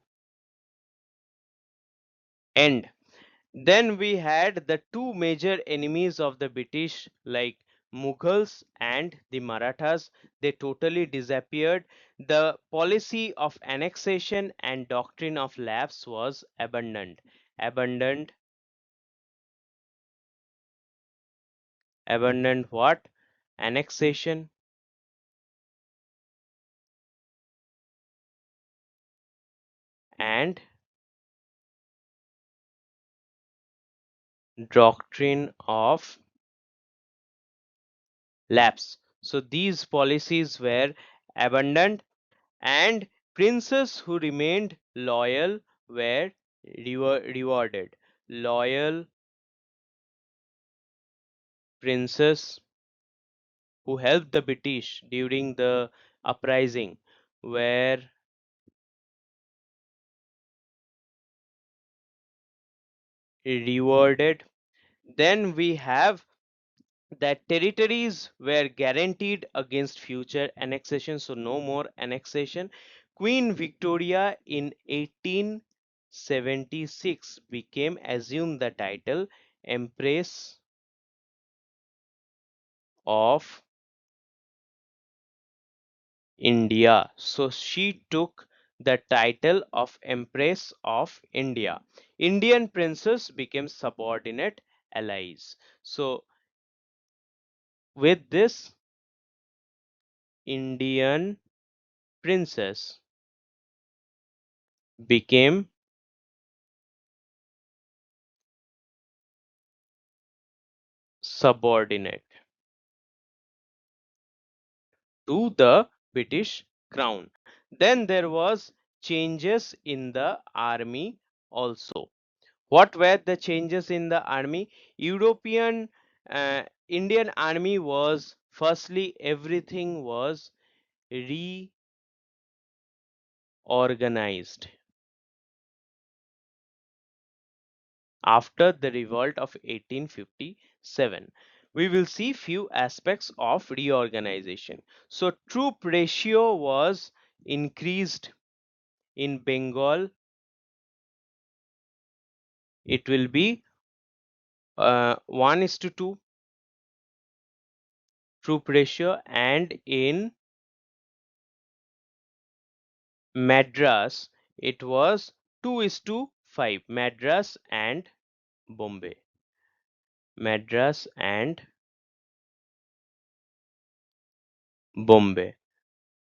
end. Then we had the two major enemies of the British, like Mughals and the Marathas. They totally disappeared. The policy of annexation and doctrine of lapse was abandoned. Abandoned, abandoned what? Annexation and doctrine of lapse. So these policies were abandoned, and princes who remained loyal were rewarded. Loyal princes who helped the British during the uprising were rewarded. Then we have that territories were guaranteed against future annexation, so no more annexation. Queen Victoria in 1876 became assumed the title Empress of India. So she took the title of Empress of India. Indian princes became subordinate allies. So with this, Indian princess became subordinate to the British crown. Then there was changes in the army also. What were the changes in the army? European Indian army was, firstly, everything was reorganized after the revolt of 1857. We will see few aspects of reorganization. So troop ratio was increased in Bengal. It will be 1:2 troop ratio, and in Madras it was 2:5. Madras and Bombay. Madras and Bombay.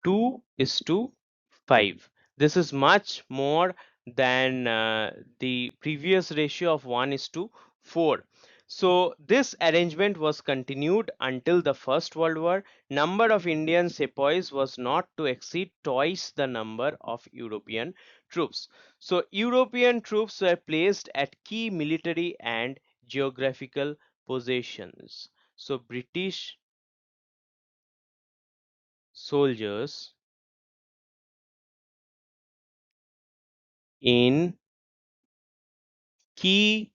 2:5. This is much more than the previous ratio of 1:4. So this arrangement was continued until the First World War. Number of Indian sepoys was not to exceed twice the number of European troops. So European troops were placed at key military and geographical positions. So British soldiers in key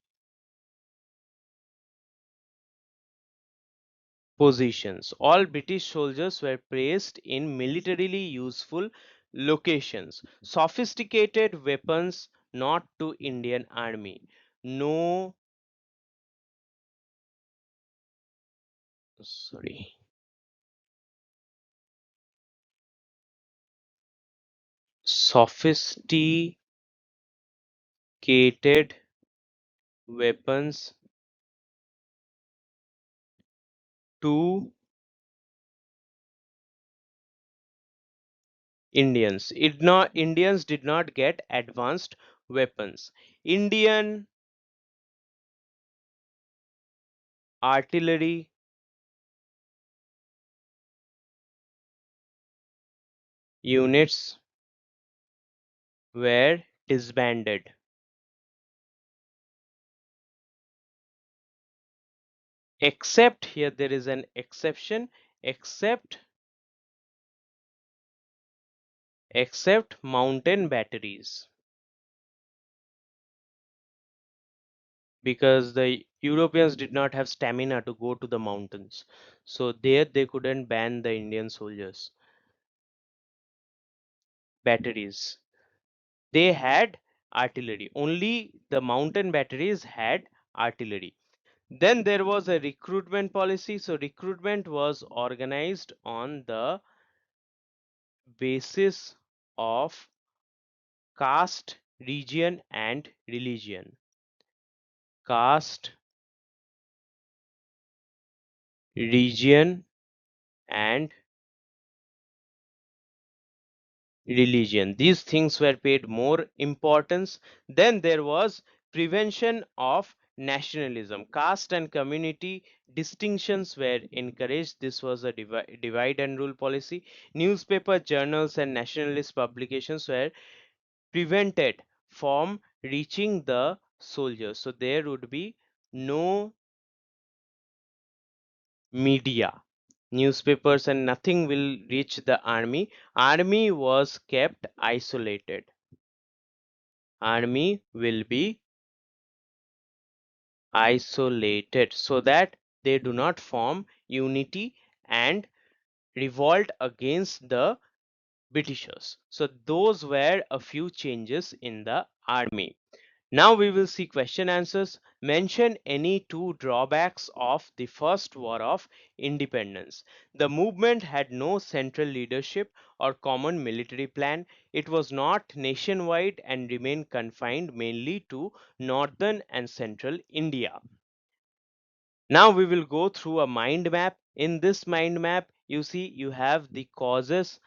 positions. All British soldiers were placed in militarily useful locations. Sophisticated weapons not to Indian army. No, sorry. Sophisticated weapons to Indians did not get advanced weapons. Indian artillery units were disbanded. Except, here there is an exception, except mountain batteries, because the Europeans did not have stamina to go to the mountains, so there they couldn't ban the Indian soldiers. Batteries, they had artillery, only the mountain batteries had artillery. Then there was a recruitment policy. So recruitment was organized on the basis of caste, region and religion. Caste, region and religion. These things were paid more importance. Then there was prevention of nationalism. Caste and community distinctions were encouraged. This was a divide and rule policy. Newspaper, journals, and nationalist publications were prevented from reaching the soldiers. So there would be no media, newspapers, and nothing will reach the army. Army was kept isolated. Army will be isolated so that they do not form unity and revolt against the Britishers. So those were a few changes in the army. Now we will see question answers. Mention any two drawbacks of the first war of independence. The movement had no central leadership or common military plan. It was not nationwide and remained confined mainly to northern and central India. Now we will go through a mind map. In this mind map, you see you have the causes: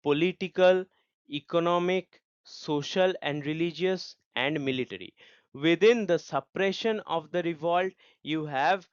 political, economic, social and religious, and military. Within the suppression of the revolt, you have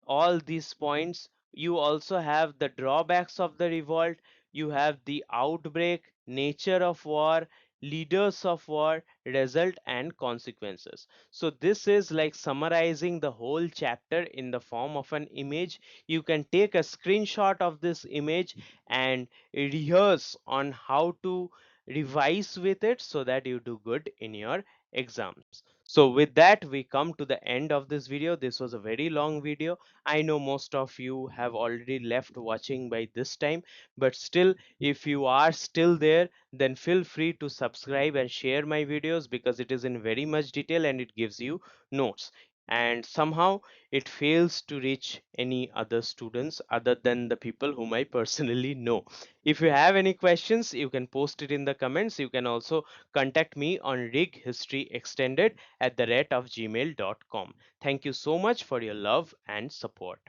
all these points. You also have the drawbacks of the revolt. You have the outbreak, nature of war, leaders of war, result and consequences. So this is like summarizing the whole chapter in the form of an image. You can take a screenshot of this image and rehearse on how to revise with it so that you do good in your exams. So with that, we come to the end of this video. This was a very long video. I know most of you have already left watching by this time, but still, if you are still there, then feel free to subscribe and share my videos because it is in very much detail and it gives you notes. And somehow it fails to reach any other students other than the people whom I personally know. If you have any questions, you can post it in the comments. You can also contact me on righistoryextended@gmail.com. Thank you so much for your love and support.